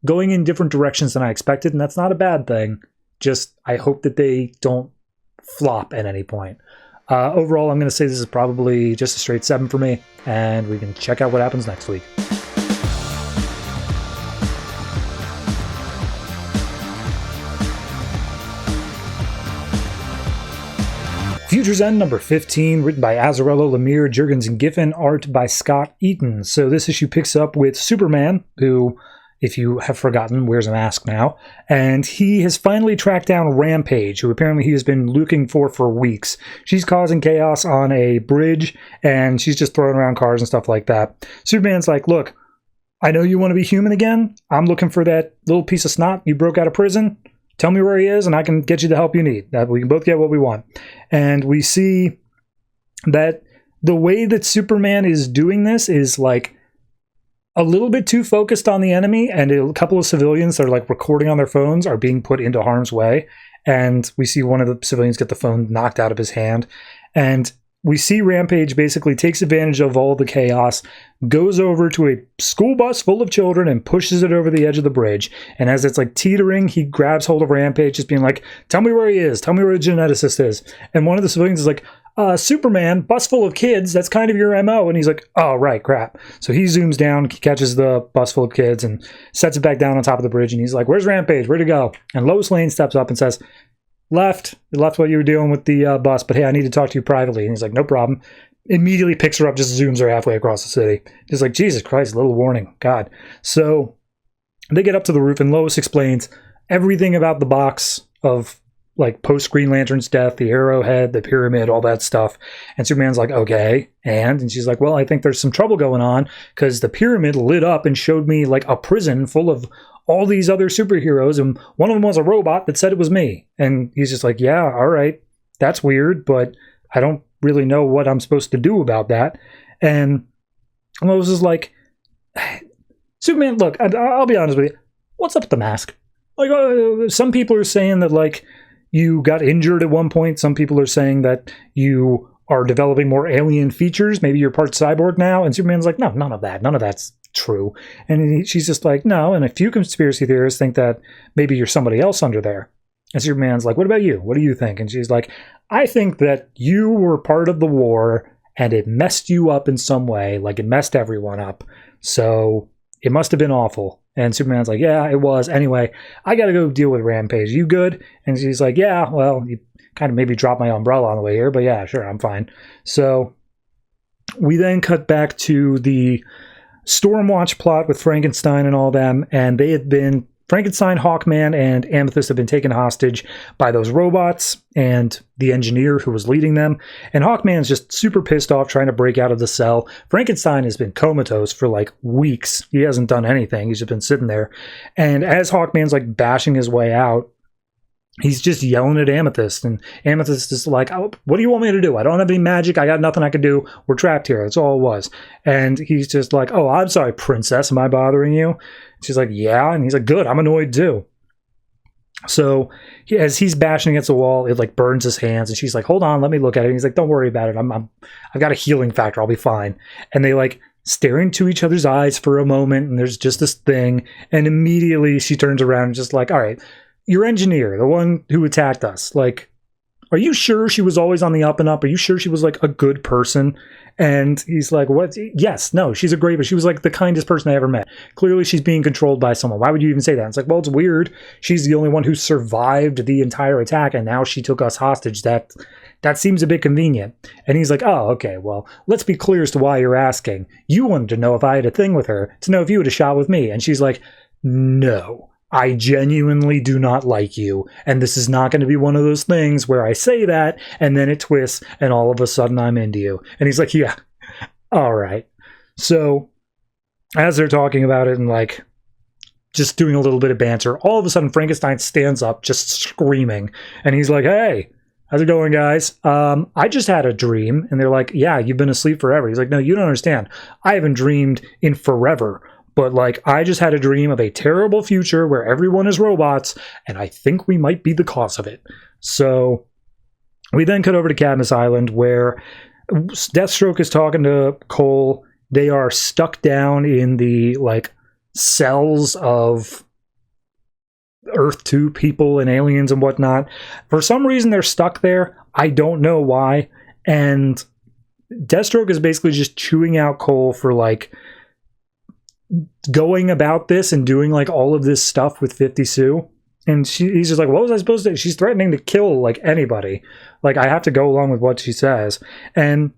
going in different directions than I expected, and that's not a bad thing. Just I hope that they don't flop at any point. Overall, I'm going to say this is probably just a straight 7 for me, and we can check out what happens next week. Future's End number 15, written by Azzarello, Lemire, Jurgens, and Giffen, art by Scott Eaton. So this issue picks up with Superman, who, if you have forgotten, wears a mask now, and he has finally tracked down Rampage, who apparently he has been looking for weeks. She's causing chaos on a bridge, and she's just throwing around cars and stuff like that. Superman's like, look, I know you want to be human again. I'm looking for that little piece of snot you broke out of prison. Tell me where he is, and I can get you the help you need. We can both get what we want. And we see that the way that Superman is doing this is like a little bit too focused on the enemy, and a couple of civilians that are recording on their phones are being put into harm's way. And we see one of the civilians get the phone knocked out of his hand. And we see Rampage basically takes advantage of all the chaos, goes over to a school bus full of children and pushes it over the edge of the bridge. And as it's teetering, he grabs hold of Rampage, just being like, tell me where he is. Tell me where the geneticist is. And one of the civilians is like, Superman, bus full of kids, that's kind of your MO. And he's like, oh, right, crap. So he zooms down, catches the bus full of kids and sets it back down on top of the bridge. And he's like, where's Rampage? Where'd he go? And Lois Lane steps up and says, left what you were doing with the bus, but hey, I need to talk to you privately. And he's like, no problem. Immediately picks her up, just zooms her halfway across the city. Just like, Jesus Christ, a little warning. God. So they get up to the roof, and Lois explains everything about the box of post Green Lantern's death, the arrowhead, the pyramid, all that stuff. And Superman's like, okay. And she's like, well, I think there's some trouble going on because the pyramid lit up and showed me a prison full of all these other superheroes, and one of them was a robot that said it was me. And he's just like, yeah, all right, that's weird, but I don't really know what I'm supposed to do about that. And Lois is like, Superman, look, I'll be honest with you, what's up with the mask? Some people are saying that you got injured at one point. Some people are saying that you are developing more alien features. Maybe you're part cyborg now. And Superman's like, no, none of that. None of that's true. And she's just like, no. And a few conspiracy theorists think that maybe you're somebody else under there. And Superman's like, what about you? What do you think? And she's like, I think that you were part of the war and it messed you up in some way. It messed everyone up. So it must have been awful. And Superman's like, yeah, it was. Anyway, I got to go deal with Rampage. You good? And she's like, yeah, well, you kind of maybe dropped my umbrella on the way here, but yeah, sure, I'm fine. So we then cut back to the Stormwatch plot with Frankenstein and all them, and they had been, Frankenstein, Hawkman, and Amethyst have been taken hostage by those robots and the engineer who was leading them. And Hawkman's just super pissed off trying to break out of the cell. Frankenstein has been comatose for weeks. He hasn't done anything. He's just been sitting there. And as Hawkman's bashing his way out, he's just yelling at Amethyst, and Amethyst is like, oh, what do you want me to do? I don't have any magic. I got nothing I can do. We're trapped here. That's all it was. And he's just like, oh, I'm sorry, princess. Am I bothering you? She's like, yeah. And he's like, good. I'm annoyed too. So as he's bashing against the wall, it like burns his hands, and she's like, hold on, let me look at it. And he's like, don't worry about it. I've got a healing factor. I'll be fine. And they like stare into each other's eyes for a moment, and there's just this thing. And immediately she turns around and just like, all right, your engineer, the one who attacked us, like, are you sure she was always on the up and up? Are you sure she was like a good person? And he's like, what? Yes, no, she's a great, but she was like the kindest person I ever met. Clearly she's being controlled by someone. Why would you even say that? It's like, well, it's weird. She's the only one who survived the entire attack, and now she took us hostage. That seems a bit convenient. And he's like, oh, okay, well, let's be clear as to why you're asking. You wanted to know if I had a thing with her, to know if you had a shot with me. And she's like, no. I genuinely do not like you, and this is not going to be one of those things where I say that, and then it twists, and all of a sudden I'm into you. And he's like, yeah, all right. So, as they're talking about it and, like, just doing a little bit of banter, all of a sudden Frankenstein stands up, just screaming, and he's like, hey, how's it going, guys? I just had a dream. And they're like, yeah, you've been asleep forever. He's like, no, you don't understand. I haven't dreamed in forever. But, like, I just had a dream of a terrible future where everyone is robots, and I think we might be the cause of it. So we then cut over to Cadmus Island, where Deathstroke is talking to Cole. They are stuck down in the, like, cells of Earth 2 people and aliens and whatnot. For some reason, they're stuck there. I don't know why. And Deathstroke is basically just chewing out Cole for, like, going about this and doing like all of this stuff with 50 Sue. And he's just like, what was I supposed to do? She's threatening to kill like anybody. Like, I have to go along with what she says. And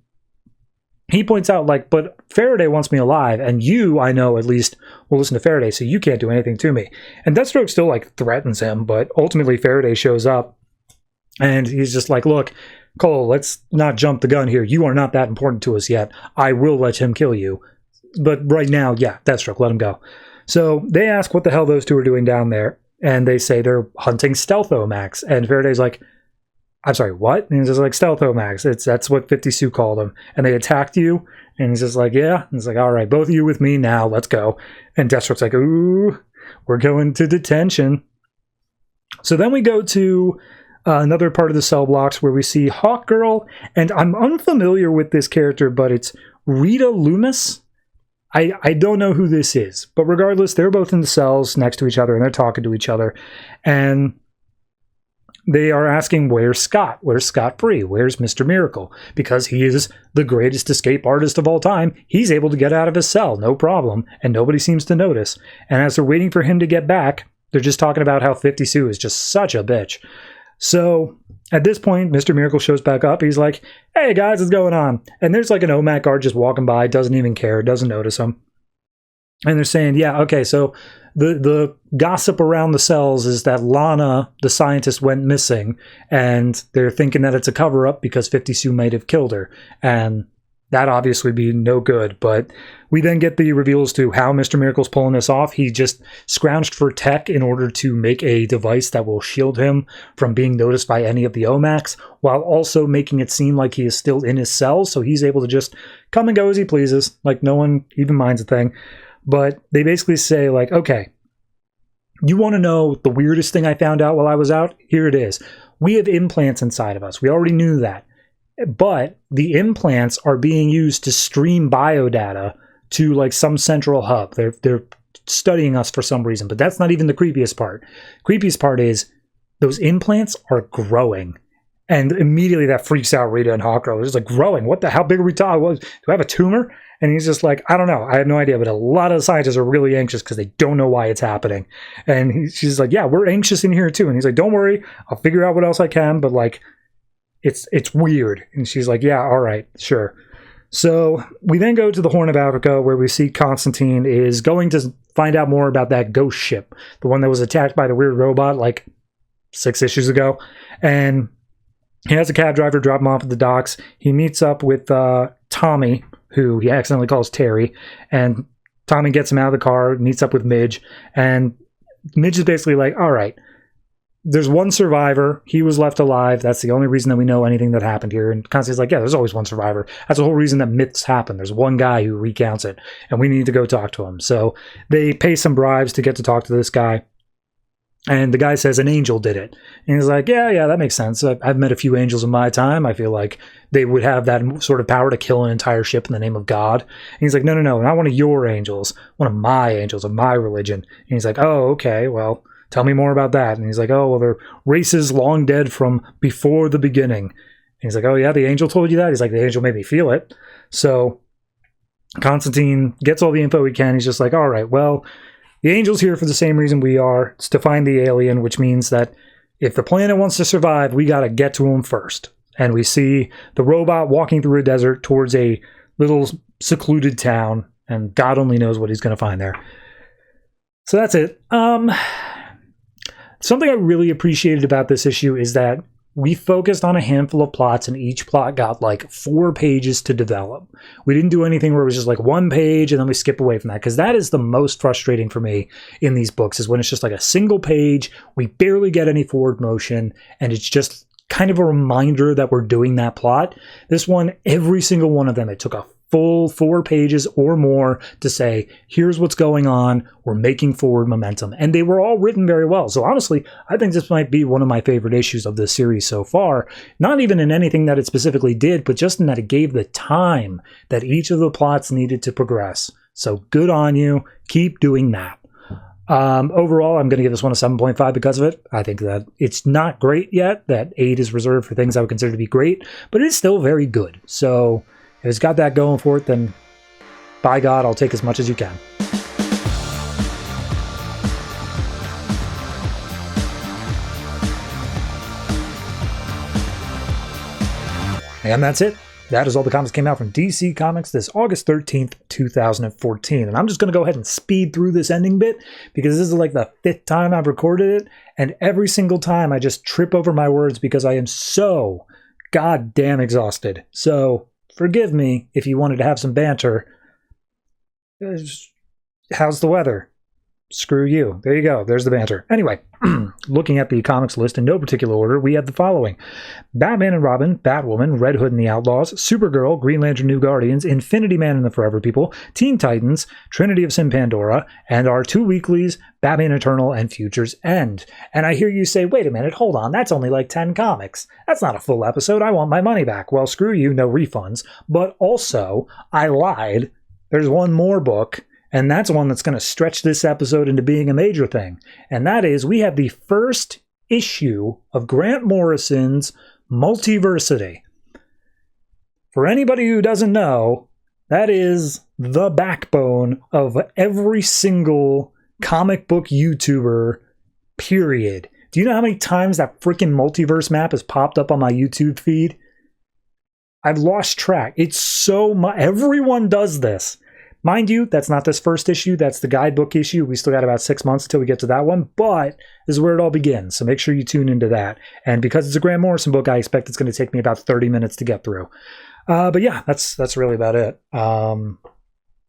he points out, like, but Faraday wants me alive, and you, I know, at least will listen to Faraday, so you can't do anything to me. And Deathstroke still like threatens him, but ultimately Faraday shows up, and he's just like, look, Cole, let's not jump the gun here. You are not that important to us yet. I will let him kill you. But right now, yeah, Deathstroke, let him go. So they ask what the hell those two are doing down there, and they say they're hunting Stealthomax. And Faraday's like, I'm sorry, what? And he's just like, Stealthomax. That's what 50 Sue called him. And they attacked you? And he's just like, yeah. And he's like, all right, both of you with me now, let's go. And Deathstroke's like, ooh, we're going to detention. So then we go to another part of the cell blocks where we see Hawkgirl, and I'm unfamiliar with this character, but it's Rita Loomis. I don't know who this is, but regardless, they're both in the cells next to each other, and they're talking to each other, and they are asking, where's Scott? Where's Scott Free? Where's Mr. Miracle? Because he is the greatest escape artist of all time. He's able to get out of his cell, no problem, and nobody seems to notice. And as they're waiting for him to get back, they're just talking about how 50 Sue is just such a bitch. So at this point, Mr. Miracle shows back up. He's like, hey guys, what's going on? And there's like an OMAC guard just walking by, doesn't even care, doesn't notice him. And they're saying, yeah, okay, so the gossip around the cells is that Lana, the scientist, went missing, and they're thinking that it's a cover-up because 50 Sue might have killed her. And that obviously be no good, but we then get the reveals to how Mr. Miracle's pulling this off. He just scrounged for tech in order to make a device that will shield him from being noticed by any of the OMACs, while also making it seem like he is still in his cells, so he's able to just come and go as he pleases, like no one even minds a thing. But they basically say, like, okay, you want to know the weirdest thing I found out while I was out? Here it is. We have implants inside of us. We already knew that. But the implants are being used to stream biodata to like some central hub. They're studying us for some reason, but that's not even the creepiest part. Creepiest part is those implants are growing. And immediately that freaks out Rita and Hawkgirl. It's like, growing? What the, how big are we talking? Do I have a tumor? And he's just like, I don't know. I have no idea. But a lot of the scientists are really anxious because they don't know why it's happening. And she's like, yeah, we're anxious in here too. And he's like, don't worry. I'll figure out what else I can. But like, it's weird. And she's like, yeah, all right, sure. So we then go to the Horn of Africa, where we see Constantine is going to find out more about that ghost ship, the one that was attacked by the weird robot like 6 issues ago. And he has a cab driver drop him off at the docks. He meets up with Tommy, who he accidentally calls Terry, and Tommy gets him out of the car, meets up with Midge, and Midge is basically like, all right, there's one survivor. He was left alive. That's the only reason that we know anything that happened here. And Constantine's like, yeah, there's always one survivor. That's the whole reason that myths happen. There's one guy who recounts it, and we need to go talk to him. So they pay some bribes to get to talk to this guy. And the guy says an angel did it. And he's like, yeah, that makes sense. I've met a few angels in my time. I feel like they would have that sort of power to kill an entire ship in the name of God. And he's like, no, not one of your angels. One of my angels of my religion. And he's like, oh, okay, well, tell me more about that. And he's like, oh, well, they're races long dead from before the beginning. And he's like, oh, yeah, the angel told you that? He's like, the angel made me feel it. So Constantine gets all the info he can. He's just like, all right, well, the angel's here for the same reason we are. It's to find the alien, which means that if the planet wants to survive, we got to get to him first. And we see the robot walking through a desert towards a little secluded town, and God only knows what he's going to find there. So that's it. Something I really appreciated about this issue is that we focused on a handful of plots, and each plot got like 4 pages to develop. We didn't do anything where it was just like 1 page and then we skip away from that, because that is the most frustrating for me in these books, is when it's just like a single page, we barely get any forward motion, and it's just kind of a reminder that we're doing that plot. This one, every single one of them, it took a full 4 pages or more to say, here's what's going on, we're making forward momentum. And they were all written very well. So honestly, I think this might be one of my favorite issues of this series so far. Not even in anything that it specifically did, but just in that it gave the time that each of the plots needed to progress. So good on you. Keep doing that. Overall, I'm going to give this one a 7.5 because of it. I think that it's not great yet. That 8 is reserved for things I would consider to be great, but it is still very good. So if it's got that going for it, then by God, I'll take as much as you can. And that's it. That is all the comics that came out from DC Comics this August 13th, 2014. And I'm just going to go ahead and speed through this ending bit, because this is like the 5th time I've recorded it. And every single time I just trip over my words because I am so goddamn exhausted. So forgive me if you wanted to have some banter. How's the weather? Screw you. There you go. There's the banter. Anyway, looking at the comics list in no particular order, we have the following: Batman and Robin, Batwoman, Red Hood and the Outlaws, Supergirl, Green Lantern New Guardians, Infinity Man and the Forever People, Teen Titans, Trinity of Sin Pandora, and our 2 weeklies, Batman Eternal and Future's End. And I hear you say, wait a minute, hold on, that's only like 10 comics. That's not a full episode. I want my money back. Well, screw you, no refunds. But also, I lied. There's one more book, and that's one that's going to stretch this episode into being a major thing. And that is, we have the first issue of Grant Morrison's Multiversity. For anybody who doesn't know, that is the backbone of every single comic book YouTuber, period. Do you know how many times that freaking multiverse map has popped up on my YouTube feed? I've lost track. It's so much. Everyone does this. Mind you, that's not this first issue. That's the guidebook issue. We still got about 6 months until we get to that one, but this is where it all begins. So make sure you tune into that. And because it's a Grant Morrison book, I expect it's going to take me about 30 minutes to get through. But yeah, that's really about it.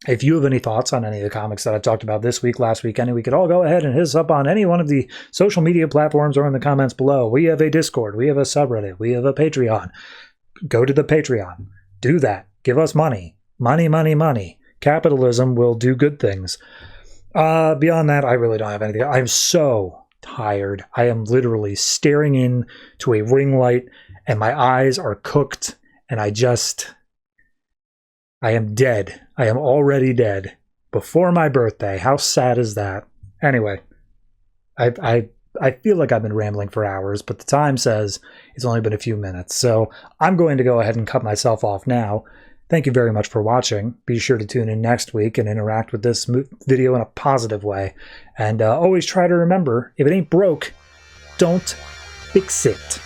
If you have any thoughts on any of the comics that I talked about this week, last week, we could all go ahead and hit us up on any one of the social media platforms or in the comments below. We have a Discord. We have a subreddit. We have a Patreon. Go to the Patreon. Do that. Give us money. Money, money, money. Capitalism will do good things. Beyond that, I really don't have anything. I'm so tired. I am literally staring into a ring light and my eyes are cooked and I am dead. I am already dead. Before my birthday. How sad is that? Anyway, I feel like I've been rambling for hours, but the time says it's only been a few minutes. So I'm going to go ahead and cut myself off now. Thank you very much for watching. Be sure to tune in next week and interact with this video in a positive way. And always try to remember, if it ain't broke, don't fix it.